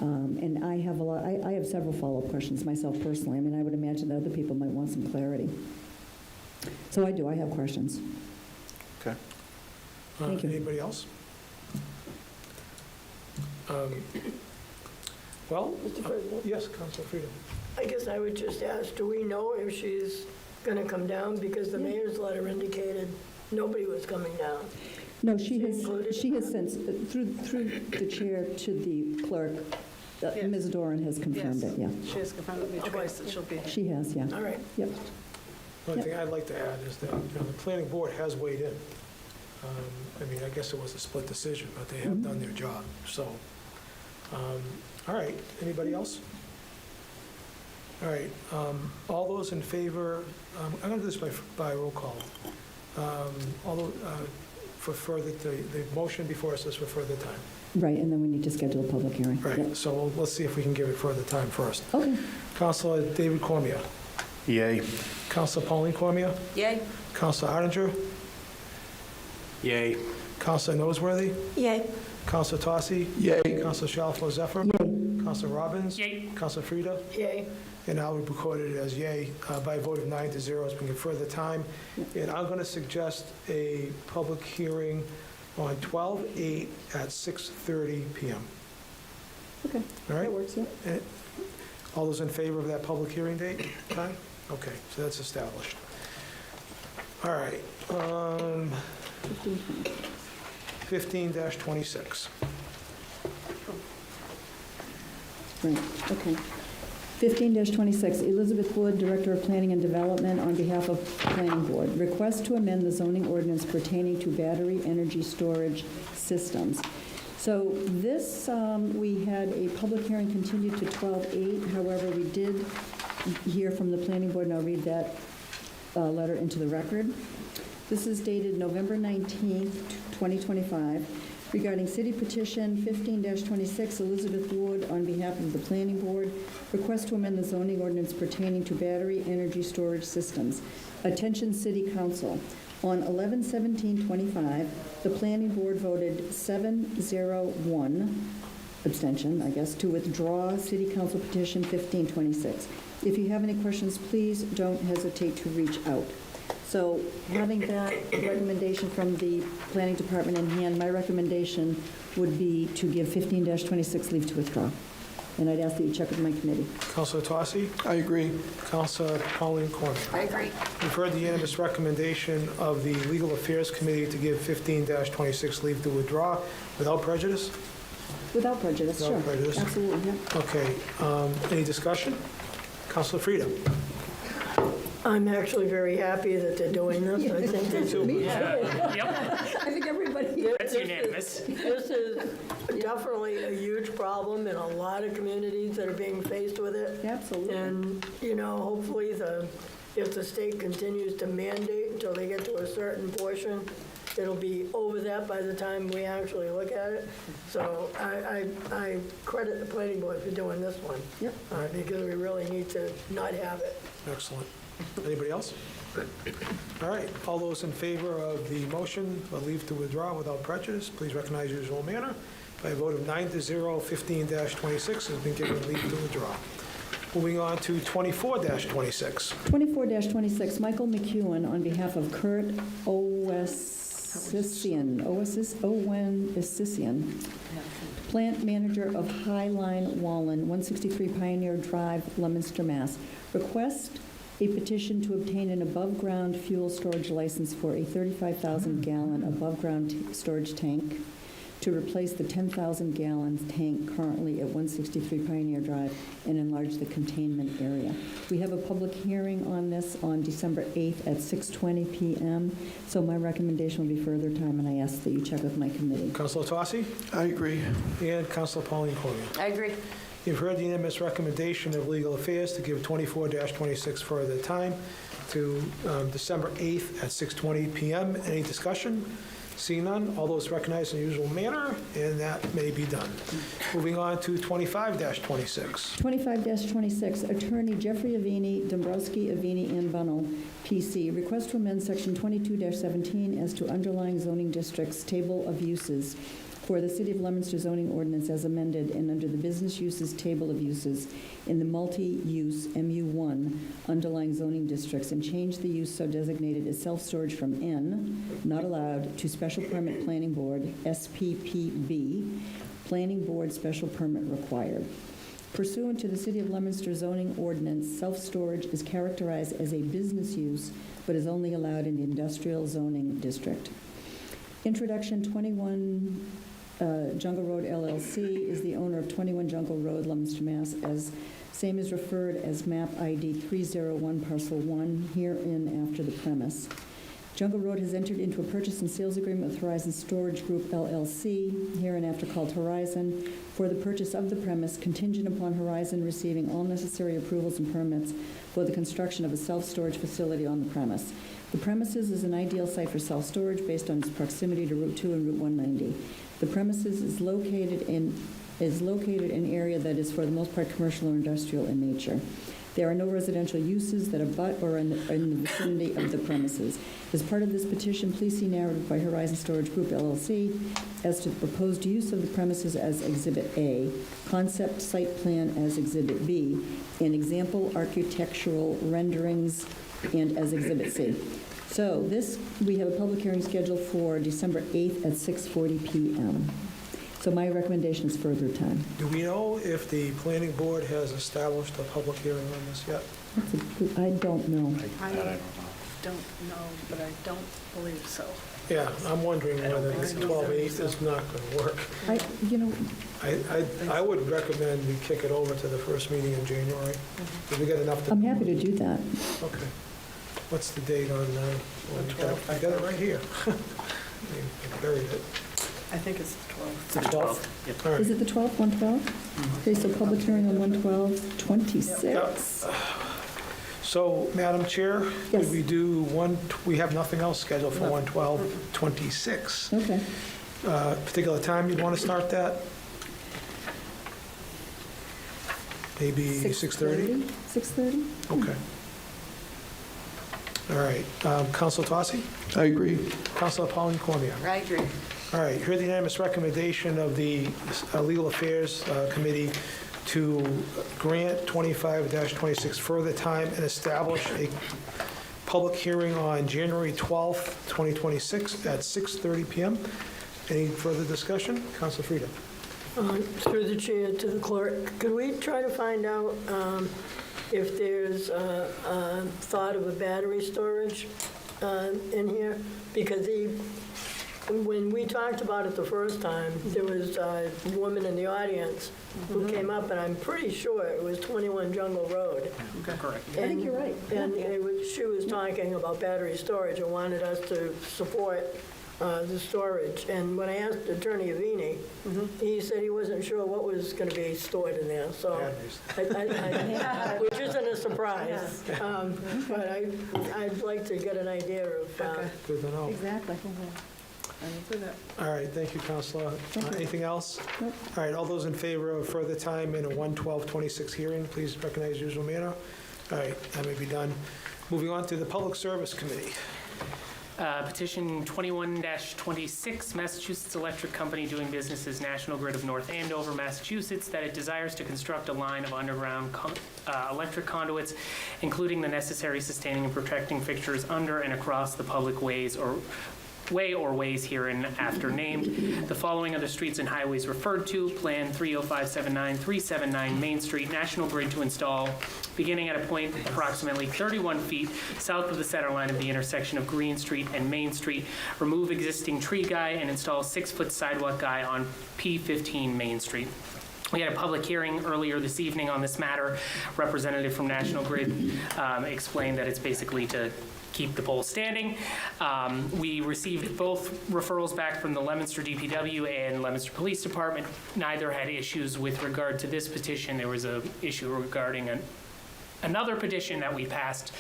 And I have several follow-up questions myself personally. I mean, I would imagine that other people might want some clarity. So I have questions. Okay. Thank you. Anybody else? Well, Mr. President? yes, Councilor Frida. I guess I would just ask, do we know if she's going to come down? Because the mayor's letter indicated nobody was coming down. No, she has since, through the chair to the clerk, Ms. Doran has confirmed it, yeah. She has confirmed with me twice that she'll be here. She has, yeah. All right. Yep. The only thing I'd like to add is that the planning board has weighed in. I mean, I guess it was a split decision, but they have done their job. So, all right, anybody else? All right, all those in favor, I'm going to do this by roll call. For further, the motion before us is for further time. Right, and then we need to schedule a public hearing. Right, Yep. so let's see if we can give it further time first. Okay. Councilor David Cormier. Yay. Councilor Pauline Cormier. Yay. Councilor Ottinger. Yay. Councilor Noseworthy. Yay. Councilor Tossi. Yay. Councilor Shalfo Zephyr. Yay. Councilor Robbins. Yay. Councilor Frida. Yay. And I would record it as yay by a vote of 9-0. It's been given further time. And I'm going to suggest a public hearing on 12/8 at 6:30 p.m. Okay. All right? That works, yeah. All those in favor of that public hearing date, time? Okay, so that's established. All right. 15-26. Right, okay. 15-26, Elizabeth Wood, Director of Planning and Development, on behalf of Planning Board. Request to amend the zoning ordinance pertaining to battery energy storage systems. So this, we had a public hearing continued to 12/8. However, we did hear from the Planning Board, and I'll read that letter into the record. This is dated November 19th, 2025. Regarding city petition 15-26, Elizabeth Wood, on behalf of the Planning Board, request to amend the zoning ordinance pertaining to battery energy storage systems. Attention City Council. On 11/17/25, the Planning Board voted 7-0-1, abstention, I guess, to withdraw City Council petition 15-26. If you have any questions, please don't hesitate to reach out. So having that recommendation from the Planning Department in hand, my recommendation would be to give 15-26 leave to withdraw. And I'd ask that you check with my committee. Councilor Tossi. I agree. Councilor Pauline Cormier. I agree. You've heard the unanimous recommendation of the Legal Affairs Committee to give 15-26 leave to withdraw without prejudice? Without prejudice, Without sure. prejudice. Absolutely, yeah. Okay, any discussion? Councilor Frida. I'm actually very happy that they're doing this. I think they do. Yep. I think everybody. That's unanimous. This is definitely a huge problem in a lot of communities that are being faced with it. Absolutely. And, hopefully if the state continues to mandate until they get to a certain portion, it'll be over that by the time we actually look at it. So I credit the planning board for doing this one. Yep. Because we really need to not have it. Excellent. Anybody else? All right, all those in favor of the motion for leave to withdraw without prejudice, please recognize your usual manner. By a vote of 9-0, 15-26 has been given leave to withdraw. Moving on to 24-26. 24-26, Michael McEwen, on behalf of Kurt Owessian, plant manager of Highline Wallen, 163 Pioneer Drive, Leominster, Mass. Request a petition to obtain an above-ground fuel storage license for a 35,000-gallon above-ground storage tank to replace the 10,000-gallon tank currently at 163 Pioneer Drive and enlarge the containment area. We have a public hearing on this on December 8th at 6:20 p.m., so my recommendation will be further time, and I ask that you check with my committee. Councilor Tosi? I agree. And Councilor Pauline Cormier. I agree. You've heard the unanimous recommendation of Legal Affairs to give 24-26 further time to December 8th at 6:20 p.m. Any discussion? Seeing none, all those recognized in the usual manner, and that may be done. Moving on to 25-26. 25-26, Attorney Jeffrey Avini, Dombrowski, Avini, and Bunnell, PC, request to amend Section 22-17 as to underlying zoning districts table of uses for the City of Leominster zoning ordinance as amended and under the business uses table of uses in the multi-use MU1 underlying zoning districts, and change the use so designated as self-storage from N, not allowed, to special permit planning board, SPPB, planning board special permit required. Pursuant to the City of Leominster zoning ordinance, self-storage is characterized as a business use, but is only allowed in the industrial zoning district. Introduction. 21 Jungle Road LLC is the owner of 21 Jungle Road, Leominster, Mass. As same is referred as map ID 301 parcel 1 herein after the premise. Jungle Road has entered into a purchase and sales agreement with Horizon Storage Group LLC, hereinafter called Horizon, for the purchase of the premise contingent upon Horizon receiving all necessary approvals and permits for the construction of a self-storage facility on the premise. The premises is an ideal site for self-storage based on its proximity to Route 2 and Route 190. The premises is located in an area that is for the most part commercial or industrial in nature. There are no residential uses that abut or are in the vicinity of the premises. As part of this petition, please see narrative by Horizon Storage Group LLC as to the proposed use of the premises as Exhibit A, concept site plan as Exhibit B, and example architectural renderings and as Exhibit C. So we have a public hearing scheduled for December 8th at 6:40 p.m. So my recommendation is further time. Do we know if the planning board has established a public hearing on this yet? I don't know. I don't know, but I don't believe so. Yeah, I'm wondering whether 12/8 is not going to work. I would recommend we kick it over to the first meeting in January. Because we got enough to... I'm happy to do that. Okay. What's the date on that? I got it right here. I buried it. I think it's the 12th. It's the 12th? All right. Is it the 12th, 112? Okay, so public hearing on 112/26. So, Madam Chair, Yes. we have nothing else scheduled for 112/26. Okay. Particular time you'd want to start that? Maybe 6:30? 6:30? Okay. All right. Councilor Tosi? I agree. Councilor Pauline Cormier? I agree. All right. Hear the unanimous recommendation of the Legal Affairs Committee to grant 25-26 further time and establish a public hearing on January 12th, 2026 at 6:30 p.m. Any further discussion? Councilor Frida? Through the chair to the clerk, could we try to find out if there's a thought of a battery storage in here? Because when we talked about it the first time, there was a woman in the audience who came up, and I'm pretty sure it was 21 Jungle Road. Correct. I think you're right. And she was talking about battery storage and wanted us to support the storage. And when I asked Attorney Avini, he said he wasn't sure what was going to be stored in there. So, which isn't a surprise. But I'd like to get an idea of. Good to know. Exactly. do that. All right, thank you, Counselor. Thank you. Anything else? Nope. All right, all those in favor of further time in a 1/12/26 hearing, please recognize usual manner. All right, that may be done. Moving on to the Public Service Committee. Petition 21-26, Massachusetts Electric Company doing business as National Grid of North Andover, Massachusetts, that it desires to construct a line of underground electric conduits, including the necessary sustaining and protecting fixtures under and across the public ways or ways hereinafter named. The following are the streets and highways referred to: Plan 30579-379 Main Street, National Grid to install, beginning at a point approximately 31 feet south of the center line of the intersection of Green Street and Main Street. Remove existing tree guy and install 6-foot sidewalk guy on P15 Main Street. We had a public hearing earlier this evening on this matter. Representative from National Grid explained that it's basically to keep the pole standing. We received both referrals back from the Leominster DPW and Leominster Police Department. Neither had issues with regard to this petition. There was an issue regarding another petition that we passed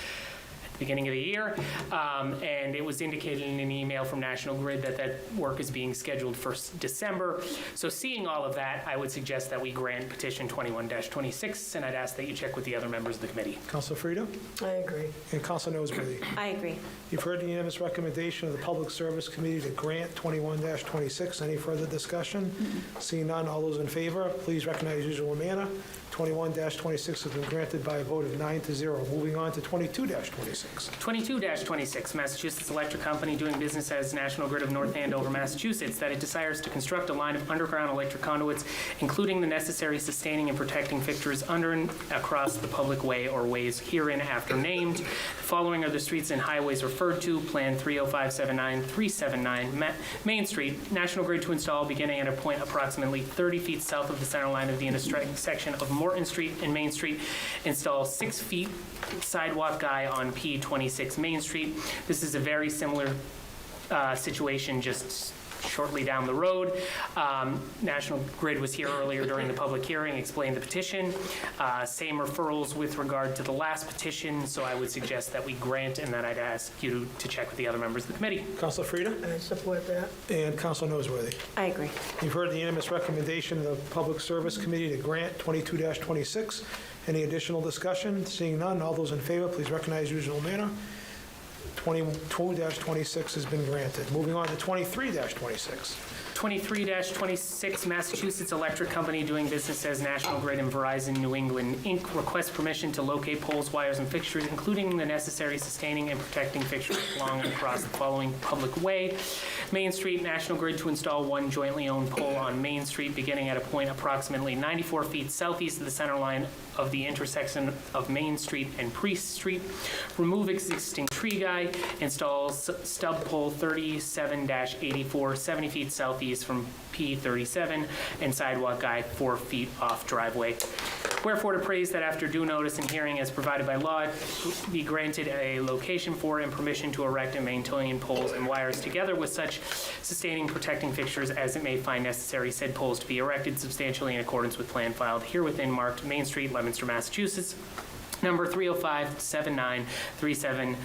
at the beginning of the year, and it was indicated in an email from National Grid that that work is being scheduled for December. So seeing all of that, I would suggest that we grant petition 21-26, and I'd ask that you check with the other members of the committee. Councilor Frida? I agree. And Councilor Noseworthy? I agree. You've heard the unanimous recommendation of the Public Service Committee to grant 21-26. Any further discussion? Seeing none, all those in favor, please recognize usual manner. 21-26 has been granted by a vote of 9-0. Moving on to 22-26. 22-26, Massachusetts Electric Company doing business as National Grid of North Andover, Massachusetts, that it desires to construct a line of underground electric conduits, including the necessary sustaining and protecting fixtures under and across the public way or ways hereinafter named. The following are the streets and highways referred to: Plan 30579-379 Main Street, National Grid to install, beginning at a point approximately 30 feet south of the center line of the intersection of Morton Street and Main Street. Install 6 feet sidewalk guy on P26 Main Street. This is a very similar situation, just shortly down the road. National Grid was here earlier during the public hearing, explained the petition. Same referrals with regard to the last petition, so I would suggest that we grant, and that I'd ask you to check with the other members of the committee. Councilor Frida? I support that. And Councilor Noseworthy? I agree. You've heard the unanimous recommendation of the Public Service Committee to grant 22-26. Any additional discussion? Seeing none, all those in favor, please recognize usual manner. 22-26 has been granted. Moving on to 23-26. 23-26, Massachusetts Electric Company doing business as National Grid and Verizon New England, Inc. requests permission to locate poles, wires, and fixtures, including the necessary sustaining and protecting fixtures along and across the following public way: Main Street, National Grid to install one jointly owned pole on Main Street, beginning at a point approximately 94 feet southeast of the center line of the intersection of Main Street and Priest Street. Remove existing tree guy. Install stub pole 37-84, 70 feet southeast from P37, and sidewalk guy 4 feet off driveway. Wherefore to praise that after due notice and hearing as provided by law, be granted a location for and permission to erect and maintain poles and wires together with such sustaining protecting fixtures as it may find necessary, said poles to be erected substantially in accordance with plan filed herewithin marked Main Street, Leominster, Massachusetts, number 305-79-379.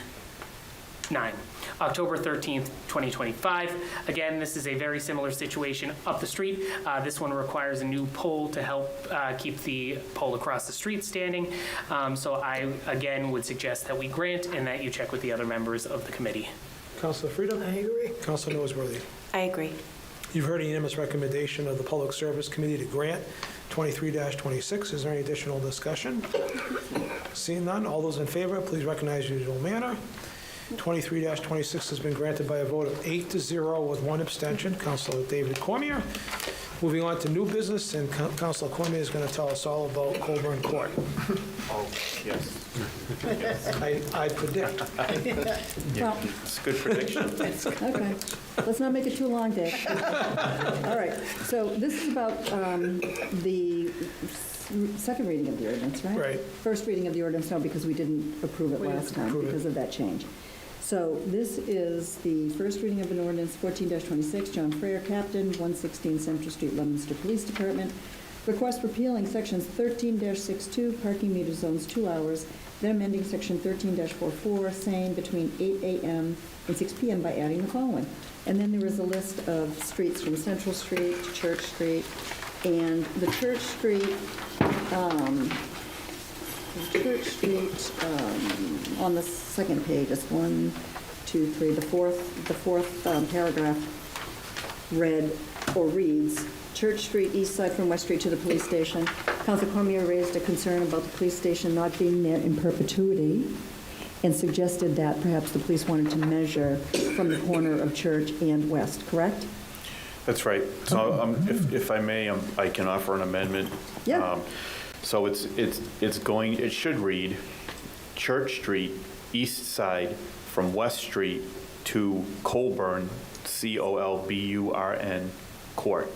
October 13th, 2025. Again, this is a very similar situation up the street. This one requires a new pole to help keep the pole across the street standing. So I, again, would suggest that we grant and that you check with the other members of the committee. Councilor Frida? I agree. Councilor Noseworthy? I agree. You've heard a unanimous recommendation of the Public Service Committee to grant 23-26. Is there any additional discussion? Seeing none, all those in favor, please recognize usual manner. 23-26 has been granted by a vote of 8-0 with one abstention, Councilor David Cormier. Moving on to new business, and Councilor Cormier is going to tell us all about Colburn Court. Oh, yes. I predict. Well, It's a good prediction. okay. Let's not make it too long, Dave. All right, so this is about the second reading of the ordinance, right? Right. First reading of the ordinance, no, because we didn't approve it last time because of that change. So this is the first reading of an ordinance, 14-26, John Frayer, Captain, 116 Central Street, Leominster Police Department. Request repealing sections 13-62, parking meter zones 2 hours, then amending section 13-44, saying between 8 a.m. and 6 p.m. by adding the following. And then there is a list of streets from Central Street to Church Street. And the Church Street, on the second page, it's 1, 2, 3, the fourth paragraph reads, Church Street, east side from West Street to the police station. Council Cormier raised a concern about the police station not being there in perpetuity and suggested that perhaps the police wanted to measure from the corner of Church and West, correct? That's right. So if I may, I can offer an amendment. Yeah. So it should read Church Street, east side from West Street to Colburn, Colburn, Court.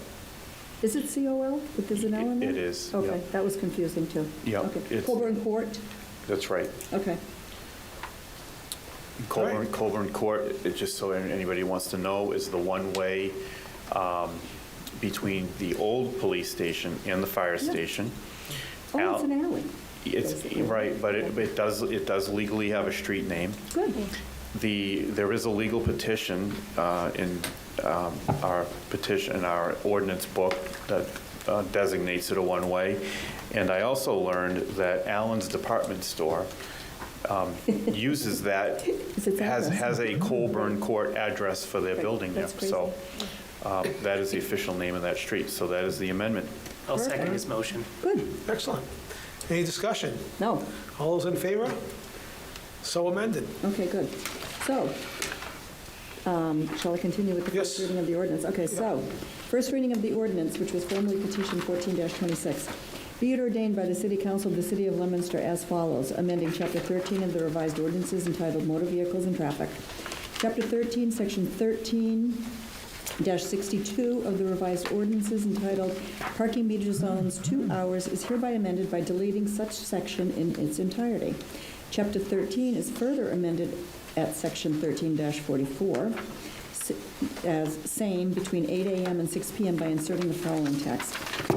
Is it COL? There's an L in there? It is. Okay, yeah. that was confusing too. Yeah. Okay, Colburn Court? That's right. Okay. Colburn Court, just so anybody wants to know, is the one-way between the old police station and the fire station. Oh, it's an alley. It's right, but it does legally have a street name. Good. There is a legal petition in our ordinance book that designates it a one-way. And I also learned that Allen's Department Store uses that, has a Colburn Court address for their building there. So that is the official name of that street. So that is the amendment. I'll second his motion. Good. Excellent. Any discussion? No. All those in favor? So amended. Okay, good. So, shall I continue with the first reading of the ordinance? Okay, so, first reading of the ordinance, which was formerly petition 14-26. Be it ordained by the City Council of the City of Leominster as follows, amending Chapter 13 of the revised ordinances entitled Motor Vehicles and Traffic. Chapter 13, Section 13-62 of the revised ordinances entitled Parking Meter Zones 2 Hours is hereby amended by deleting such section in its entirety. Chapter 13 is further amended at Section 13-44 as same between 8 a.m. and 6 p.m. by inserting the following text.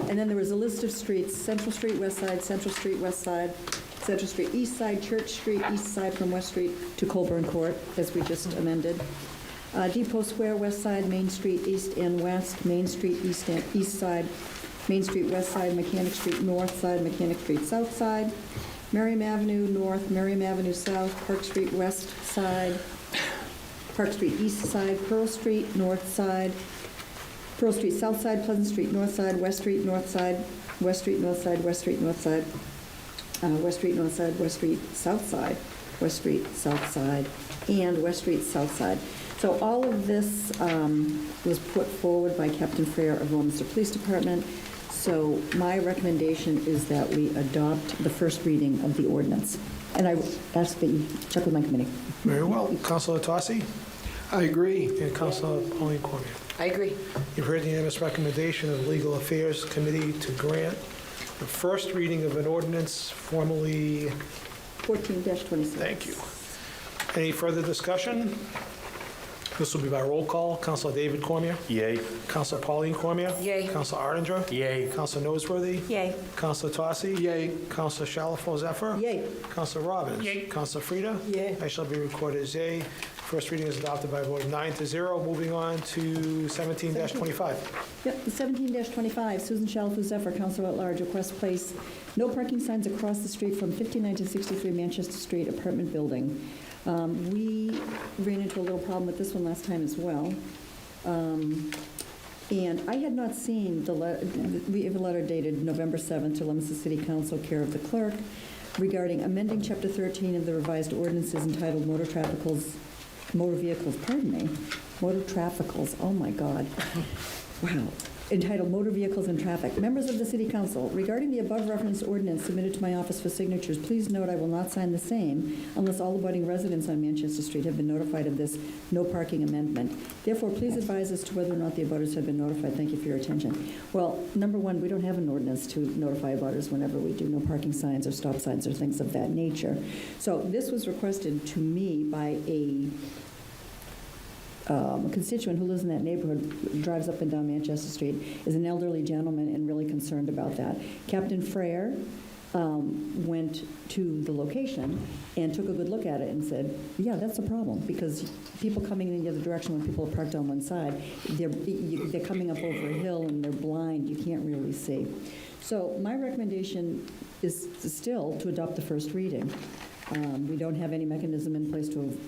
And then there was a list of streets: Central Street, West Side, Central Street, West Side, Central Street, East Side, Church Street, East Side from West Street to Colburn Court, as we just amended. Depot Square, West Side, Main Street, East and West, Main Street, East Side, Main Street, West Side, Mechanic Street, North Side, Mechanic Street, South Side, Merriam Avenue North, Merriam Avenue South, Park Street, West Side, Park Street, East Side, Pearl Street, North Side, Pearl Street, South Side, Pleasant Street, North Side, West Street, North Side, West Street, North Side, West Street, North Side, West Street, North Side, West Street, South Side, West Street, South Side, and West Street, South Side. So all of this was put forward by Captain Frere of Leominster Police Department. So my recommendation is that we adopt the first reading of the ordinance. And I ask that you check with my committee. Very well. Councilor Tossi? I agree. And Councilor Pauline Cormier? I agree. You've heard the unanimous recommendation of the Legal Affairs Committee to grant the first reading of an ordinance formally... 14-26. Thank you. Any further discussion? This will be by roll call. Councilor David Cormier? Yay. Councilor Pauline Cormier? Yay. Councilor Arndinger? Yay. Councilor Noseworthy? Yay. Councilor Tossi? Yay. Councilor Shalfo Zephyr? Yay. Councilor Robbins? Yay. Councilor Frida? Yay. I shall be recorded as yay. First reading is adopted by a vote of 9-0. Moving on to 17-25. Yep, 17-25, Susan Shalfo Zephyr, Councilor at Large, requests place no parking signs across the street from 59 to 63 Manchester Street apartment building. We ran into a little problem with this one last time as well. And I had not seen we have a letter dated November 7th to Leominster City Council, care of the clerk, regarding amending Chapter 13 of the revised ordinances entitled Motor Vehicles, oh my God. Wow. Entitled Motor Vehicles and Traffic. Members of the City Council, regarding the above referenced ordinance submitted to my office for signatures, please note I will not sign the same unless all abutting residents on Manchester Street have been notified of this no parking amendment. Therefore, please advise as to whether or not the abutters have been notified. Thank you for your attention. Well, number one, we don't have an ordinance to notify abutters whenever we do no parking signs or stop signs or things of that nature. So this was requested to me by a constituent who lives in that neighborhood, drives up and down Manchester Street, is an elderly gentleman and really concerned about that. Captain Frere went to the location and took a good look at it and said, yeah, that's a problem, because people coming in the other direction when people are parked on one side, they're coming up over a hill and they're blind, you can't really see. So my recommendation is still to adopt the first reading. We don't have any mechanism in place to,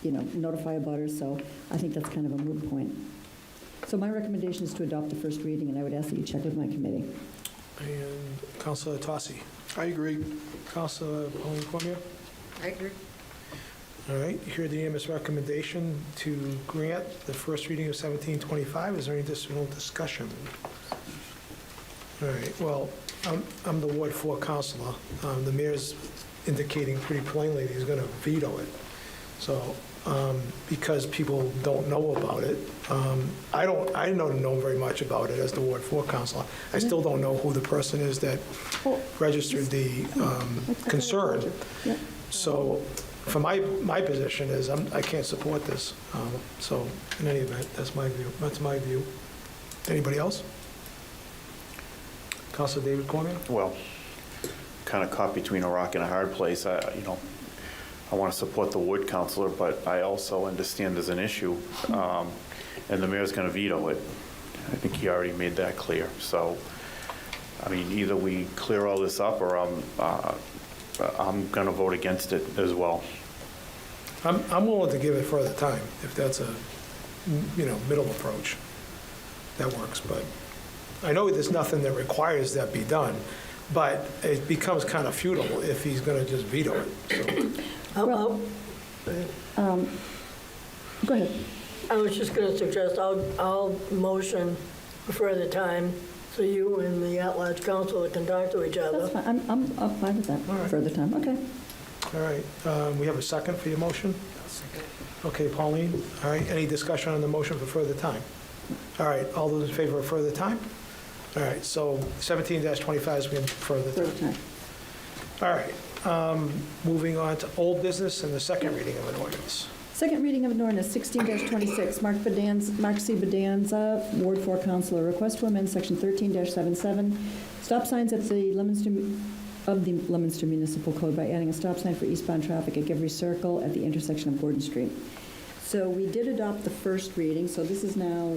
notify abutters, so I think that's kind of a moot point. So my recommendation is to adopt the first reading, and I would ask that you check with my committee. And Councilor Tossi. I agree. Councilor Pauline Cormier. I agree. All right, you hear the unanimous recommendation to grant the first reading of 1725. Is there any additional discussion? All right, well, I'm the Ward 4 councilor. The mayor's indicating pretty plainly that he's going to veto it. So, because people don't know about it, I don't know very much about it as the Ward 4 councilor. I still don't know who the person is that registered the concern. So, for my position is I can't support this. So, in any event, that's my view. That's my view. Anybody else? Councilor David Cormier? Well, kind of caught between a rock and a hard place. I want to support the Wood councilor, but I also understand there's an issue, and the mayor's going to veto it. I think he already made that clear. So, I mean, either we clear all this up, or I'm going to vote against it as well. I'm willing to give it further time if that's a middle approach. That works, but I know there's nothing that requires that be done, but it becomes kind of futile if he's going to just veto it. So. Go ahead. I was just going to suggest I'll motion for further time so you and the at-large council can talk to each other. That's fine. I'm fine with that. All right. Further time. Okay. All right, we have a second for your motion? Okay, Pauline, all right, any discussion on the motion for further time? All right, all those in favor of further time? All right, so 17-25 is being further time. All right, moving on to old business and the second reading of an ordinance. Second reading of an ordinance, 16-26, Mark C. Bedanza, Ward 4 Councilor, request to amend Section 13-77, stop signs at the Leominster Municipal Code by adding a stop sign for eastbound traffic at Givery Circle at the intersection of Gordon Street. So we did adopt the first reading, so this is now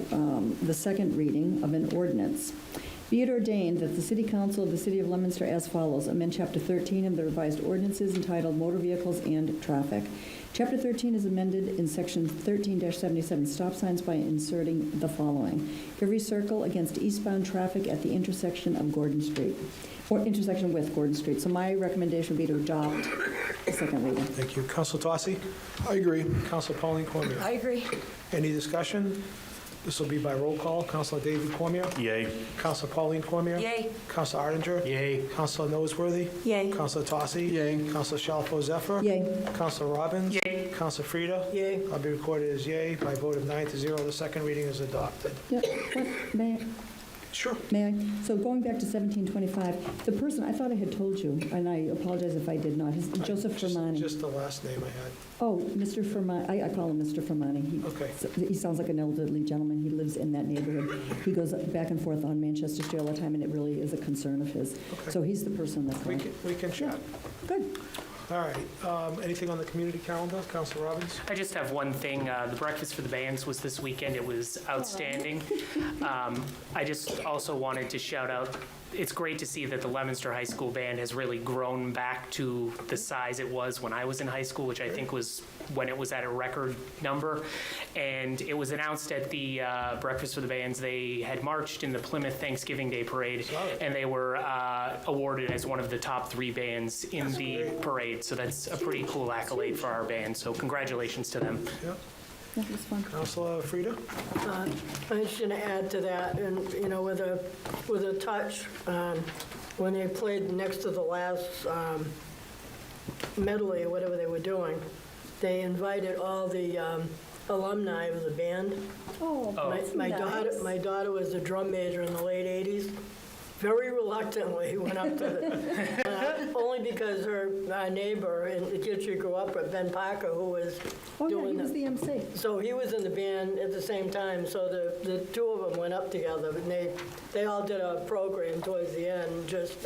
the second reading of an ordinance. Be it ordained that the City Council of the City of Leominster as follows, amend Chapter 13 of the revised ordinances entitled Motor Vehicles and Traffic. Chapter 13 is amended in Section 13-77 stop signs by inserting the following. Givery Circle against eastbound traffic at the intersection of Gordon Street, or intersection with Gordon Street. So my recommendation would be to adopt the second reading. Thank you. Councilor Tossi? I agree. Councilor Pauline Cormier? I agree. Any discussion? This will be by roll call. Councilor David Cormier? Yay. Councilor Pauline Cormier? Yay. Councilor Arndinger? Yay. Councilor Noseworthy? Yay. Councilor Tossi? Yay. Councilor Shalfo Zephyr? Yay. Councilor Robbins? Yay. Councilor Frida? Yay. I'll be recorded as yay. By a vote of 9-0, the second reading is adopted. Yeah, may I? Sure. May I? So going back to 1725, the person, I thought I had told you, and I apologize if I did not, is Joseph Fermani. Just the last name I had. Oh, Mr. Fermani, I call him Mr. Fermani. Okay. He sounds like an elderly gentleman. He lives in that neighborhood. He goes back and forth on Manchester Street all the time, and it really is a concern of his. Okay. So he's the person that's We going. can chat. Good. All right. Anything on the community calendar? Councilor Robbins? I just have one thing. The Breakfast for the Bands was this weekend. It was outstanding. I just also wanted to shout out, it's great to see that the Leominster High School Band has really grown back to the size it was when I was in high school, which I think was when it was at a record number. And it was announced at the Breakfast for the Bands. They had marched in the Plymouth Thanksgiving Day Parade, and they were awarded as one of the top 3 bands in the parade. So that's a pretty cool accolade for our band. So congratulations to them. Yep. Yeah, it was fun. Councilor Frida? I'm just going to add to that, and, with a touch, when they played next to the last medley or whatever they were doing, they invited all the alumni of the band. Oh, My daughter was a drum major in the late 80s, very reluctantly went up to the, only because our neighbor and the kid she grew up with, Ben Parker, who was Oh, yeah, doing he was the MC. So he was in the band at the same time, so the two of them went up together, and they all did a program towards the end, just,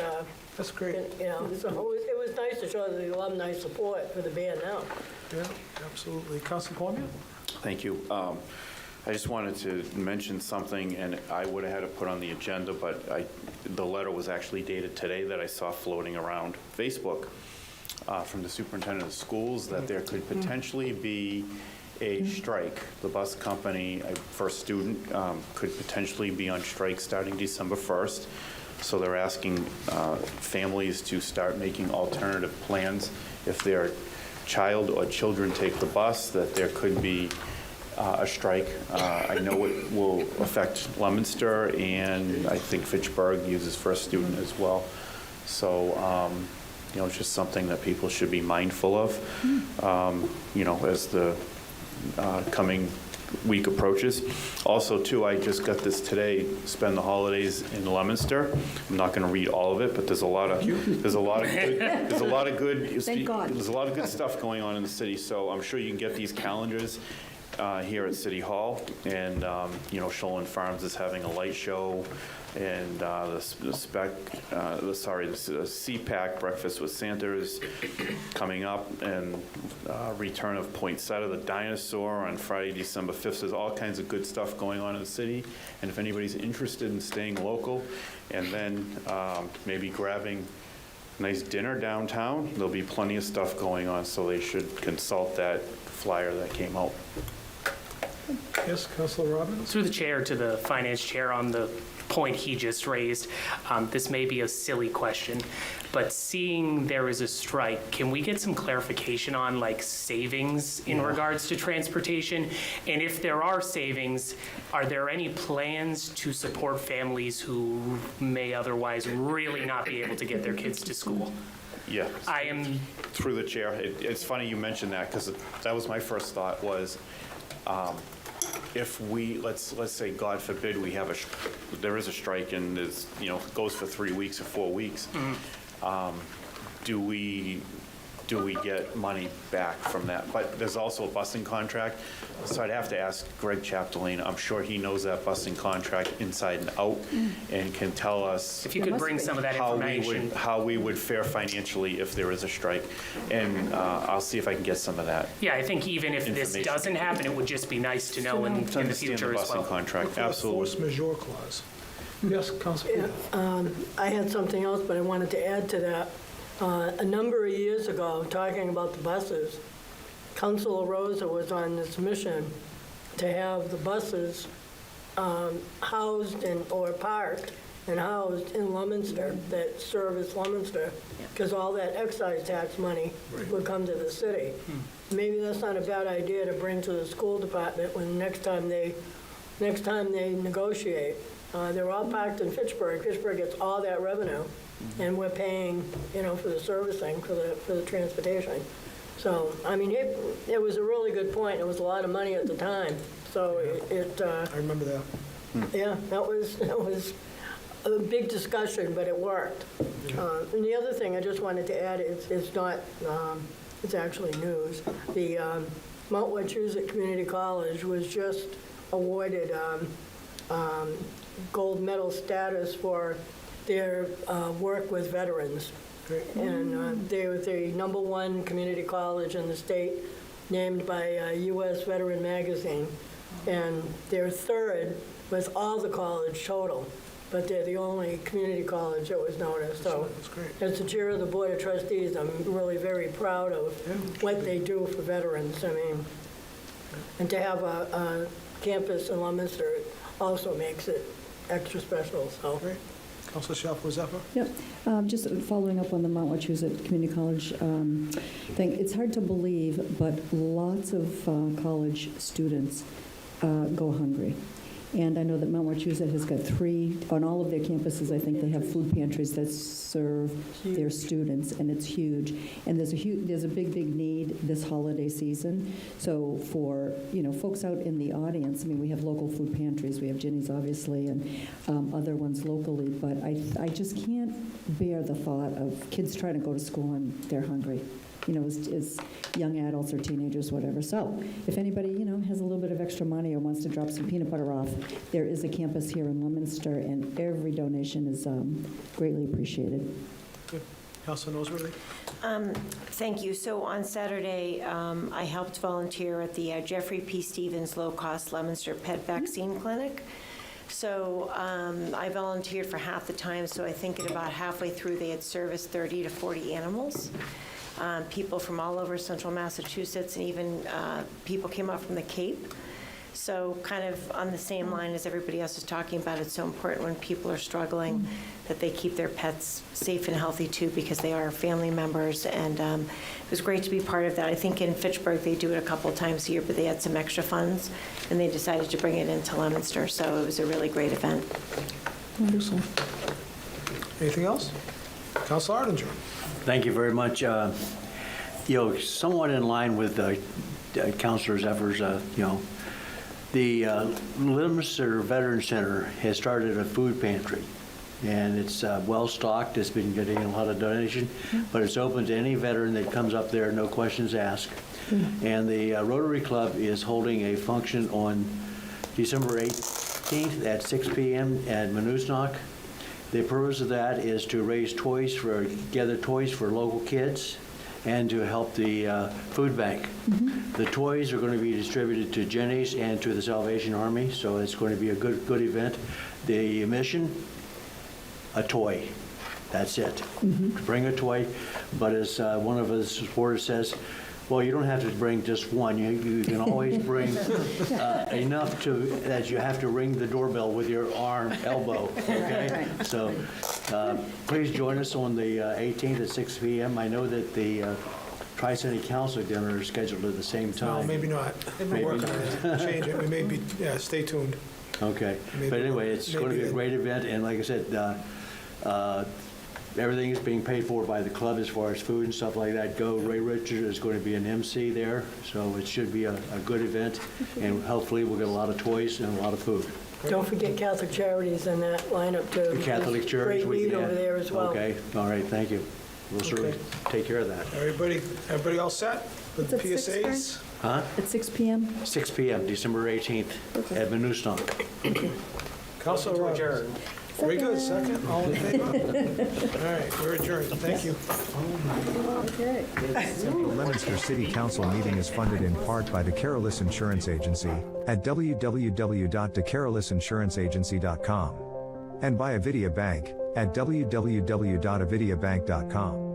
That's great. you know, so it was nice to show the alumni support for the band now. Yeah, absolutely. Council Cormier? Thank you. I just wanted to mention something, and I would have had it put on the agenda, but the letter was actually dated today that I saw floating around Facebook from the superintendent of schools that there could potentially be a strike. The bus company for a student could potentially be on strike starting December 1st. So they're asking families to start making alternative plans. If their child or children take the bus, that there could be a strike. I know it will affect Leominster, and I think Fitchburg uses for a student as well. So, you know, it's just something that people should be mindful of, you know, as the coming week approaches. Also, too, I just got this today, spend the holidays in Leominster. I'm not going to read all of it, but there's a lot of good stuff going on in the city. So I'm sure you can get these calendars here at City Hall, and you know, Shoalin Farms is having a light show, and the CPAC Breakfast with Santa is coming up, and return of Poinsettia the dinosaur on Friday, December 5th. There's all kinds of good stuff going on in the city, and if anybody's interested in staying local, and then maybe grabbing nice dinner downtown, there'll be plenty of stuff going on, so they should consult that flyer that came out. Yes, Councilor Robbins? Through the chair to the finance chair on the point he just raised, this may be a silly question, but seeing there is a strike, can we get some clarification on like savings in regards to transportation? And if there are savings, are there any plans to support families who may otherwise really not be able to get their kids to school? Yeah. I am... Through the chair, it's funny you mentioned that, because that was my first thought was, if we, let's say, God forbid, there is a strike and it's, you know, goes for 3 weeks or 4 weeks, do we get money back from that? But there's also a busing contract, so I'd have to ask Greg Chapdelaine. I'm sure he knows that busing contract inside and out, and can tell us if you could bring some of that information, how we would fare financially if there is a strike, and I'll see if I can get some of that. Yeah, I think even if this doesn't happen, it would just be nice to know in the future as well. Contract, absolutely. Force majeure clause. Yes, Councilor. Yeah, I had something else, but I wanted to add to that. A number of years ago, talking about the buses, Councilor Rosa was on this mission to have the buses housed or parked and housed in Leominster, that service Leominster, because all that excise tax money would come to the city. Maybe that's not a bad idea to bring to the school department when next time they negotiate. They're all parked in Fitchburg. Fitchburg gets all that revenue, and we're paying, you know, for the servicing, for the transportation. So, I mean, it was a really good point. It was a lot of money at the time. So I remember that. Yeah, that was a big discussion, but it worked. And the other thing I just wanted to add, it's not, it's actually news. The Mount Wachusett Community College was just awarded gold medal status for their work with veterans. And they were the #1 community college in the state, named by U.S. Veteran Magazine. And they're third with all the college total, but they're the only community college that was noticed. So as the chair of the Board of Trustees, I'm really very proud of what they do for veterans. I mean, and to have a campus in Leominster also makes it extra special. So. Great. Councilor Shalfo-Zephyr? Yep. Just following up on the Mount Wachusett Community College thing, it's hard to believe, but lots of college students go hungry. And I know that Mount Wachusett has got 3, on all of their campuses, I think they have food pantries that serve their students, and it's huge. And there's a big, big need this holiday season. So for, folks out in the audience, I mean, we have local food pantries, we have Ginny's obviously, and other ones locally, but I just can't bear the thought of kids trying to go to school and they're hungry. As young adults or teenagers, whatever. So if anybody, has a little bit of extra money or wants to drop some peanut butter off, there is a campus here in Leominster, and every donation is greatly appreciated. Good. Councilor Noseworthy? Thank you. So on Saturday, I helped volunteer at the Jeffrey P. Stevens low-cost Leominster Pet Vaccine Clinic. So I volunteered for half the time, so I think at about halfway through, they had serviced 30 to 40 animals. People from all over central Massachusetts, and even people came up from the Cape. So kind of on the same line as everybody else is talking about, it's so important when people are struggling that they keep their pets safe and healthy too, because they are family members. And it was great to be part of that. I think in Fitchburg they do it a couple of times a year, but they had some extra funds and they decided to bring it into Leominster. So it was a really great event. Wonderful. Anything else? Councilor Arndinger? Thank you very much. Somewhat in line with Councilor Zephyr's, the Leominster Veteran Center has started a food pantry, and it's well-stocked. It's been getting a lot of donation, but it's open to any veteran that comes up there, no questions asked. And the Rotary Club is holding a function on December 18th at 6 p.m. at Manusnock. The purpose of that is to gather toys for local kids and to help the food bank. The toys are going to be distributed to Jenny's and to the Salvation Army, so it's going to be a good event. The mission, a toy. That's it. Bring a toy, but as one of the supporters says, well, you don't have to bring just one. You can always bring enough that you have to ring the doorbell with your elbow, okay? Right. So please join us on the 18th at 6 p.m. I know that the Tri-City Council dinner is scheduled at the same time. No, maybe not. We're working on it. Change it. We may be, stay tuned. Okay. But anyway, it's going to be a great event, and like I said, everything is being paid for by the club as far as food and stuff like that go. Ray Richard is going to be an MC there, so it should be a good event, and hopefully we'll get a lot of toys and a lot of food. Don't forget Catholic Charities in that lineup too. The Catholic Charities. Great lead over there as well. Okay, all right, thank you. We'll certainly take care of that. Everybody all set with the PSAs? Huh? At 6 p.m.? 6 p.m., December 18th at Manusnock. Councilor Roberts? Very good. Second. All in favor? All right, we're adjourned. Thank you. Okay. The Leominster City Council meeting is funded in part by the Carolus Insurance Agency at www.decarolisunsurancaagency.com and by Avidia Bank at www.avidiabank.com.